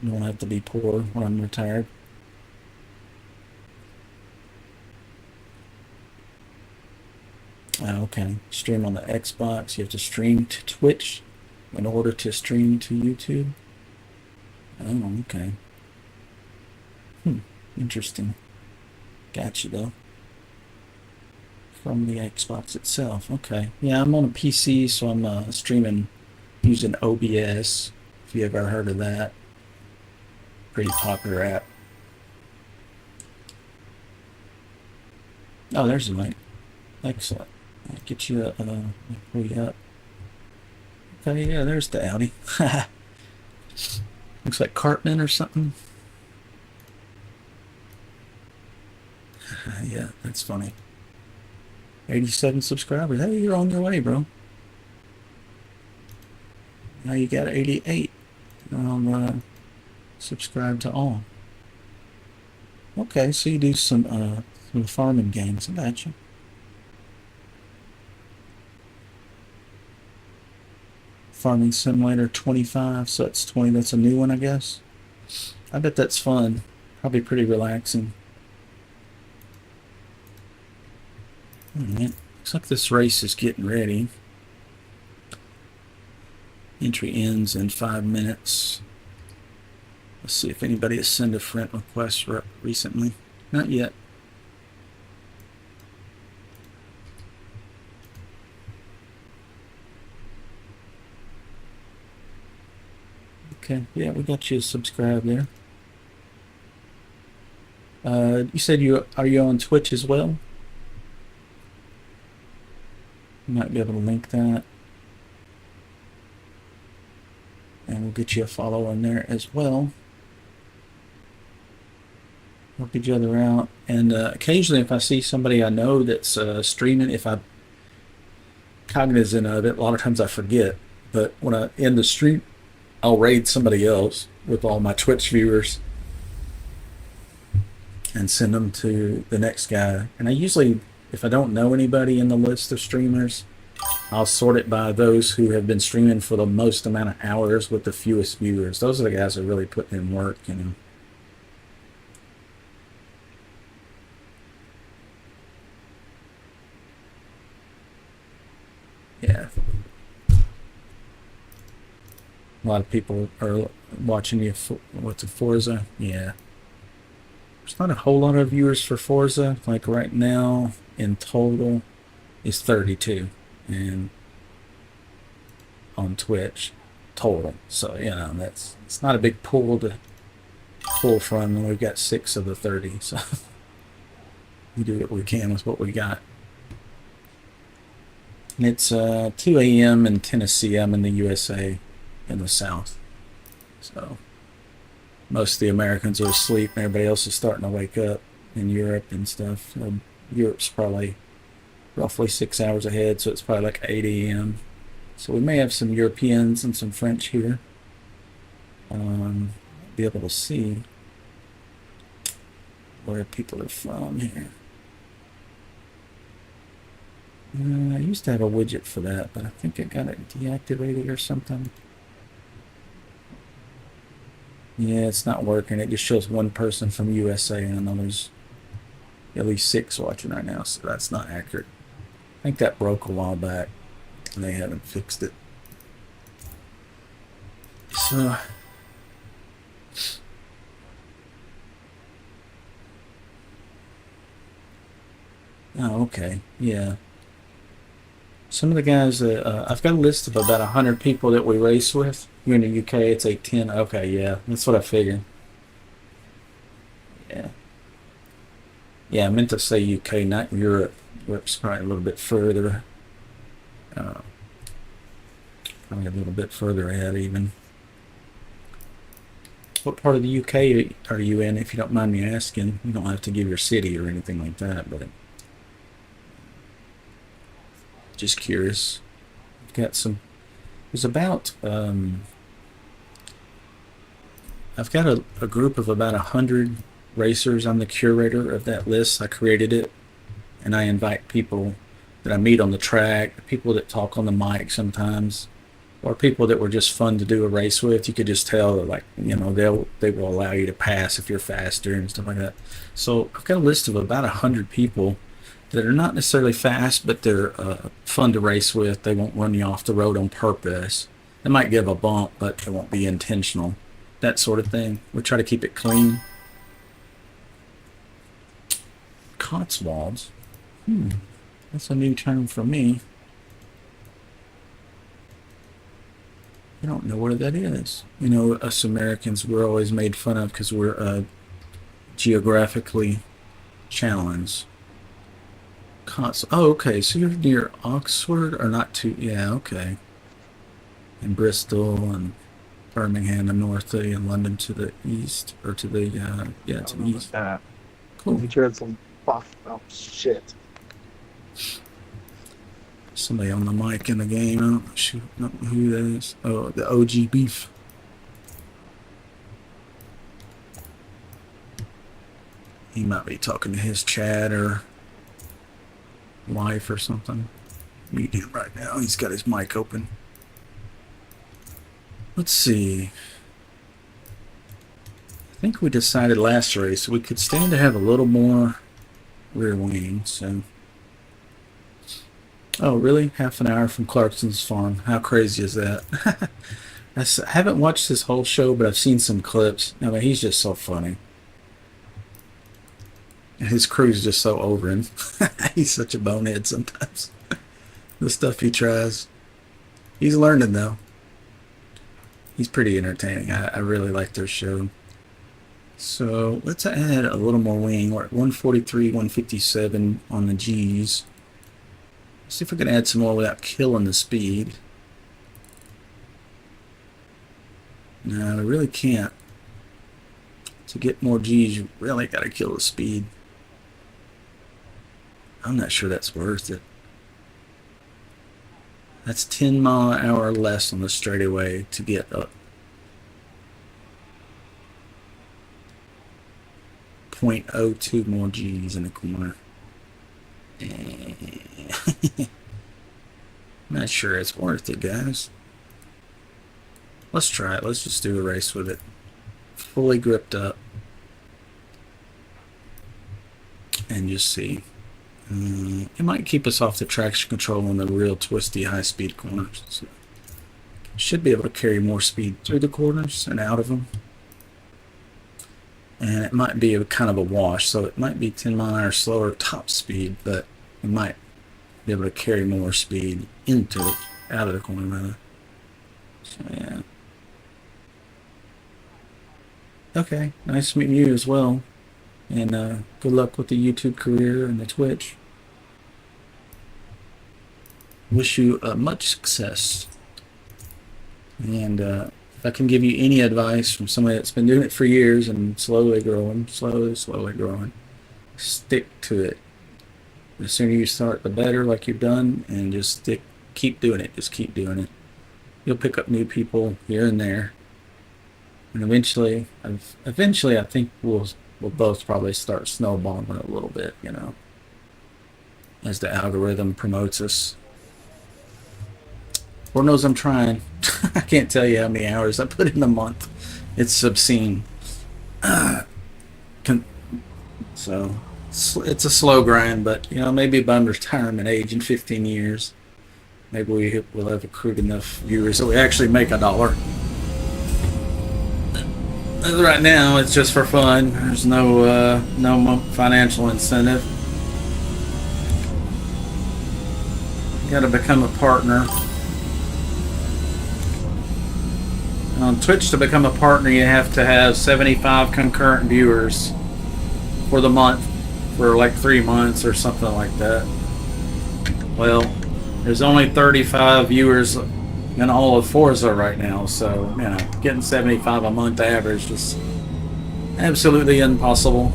don't have to be poor when I'm retired. okay. Stream on the Xbox. You have to stream to Twitch in order to stream to YouTube. Oh, okay. Interesting. Gotcha, though. From the Xbox itself. Okay. Yeah, I'm on a PC, so I'm streaming using OBS. If you ever heard of that. Pretty popular app. Oh, there's a link. Excellent. I'll get you pull you up. Okay, yeah, there's the Audi. Looks like Cartman or something. Yeah, that's funny. 87 subscribers. Hey, you're on your way, bro. Now you got 88. Subscribe to all. Okay, so you do some farming games. I got you. Farming Simulator 25, so that's 20. That's a new one, I guess. I bet that's fun. Probably pretty relaxing. Alright, looks like this race is getting ready. Entry ends in 5 minutes. Let's see if anybody has sent a friend request recently. Not yet. Okay, yeah, we got you subscribed there. You said are you on Twitch as well? You might be able to link that. And we'll get you a follow on there as well. Help each other out. And occasionally if I see somebody I know that's streaming, if I'm cognizant of it, a lot of times I forget. But when I end the stream, I'll raid somebody else with all my Twitch viewers and send them to the next guy. And I usually, if I don't know anybody in the list of streamers, I'll sort it by those who have been streaming for the most amount of hours with the fewest viewers. Those are the guys that really put in work, you know. Yeah. A lot of people are watching you. What's a Forza? Yeah. There's not a whole lot of viewers for Forza. Like right now, in total, is 32, and on Twitch, total. So you know it's not a big pool to pull from, and we've got 6 of the 30. So we do what we can with what we got. And it's 2 a.m. in Tennessee. I'm in the USA, in the South. So most of the Americans are asleep, and everybody else is starting to wake up in Europe and stuff. So Europe's probably roughly 6 hours ahead, so it's probably like 8 a.m. So we may have some Europeans and some French here. Be able to see where people are from here. I used to have a widget for that, but I think I got it deactivated or something. Yeah, it's not working. It just shows one person from USA, and I know there's at least 6 watching right now, so that's not accurate. I think that broke a while back, and they haven't fixed it. So, oh, okay, yeah. Some of the guys that I've got a list of about 100 people that we race with. You're in the UK, it's 810. Okay, yeah, that's what I figured. Yeah, yeah, I meant to say UK, not Europe. Europe's probably a little bit further. Uh, Probably a little bit further ahead, even. What part of the UK are you in, if you don't mind me asking? You don't have to give your city or anything like that, but just curious. I've got some. There's about. I've got a group of about 100 racers. I'm the curator of that list. I created it, and I invite people that I meet on the track, people that talk on the mic sometimes, or people that were just fun to do a race with. You could just tell that, like, you know, they will allow you to pass if you're faster and stuff like that. So I've got a list of about 100 people that are not necessarily fast, but they're fun to race with. They won't run you off the road on purpose. They might give a bump, but it won't be intentional. That sort of thing. We try to keep it clean. Cotswolds. That's a new term for me. I don't know what that is. You know, us Americans, we're always made fun of because we're geographically challenged. Oh, okay. So you're near Oxford, or not too? Yeah, okay. And Bristol and Birmingham and north, and London to the east, or to the to the east. Cool. You heard some fuck. Oh shit. Somebody on the mic in the game. I don't know who that is. Oh, the OG Beef. He might be talking to his Chad or wife or something. Meet him right now. He's got his mic open. Let's see. I think we decided last race we could stand to have a little more rear wing. So. Oh, really? Half an hour from Clarkson's farm. How crazy is that? I haven't watched this whole show, but I've seen some clips. I mean, he's just so funny. His crew's just so over him. He's such a bonehead sometimes. The stuff he tries. He's learning, though. He's pretty entertaining. I really like their show. So let's add a little more wing. We're at 143, 157 on the G's. See if we can add some more without killing the speed. No, we really can't. To get more G's, you really got to kill the speed. I'm not sure that's worth it. That's 10 mile an hour less on the straightaway to get up. 0.02 more G's in the corner. Not sure it's worth it, guys. Let's try it. Let's just do a race with it. Fully gripped up. And just see. It might keep us off the traction control on the real twisty high-speed corners. So should be able to carry more speed through the corners and out of them. And it might be a kind of a wash, so it might be 10 mile an hour slower top speed, but we might be able to carry more speed into it, out of the corner rather. So yeah. Okay, nice meeting you as well. And good luck with the YouTube career and the Twitch. Wish you much success. And if I can give you any advice from somebody that's been doing it for years and slowly growing, slowly growing, stick to it. The sooner you start, the better, like you've done, and just keep doing it. Just keep doing it. You'll pick up new people here and there, and eventually, I think we'll both probably start snowballing a little bit, you know, as the algorithm promotes us. Lord knows I'm trying. I can't tell you how many hours I put in a month. It's obscene. So it's a slow grind, but you know, maybe by retirement age in 15 years, maybe we'll have accrued enough viewers so we actually make $1. As of right now, it's just for fun. There's no financial incentive. You got to become a partner. On Twitch, to become a partner, you have to have 75 concurrent viewers for the month, for like 3 months or something like that. Well, there's only 35 viewers in all of Forza right now, so you know, getting 75 a month average is absolutely impossible.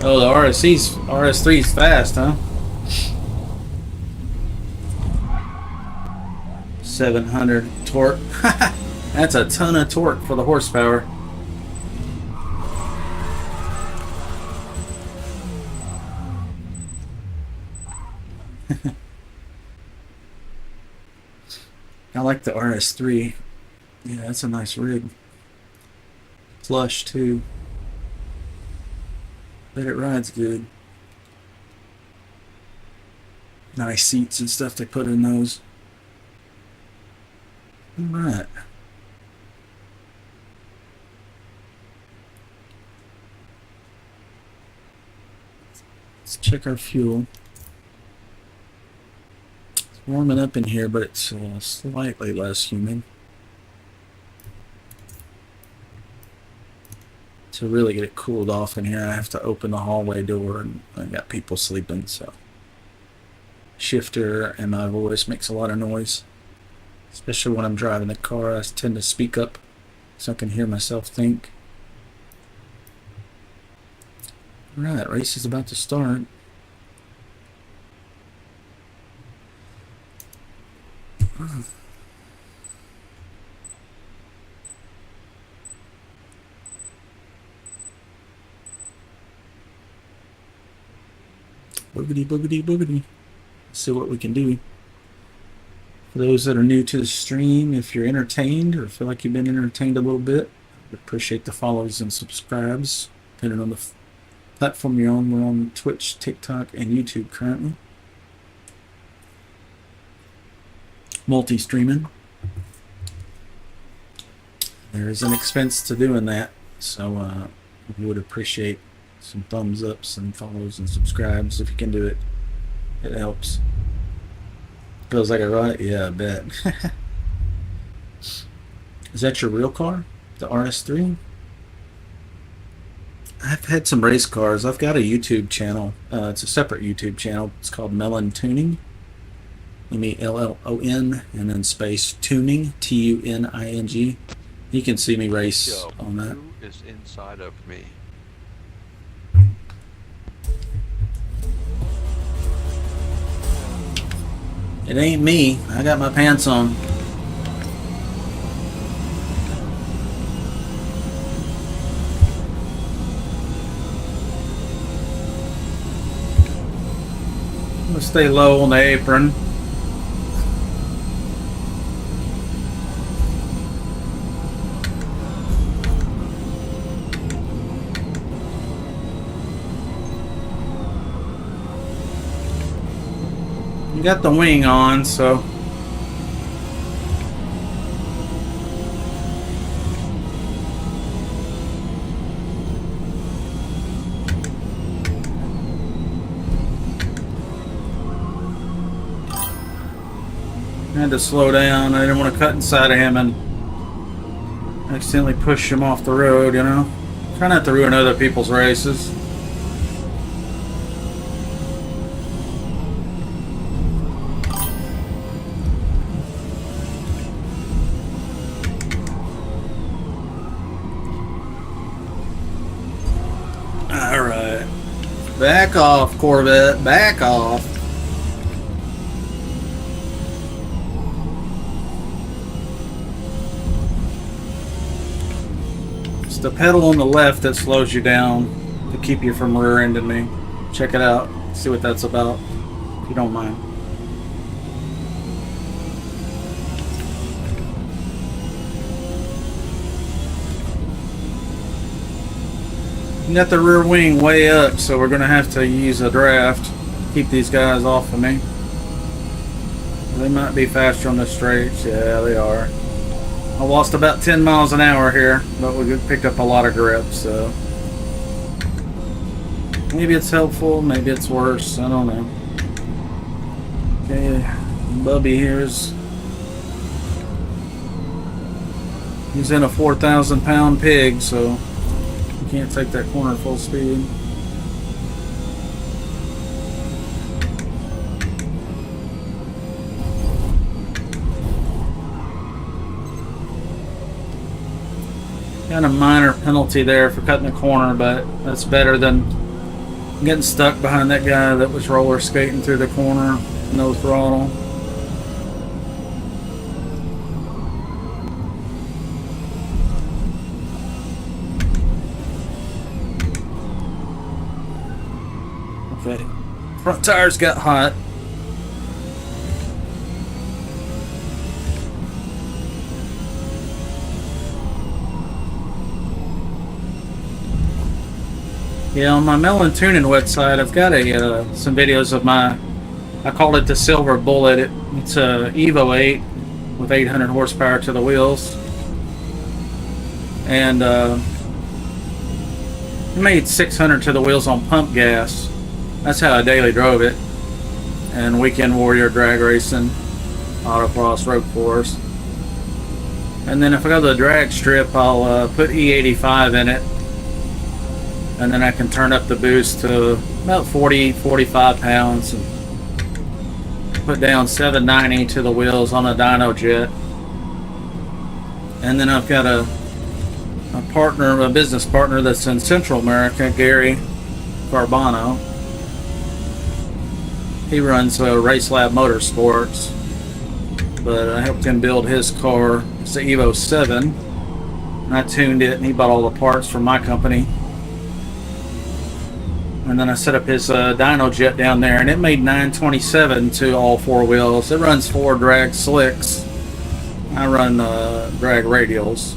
Oh, the RS3's fast, huh? 700 torque. That's a ton of torque for the horsepower. I like the RS3. Yeah, that's a nice rig. Plush too. Bet it rides good. Nice seats and stuff they put in those. All right. Let's check our fuel. It's warming up in here, but it's slightly less humid. To really get it cooled off in here, I have to open the hallway door, and I got people sleeping, so. Shifter and my voice makes a lot of noise. Especially when I'm driving the car, I tend to speak up so I can hear myself think. Alright, race is about to start. Boogity, boogity, boogity. Let's see what we can do. For those that are new to the stream, if you're entertained or feel like you've been entertained a little bit, I appreciate the follows and subscribes, depending on the platform you're on. We're on Twitch, TikTok, and YouTube currently. Multi-streaming. There is an expense to doing that, so we would appreciate some thumbs ups and follows and subscribes if you can do it. It helps. Feels like I ride it? Yeah, I bet. Is that your real car? The RS3? I've had some race cars. I've got a YouTube channel. It's a separate YouTube channel. It's called Mellon Tuning. Mellon and then space tuning, Tuning. You can see me race on that. Who is inside of me? It ain't me. I got my pants on. I'm gonna stay low on the apron. You got the wing on, so I had to slow down. I didn't want to cut inside of him and accidentally push him off the road, you know? Try not to ruin other people's races. Alright. Back off, Corvette. Back off. It's the pedal on the left that slows you down to keep you from rear-ending me. Check it out. See what that's about, if you don't mind. You got the rear wing way up, so we're gonna have to use a draft. Keep these guys off of me. They might be faster on the straights. Yeah, they are. I lost about 10 miles an hour here, but we picked up a lot of grip, so. Maybe it's helpful, maybe it's worse, I don't know. Okay, Bubby here's. He's in a 4,000-pound pig, so you can't take that corner full speed. Kind of minor penalty there for cutting the corner, but that's better than getting stuck behind that guy that was roller skating through the corner, no throttle. Okay, front tires got hot. Yeah, on my Mellon tuning website, I've got some videos of my, I call it the Silver Bullet. It's a Evo 8 with 800 horsepower to the wheels. And it made 600 to the wheels on pump gas. That's how I daily drove it. And weekend warrior drag racing, autocross, road course. And then if I go to the drag strip, I'll put E85 in it. And then I can turn up the boost to about 40, 45 pounds. And put down 790 to the wheels on a dyno jet. And then I've got a partner, a business partner that's in Central America, Gary Carbano. He runs Race Lab Motorsports, but I helped him build his car. It's the Evo 7. And I tuned it, and he bought all the parts from my company. And then I set up his dyno jet down there, and it made 927 to all four wheels. It runs 4 drag slicks. I run drag radials,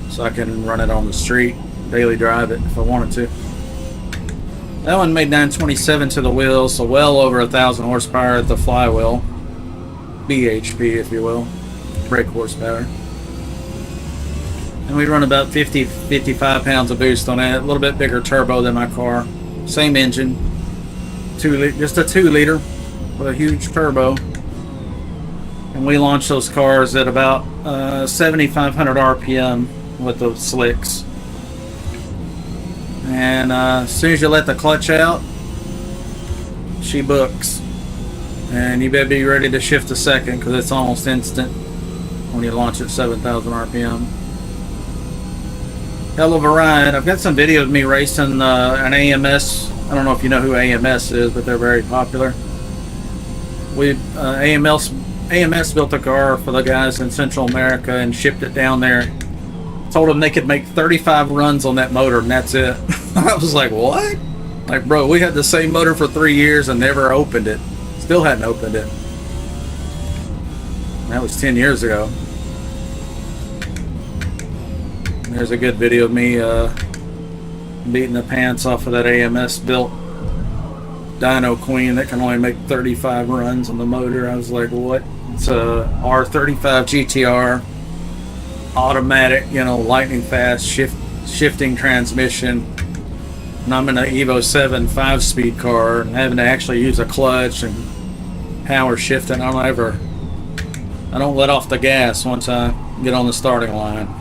so I can run it on the street, daily drive it if I wanted to. That one made 927 to the wheels, so well over 1,000 horsepower at the flywheel. BHP, if you will, brake horsepower. And we run about 50, 55 pounds of boost on it. A little bit bigger turbo than my car. Same engine, just a 2 liter with a huge turbo. And we launched those cars at about 7,500 RPM with the slicks. And as soon as you let the clutch out, she books. And you better be ready to shift a second, because it's almost instant when you launch at 7,000 RPM. Hell of a ride. I've got some video of me racing an AMS. I don't know if you know who AMS is, but they're very popular. AMS built a car for the guys in Central America and shipped it down there. Told them they could make 35 runs on that motor, and that's it. I was like, what? Like, bro, we had the same motor for 3 years and never opened it. Still hadn't opened it. That was 10 years ago. There's a good video of me beating the pants off of that AMS built dyno queen that can only make 35 runs on the motor. I was like, what? It's a R35 GTR, automatic, you know, lightning fast shifting transmission. And I'm in an Evo 7 5-speed car and having to actually use a clutch and power shifting. I don't let off the gas once I get on the starting line.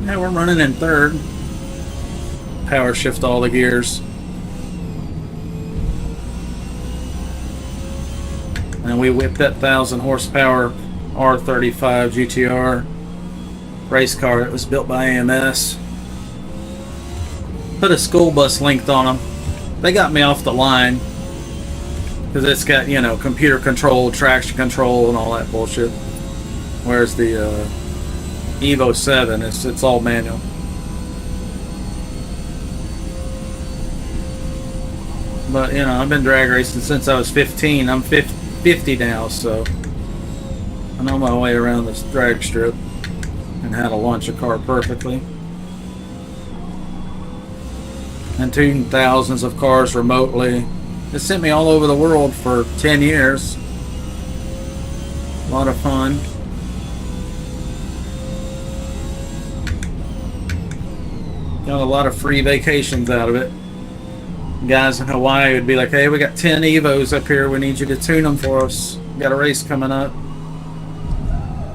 Yeah, we're running in third. Power shift all the gears. And we whipped that 1,000 horsepower R35 GTR race car that was built by AMS. Put a school bus length on them. They got me off the line because it's got, you know, computer control, traction control, and all that bullshit. Whereas the Evo 7, it's all manual. But, you know, I've been drag racing since I was 15. I'm 50 now, so I know my way around this drag strip and how to launch a car perfectly. And tuned thousands of cars remotely. It sent me all over the world for 10 years. A lot of fun. Got a lot of free vacations out of it. Guys in Hawaii would be like, hey, we got 10 Evos up here, we need you to tune them for us, we got a race coming up.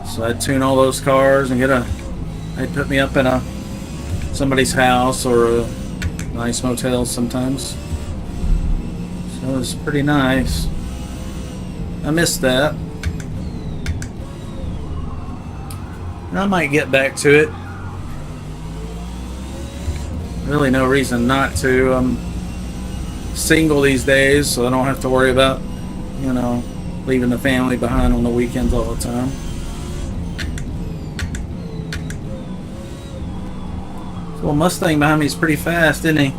So I'd tune all those cars and they'd put me up in somebody's house or a nice motel sometimes. So it was pretty nice. I missed that. And I might get back to it. Really no reason not to. I'm single these days, so I don't have to worry about, you know, leaving the family behind on the weekends all the time. So Mustang behind me is pretty fast, isn't he?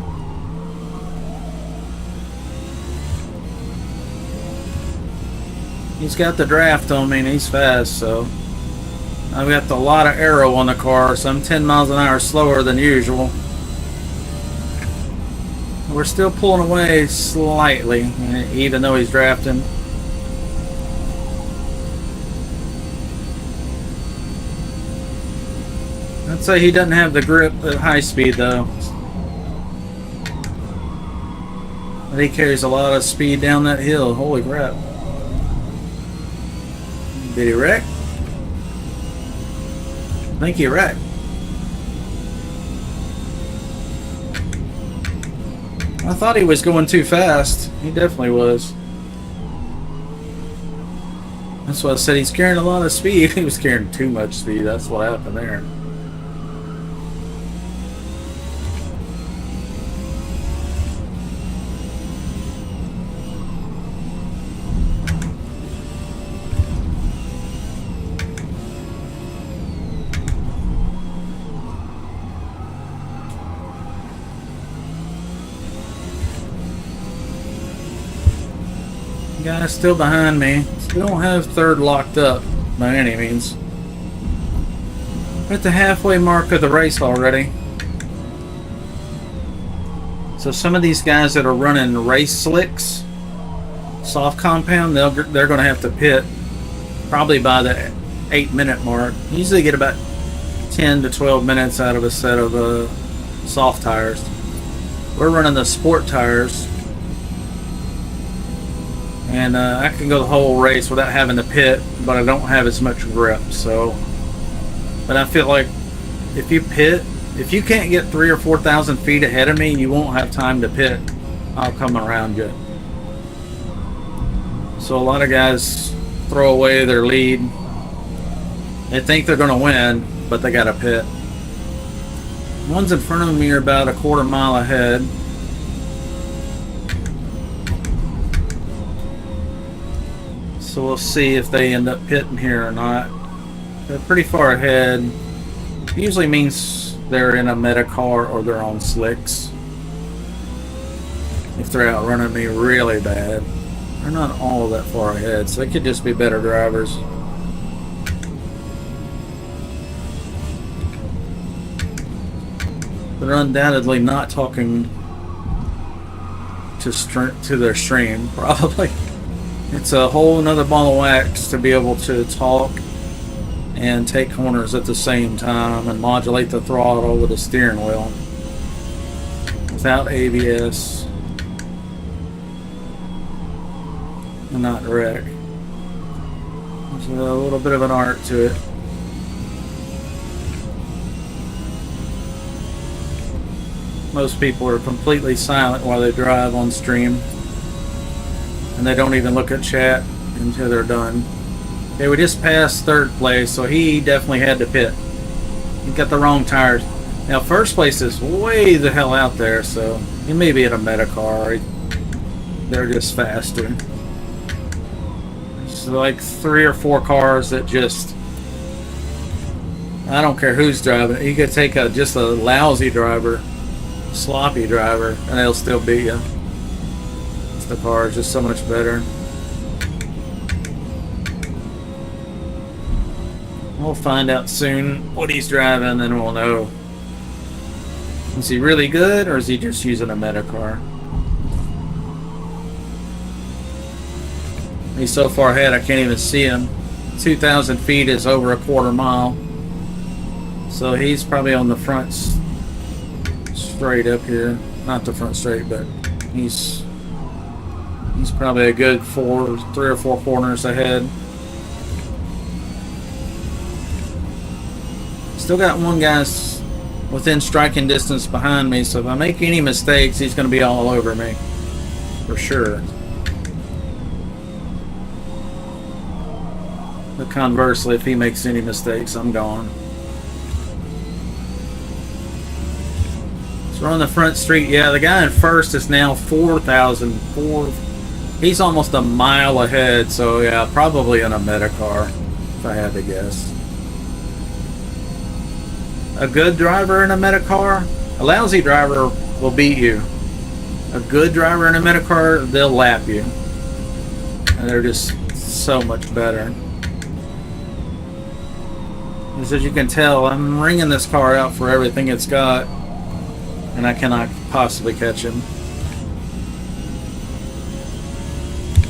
He's got the draft on me and he's fast, so I've got a lot of aero on the car, so I'm 10 miles an hour slower than usual. We're still pulling away slightly, even though he's drafting. I'd say he doesn't have the grip at high speed though. But he carries a lot of speed down that hill. Holy crap. Did he wreck? I think he wrecked. I thought he was going too fast. He definitely was. That's why I said he's carrying a lot of speed. He was carrying too much speed. That's what happened there. Guy's still behind me. Still don't have third locked up by any means. We're at the halfway mark of the race already. So some of these guys that are running race slicks, soft compound, they're going to have to pit probably by the 8-minute mark. Usually get about 10 to 12 minutes out of a set of soft tires. We're running the sport tires. And I can go the whole race without having to pit, but I don't have as much grip. So, but I feel like if you pit, if you can't get 3,000 or 4,000 feet ahead of me, you won't have time to pit. I'll come around you. So a lot of guys throw away their lead. They think they're going to win, but they got to pit. Ones in front of me are about a quarter mile ahead. So we'll see if they end up pitting here or not. They're pretty far ahead. Usually means they're in a meta car or they're on slicks. If they're outrunning me really bad. They're not all that far ahead, so they could just be better drivers. They're undoubtedly not talking to their stream, probably. It's a whole nother ball of wax to be able to talk and take corners at the same time and modulate the throttle with the steering wheel without ABS and not wreck. There's a little bit of an art to it. Most people are completely silent while they drive on stream. And they don't even look at chat until they're done. Okay, we just passed third place, so he definitely had to pit. He got the wrong tires. Now first place is way the hell out there, so he may be in a meta car. They're just faster. There's like 3 or 4 cars that just... I don't care who's driving. You could take just a lousy driver, sloppy driver, and they'll still beat you. The car is just so much better. We'll find out soon what he's driving, and we'll know. Is he really good, or is he just using a meta car? He's so far ahead I can't even see him. 2,000 feet is over a quarter mile. So he's probably on the front straight up here. Not the front straight, but he's probably a good 3 or 4 corners ahead. Still got one guy within striking distance behind me, so if I make any mistakes, he's going to be all over me. For sure. But conversely, if he makes any mistakes, I'm gone. So we're on the front street. Yeah, the guy in first is now 4,000. He's almost a mile ahead, so yeah, probably in a meta car, if I had to guess. A good driver in a meta car, a lousy driver will beat you. A good driver in a meta car, they'll lap you. And they're just so much better. As you can tell, I'm ringing this car out for everything it's got, and I cannot possibly catch him.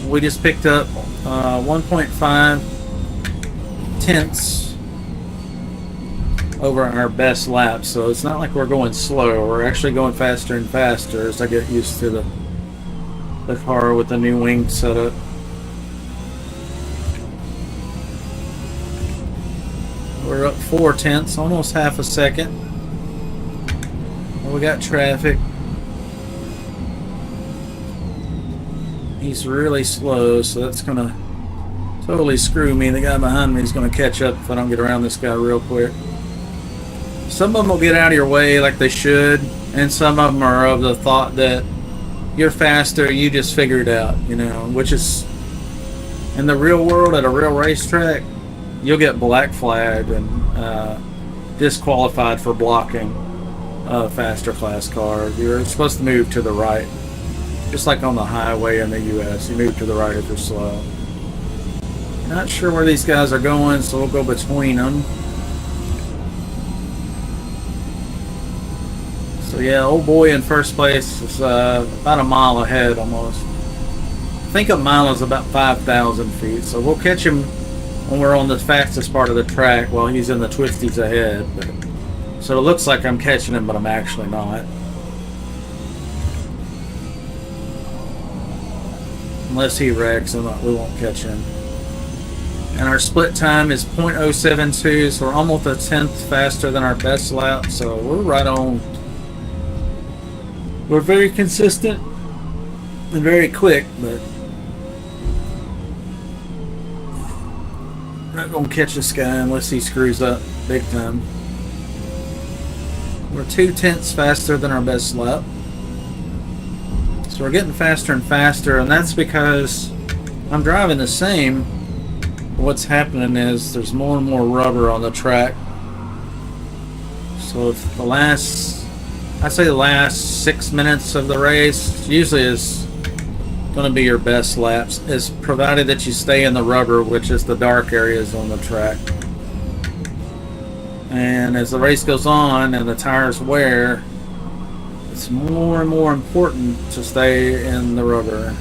We just picked up 1.5 tenths over our best lap, so it's not like we're going slow. We're actually going faster and faster as I get used to the car with the new wing setup. We're up 4 tenths, almost half a second. We got traffic. He's really slow, so that's gonna totally screw me. The guy behind me is gonna catch up if I don't get around this guy real quick. Some of them will get out of your way like they should, and some of them are of the thought that you're faster, you just figure it out, you know, which is, in the real world at a real racetrack, you'll get black flagged and disqualified for blocking a faster class car. You're supposed to move to the right, just like on the highway in the US. You move to the right if you're slow. Not sure where these guys are going, so we'll go between them. So yeah, old boy in first place is about a mile ahead almost. I think a mile is about 5,000 feet, so we'll catch him when we're on the fastest part of the track while he's in the twisties ahead. So it looks like I'm catching him, but I'm actually not. Unless he wrecks, we won't catch him. And our split time is .072, so we're almost a tenth faster than our best lap, so we're right on. We're very consistent and very quick, but I'm not gonna catch this guy unless he screws up big time. We're 2 tenths faster than our best lap. So we're getting faster and faster, and that's because I'm driving the same. What's happening is there's more and more rubber on the track. So if I'd say the last 6 minutes of the race usually is going to be your best laps, is provided that you stay in the rubber, which is the dark areas on the track. And as the race goes on and the tires wear, it's more and more important to stay in the rubber.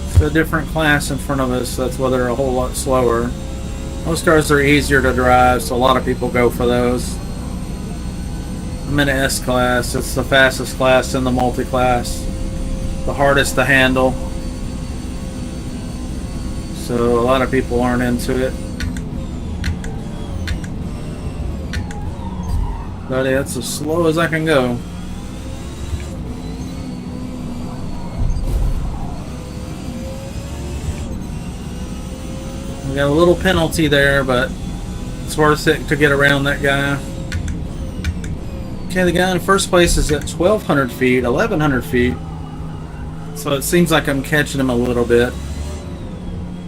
It's a different class in front of us, that's why they're a whole lot slower. Most cars are easier to drive, so a lot of people go for those. I'm in an S class. It's the fastest class in the multi-class. The hardest to handle. So a lot of people aren't into it. But that's as slow as I can go. We got a little penalty there, but it's worth it to get around that guy. Okay, the guy in first place is at 1,200 feet, 1,100 feet. So it seems like I'm catching him a little bit.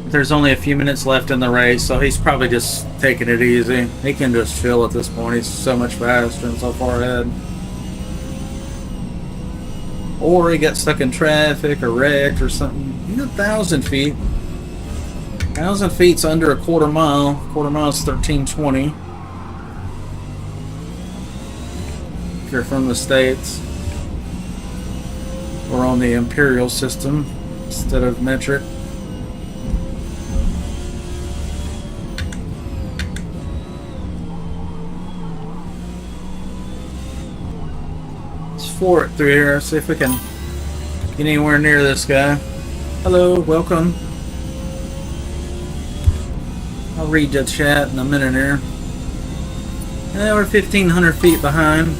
There's only a few minutes left in the race, so he's probably just taking it easy. He can just chill at this point. He's so much faster and so far ahead. Or he got stuck in traffic or wrecked or something. He's 1,000 feet. 1,000 feet's under a quarter mile. Quarter mile is 1320. If you're from the States. We're on the imperial system instead of metric. Let's floor it through here. See if we can get anywhere near this guy. Hello, welcome. I'll read the chat in a minute here. Yeah, we're 1,500 feet behind.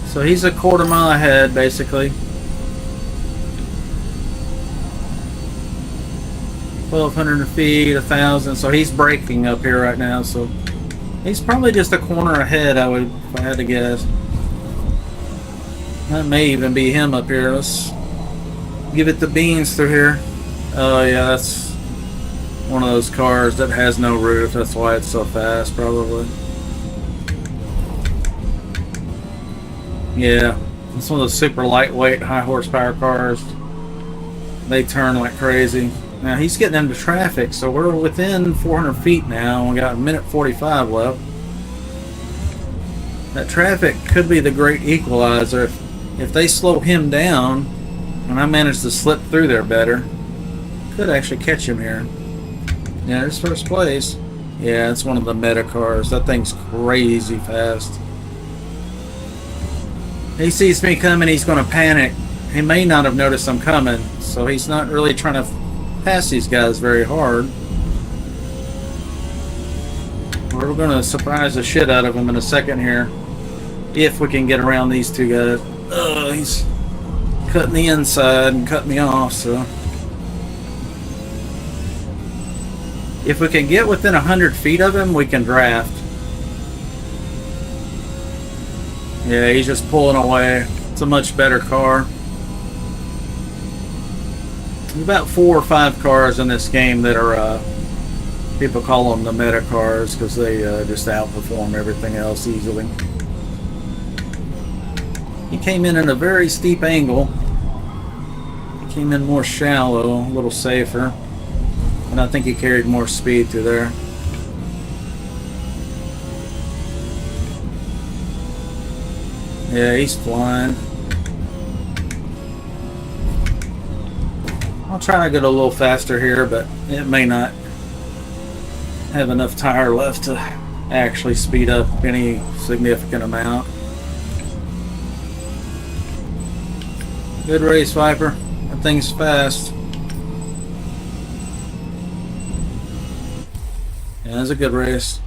So he's a quarter mile ahead, basically. 1,200 feet, 1,000. So he's braking up here right now. So he's probably just a corner ahead, if I had to guess. That may even be him up here. Let's give it the beans through here. Oh yeah, that's one of those cars that has no roof. That's why it's so fast, probably. Yeah, it's one of those super lightweight, high horsepower cars. They turn like crazy. Now he's getting into traffic, so we're within 400 feet now. We got a minute 45 left. That traffic could be the great equalizer. If they slow him down, and I manage to slip through there better, could actually catch him here. Yeah, there's first place. Yeah, it's one of the meta cars. That thing's crazy fast. He sees me coming, he's going to panic. He may not have noticed I'm coming, so he's not really trying to pass these guys very hard. We're going to surprise the shit out of him in a second here, if we can get around these two guys. He's cutting the inside and cutting me off, so if we can get within 100 feet of him, we can draft. Yeah, he's just pulling away. It's a much better car. There's about 4 or 5 cars in this game that are, people call them the meta cars because they just outperform everything else easily. He came in at a very steep angle. He came in more shallow, a little safer. And I think he carried more speed through there. Yeah, he's flying. I'll try to get a little faster here, but it may not have enough tire left to actually speed up any significant amount. Good race, Viper. That thing's fast. Yeah, that's a good race.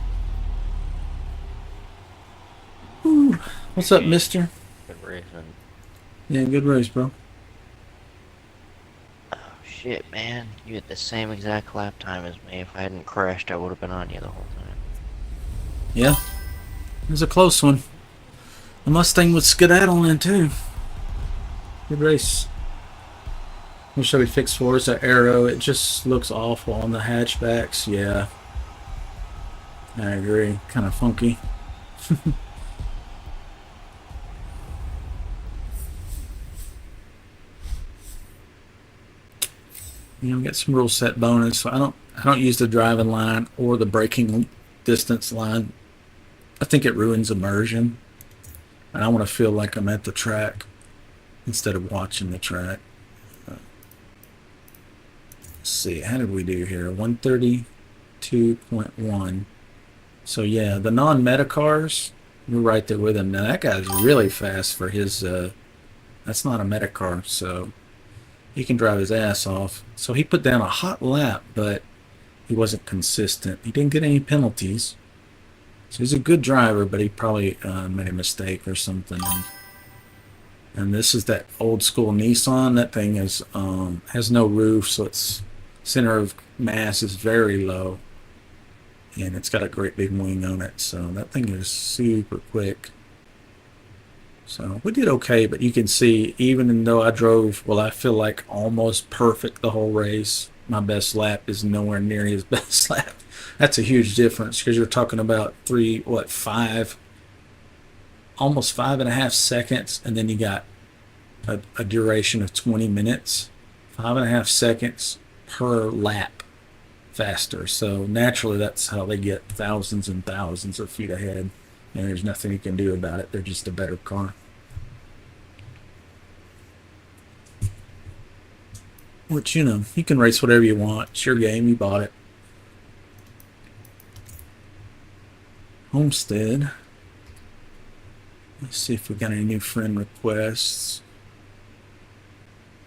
Whew. What's up, mister? Good racing. Yeah, good race, bro. Oh shit, man. You had the same exact lap time as me. If I hadn't crashed, I would have been on you the whole time. Yeah. It was a close one. The Mustang was skedaddling too. Good race. What should we fix for? Is that arrow? It just looks awful on the hatchbacks. Yeah. I agree. Kind of funky. You know, get some rule set bonus. So I don't use the driving line or the braking distance line. I think it ruins immersion, and I want to feel like I'm at the track instead of watching the track. Let's see, how did we do here? 132.1. So yeah, the non-meta cars, we're right there with him. Now that guy's really fast for his. That's not a meta car, so he can drive his ass off. So he put down a hot lap, but he wasn't consistent. He didn't get any penalties. So he's a good driver, but he probably made a mistake or something. And this is that old school Nissan. That thing is has no roof, so its center of mass is very low. And it's got a great big wing on it, so that thing is super quick. So we did okay, but you can see, even though I drove, well, I feel like almost perfect the whole race, my best lap is nowhere near his best lap. That's a huge difference, because you're talking about almost 5.5 seconds, and then you got a duration of 20 minutes. 5.5 seconds per lap faster. So naturally, that's how they get thousands and thousands of feet ahead. And there's nothing you can do about it. They're just a better car. Which, you know, you can race whatever you want. It's your game. You bought it. Homestead. Let's see if we got any new friend requests.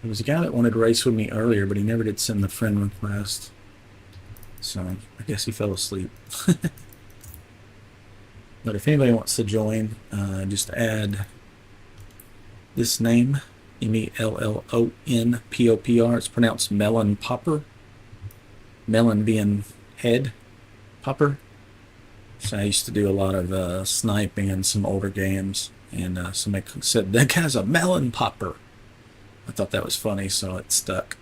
There was a guy that wanted to race with me earlier, but he never did send the friend request. So I guess he fell asleep. But if anybody wants to join, just add this name, Mellonpopr. It's pronounced Mellonpopr. Mellon being head, popper. So I used to do a lot of sniping in some older games, and somebody said, that guy's a Mellonpopr. I thought that was funny, so it stuck.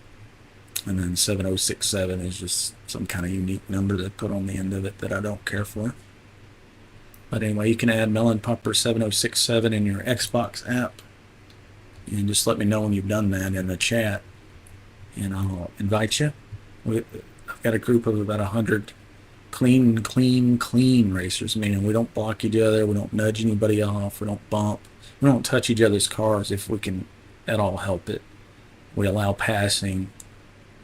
And then 7067 is just some kind of unique number they put on the end of it that I don't care for. But anyway, you can add Mellonpopr7067 in your Xbox app. And just let me know when you've done that in the chat. And I'll invite you. I've got a group of about 100 clean racers, meaning we don't block each other, we don't nudge anybody off, we don't bump, we don't touch each other's cars if we can at all help it. We allow passing.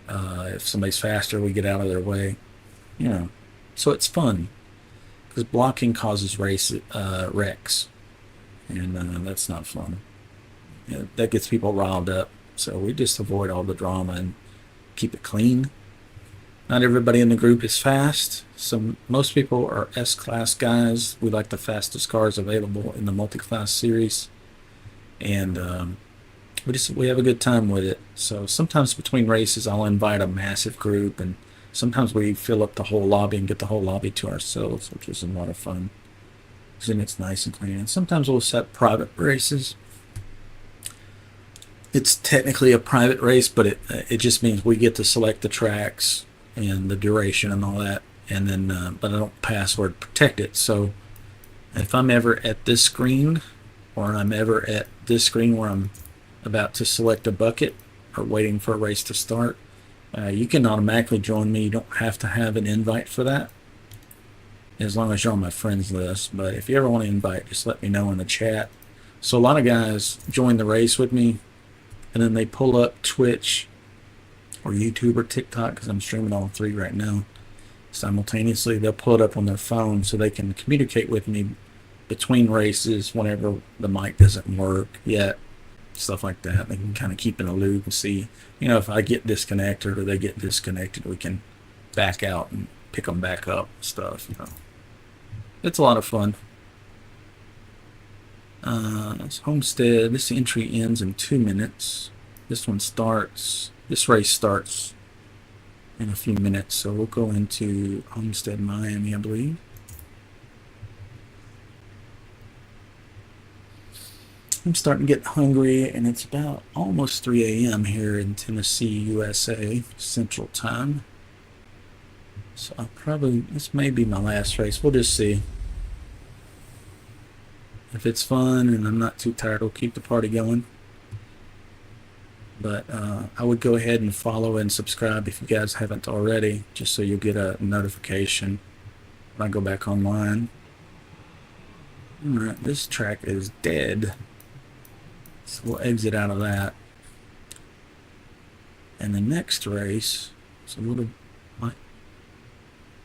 If somebody's faster, we get out of their way. You know, so it's fun because blocking causes wrecks, and that's not fun. That gets people riled up. So we just avoid all the drama and keep it clean. Not everybody in the group is fast. Most people are S-class guys. We like the fastest cars available in the multi-class series, and we have a good time with it. So sometimes between races, I'll invite a massive group, and sometimes we fill up the whole lobby and get the whole lobby to ourselves, which is a lot of fun. Because then it's nice and clean. And sometimes we'll set private races. It's technically a private race, but it just means we get to select the tracks and the duration and all that, and then but I don't password protect it. So if I'm ever at this screen, or I'm ever at this screen where I'm about to select a bucket or waiting for a race to start, you can automatically join me. You don't have to have an invite for that, as long as you're on my friends list. But if you ever want to invite, just let me know in the chat. So a lot of guys join the race with me, and then they pull up Twitch or YouTube or TikTok, because I'm streaming all three right now simultaneously. They'll pull it up on their phone so they can communicate with me between races whenever the mic doesn't work yet, stuff like that. They can kind of keep in a loop and see, if I get disconnected or they get disconnected, we can back out and pick them back up and stuff. It's a lot of fun. It's Homestead. This entry ends in 2 minutes. This race starts in a few minutes, so we'll go into Homestead, Miami, I believe. I'm starting to get hungry, and it's about almost 3 a.m. here in Tennessee, USA, Central Time. So this may be my last race. We'll just see. If it's fun and I'm not too tired, we'll keep the party going. But I would go ahead and follow and subscribe if you guys haven't already, just so you'll get a notification when I go back online. Alright, this track is dead, so we'll exit out of that. And the next race might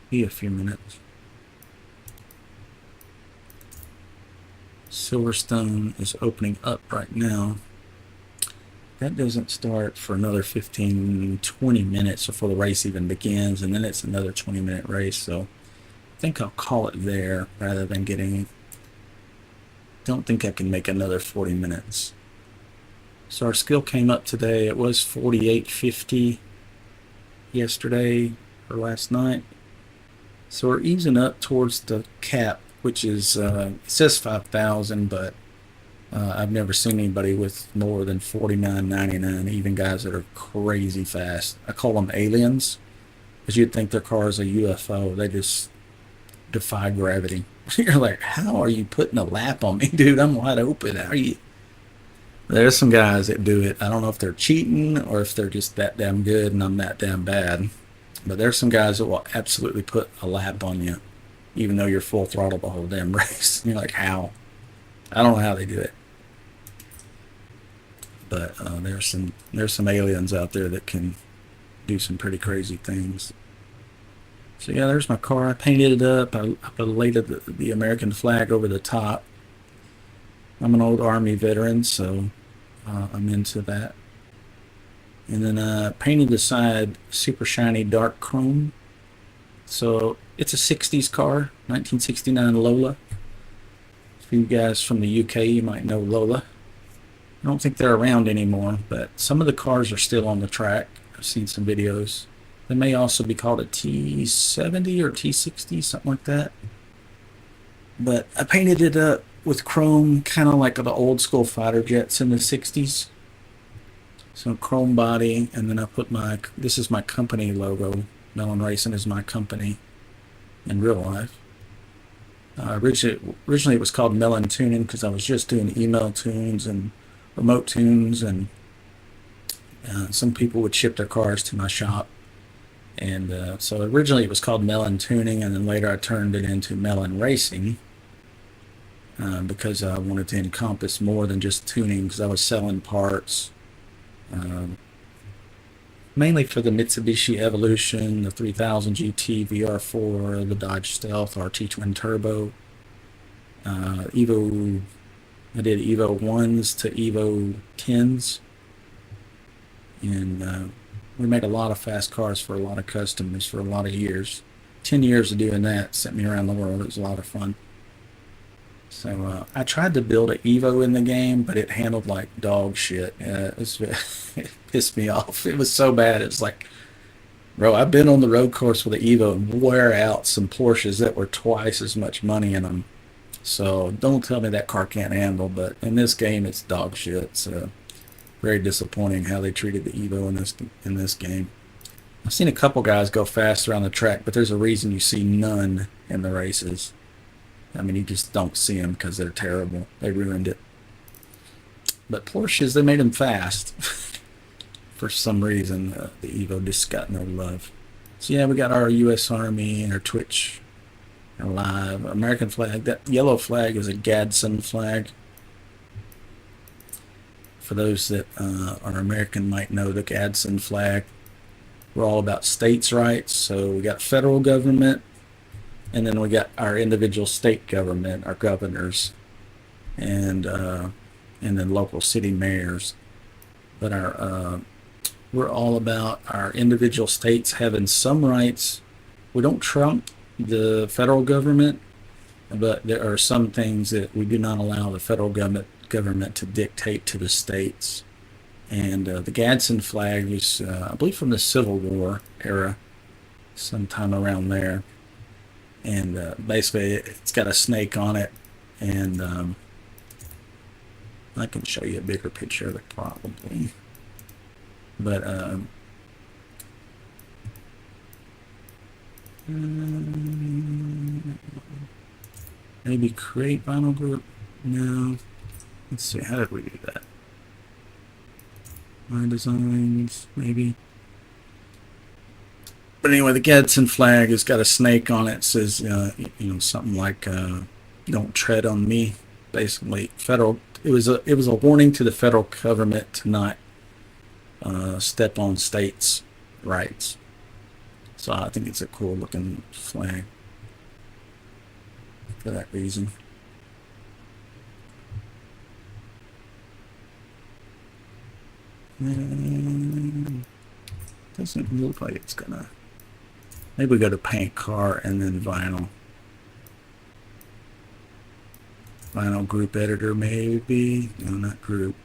be a few minutes. Silverstone is opening up right now. That doesn't start for another 15-20 minutes before the race even begins, and then it's another 20-minute race. So I think I'll call it there rather than don't think I can make another 40 minutes. So our skill came up today. It was 4850 yesterday or last night. So we're easing up towards the cap, which is it says 5,000, but I've never seen anybody with more than 49.99, even guys that are crazy fast. I call them aliens, because you'd think their car is a UFO. They just defy gravity. You're like, how are you putting a lap on me, dude? I'm wide open. How are you? There's some guys that do it. I don't know if they're cheating or if they're just that damn good and I'm that damn bad. But there's some guys that will absolutely put a lap on you, even though you're full throttle the whole damn race. You're like, how? I don't know how they do it. But there's some aliens out there that can do some pretty crazy things. So yeah, there's my car. I painted it up. I laid the American flag over the top. I'm an old Army veteran, so I'm into that. And then I painted the side super shiny dark chrome. So it's a 60s car, 1969 Lola. For you guys from the UK, you might know Lola. I don't think they're around anymore, but some of the cars are still on the track. I've seen some videos. They may also be called a T70 or T60, something like that. But I painted it up with chrome, kind of like the old school fighter jets in the 60s. So chrome body, and then I put this is my company logo. Mellon Racing is my company in real life. Originally it was called Mellon Tuning because I was just doing email tunes and remote tunes, and some people would ship their cars to my shop, And so originally it was called Mellon Tuning, and then later I turned it into Mellon Racing because I wanted to encompass more than just tuning, because I was selling parts um, mainly for the Mitsubishi Evolution, the 3000 GT VR4, the Dodge Stealth RT Twin Turbo, Evo. I did Evo 1s to Evo 10s, and we made a lot of fast cars for a lot of customers for a lot of years. 10 years of doing that sent me around the world. It was a lot of fun. So I tried to build an Evo in the game, but it handled like dog shit. It pissed me off. It was so bad. It's like, bro, I've been on the road course with an Evo and wear out some Porsches that were twice as much money in them. So don't tell me that car can't handle. But in this game, it's dog shit. So very disappointing how they treated the Evo in this game. I've seen a couple guys go fast around the track, but there's a reason you see none in the races. I mean, you just don't see them because they're terrible. They ruined it. But Porsches, they made them fast. For some reason, the Evo just got no love. So yeah, we got our U.S. Army and our Twitch live. American flag. That yellow flag is a Gadsden flag. For those that are American might know the Gadsden flag. We're all about states' rights. So we got federal government, and then we got our individual state government, our governors, and then local city mayors. But we're all about our individual states having some rights. We don't trump the federal government, but there are some things that we do not allow the federal government to dictate to the states. And the Gadsden flag was, I believe, from the Civil War era, sometime around there. And basically, it's got a snake on it, and I can show you a bigger picture of it probably. But maybe create vinyl group. No. Let's see. How did we do that? My designs, maybe. But anyway, the Gadsden flag has got a snake on it. It says, something like "Don't tread on me." Basically, federal. It was a warning to the federal government to not step on states' rights. So I think it's a cool looking flag for that reason. Doesn't look like it's gonna. Maybe we go to paint car and then vinyl. Vinyl group editor maybe. No, not group.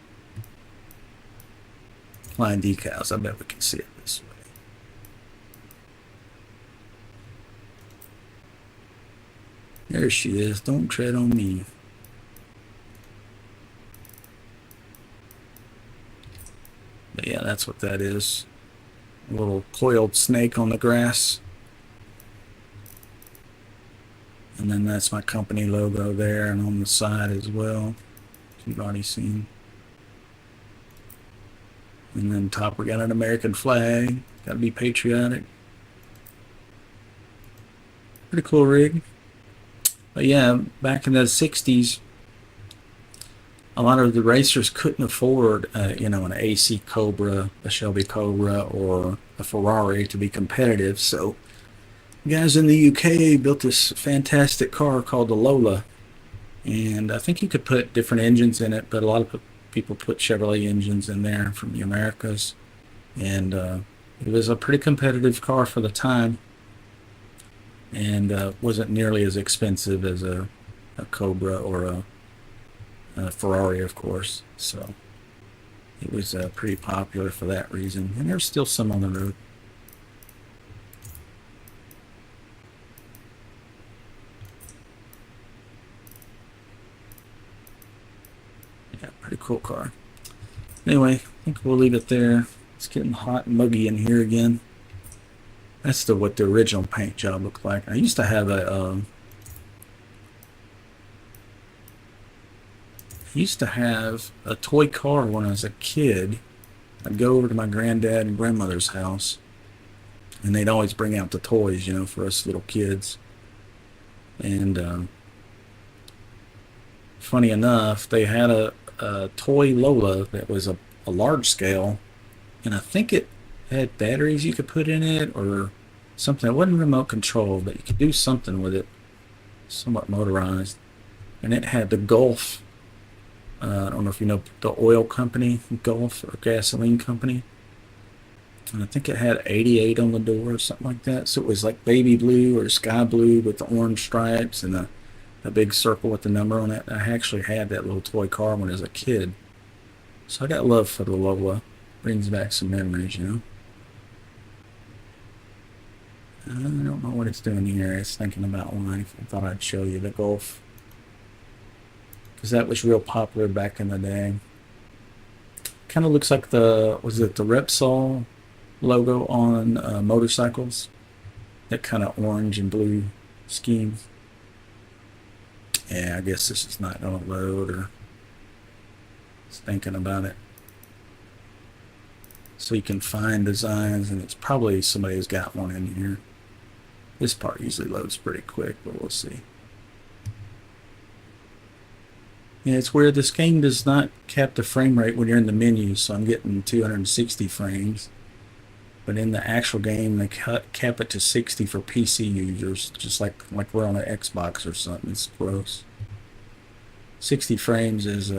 Line decals. I bet we can see it this way. There she is. Don't tread on me. But yeah, that's what that is. A little coiled snake on the grass. And then that's my company logo there, and on the side as well, you've already seen. And then top we got an American flag. Gotta be patriotic. Pretty cool rig. But yeah, back in the 60s, a lot of the racers couldn't afford, an AC Cobra, a Shelby Cobra, or a Ferrari to be competitive. So guys in the UK built this fantastic car called the Lola. And I think you could put different engines in it, but a lot of people put Chevrolet engines in there from the Americas. And it was a pretty competitive car for the time. And wasn't nearly as expensive as a Cobra or a Ferrari, of course. So it was pretty popular for that reason. And there's still some on the road. Yeah, pretty cool car. Anyway, I think we'll leave it there. It's getting hot and muggy in here again. That's what the original paint job looked like. I used to have a toy car when I was a kid. I'd go over to my granddad and grandmother's house, And they'd always bring out the toys, you know, for us little kids. And funny enough, they had a toy Lola that was a large scale, and I think it had batteries you could put in it or something. It wasn't remote control, but you could do something with it, somewhat motorized. And it had the Gulf. I don't know if you know the oil company, Gulf, or gasoline company. And I think it had 88 on the door or something like that. So it was like baby blue or sky blue with the orange stripes and a big circle with the number on it. I actually had that little toy car when I was a kid. So I got love for the Lola. Brings back some memories, you know. I don't know what it's doing here. It's thinking about life. I thought I'd show you the Gulf, because that was real popular back in the day. Kind of looks like the Repsol logo on motorcycles. That kind of orange and blue scheme. Yeah, I guess this is not going to load, or it's thinking about it. So you can find designs, and it's probably somebody who's got one in here. This part usually loads pretty quick, but we'll see. Yeah, it's weird. This game does not cap the frame rate when you're in the menu, so I'm getting 260 frames. But in the actual game, they cap it to 60 for PC users, just like we're on an Xbox or something. It's gross. 60 frames is,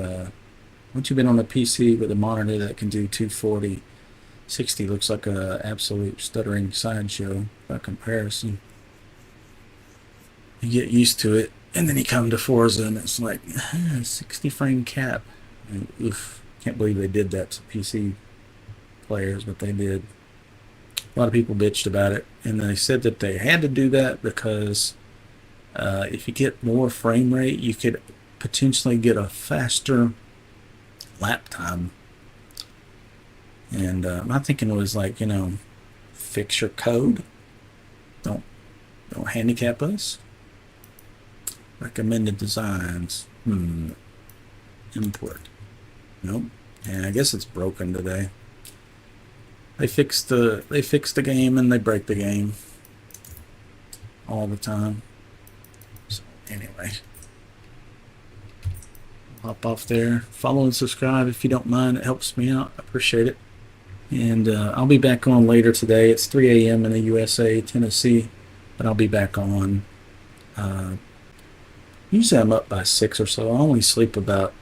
once you've been on a PC with a monitor that can do 240, 60 looks like a absolute stuttering sideshow by comparison. You get used to it, and then you come to Forza, and it's like, 60 frame cap. And, oof, can't believe they did that to PC players, but they did. A lot of people bitched about it, and they said that they had to do that because if you get more frame rate, you could potentially get a faster lap time. And my thinking was like, you know, fix your code. Don't handicap us. Recommended designs. Import. Nope. And I guess it's broken today. They fix the game and they break the game all the time. So anyway, hop off there. Follow and subscribe if you don't mind. It helps me out. I appreciate it. And I'll be back on later today. It's 3 a.m. in the USA, Tennessee, but I'll be back on. Usually I'm up by 6 or so. I only sleep about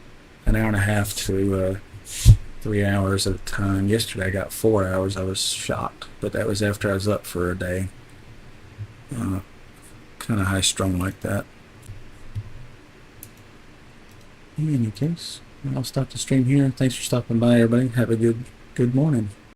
an hour and a half to 3 hours at a time. Yesterday I got 4 hours. I was shocked, but that was after I was up for a day. Kind of high strung like that. In any case, I'll stop the stream here. Thanks for stopping by, everybody. Have a good morning.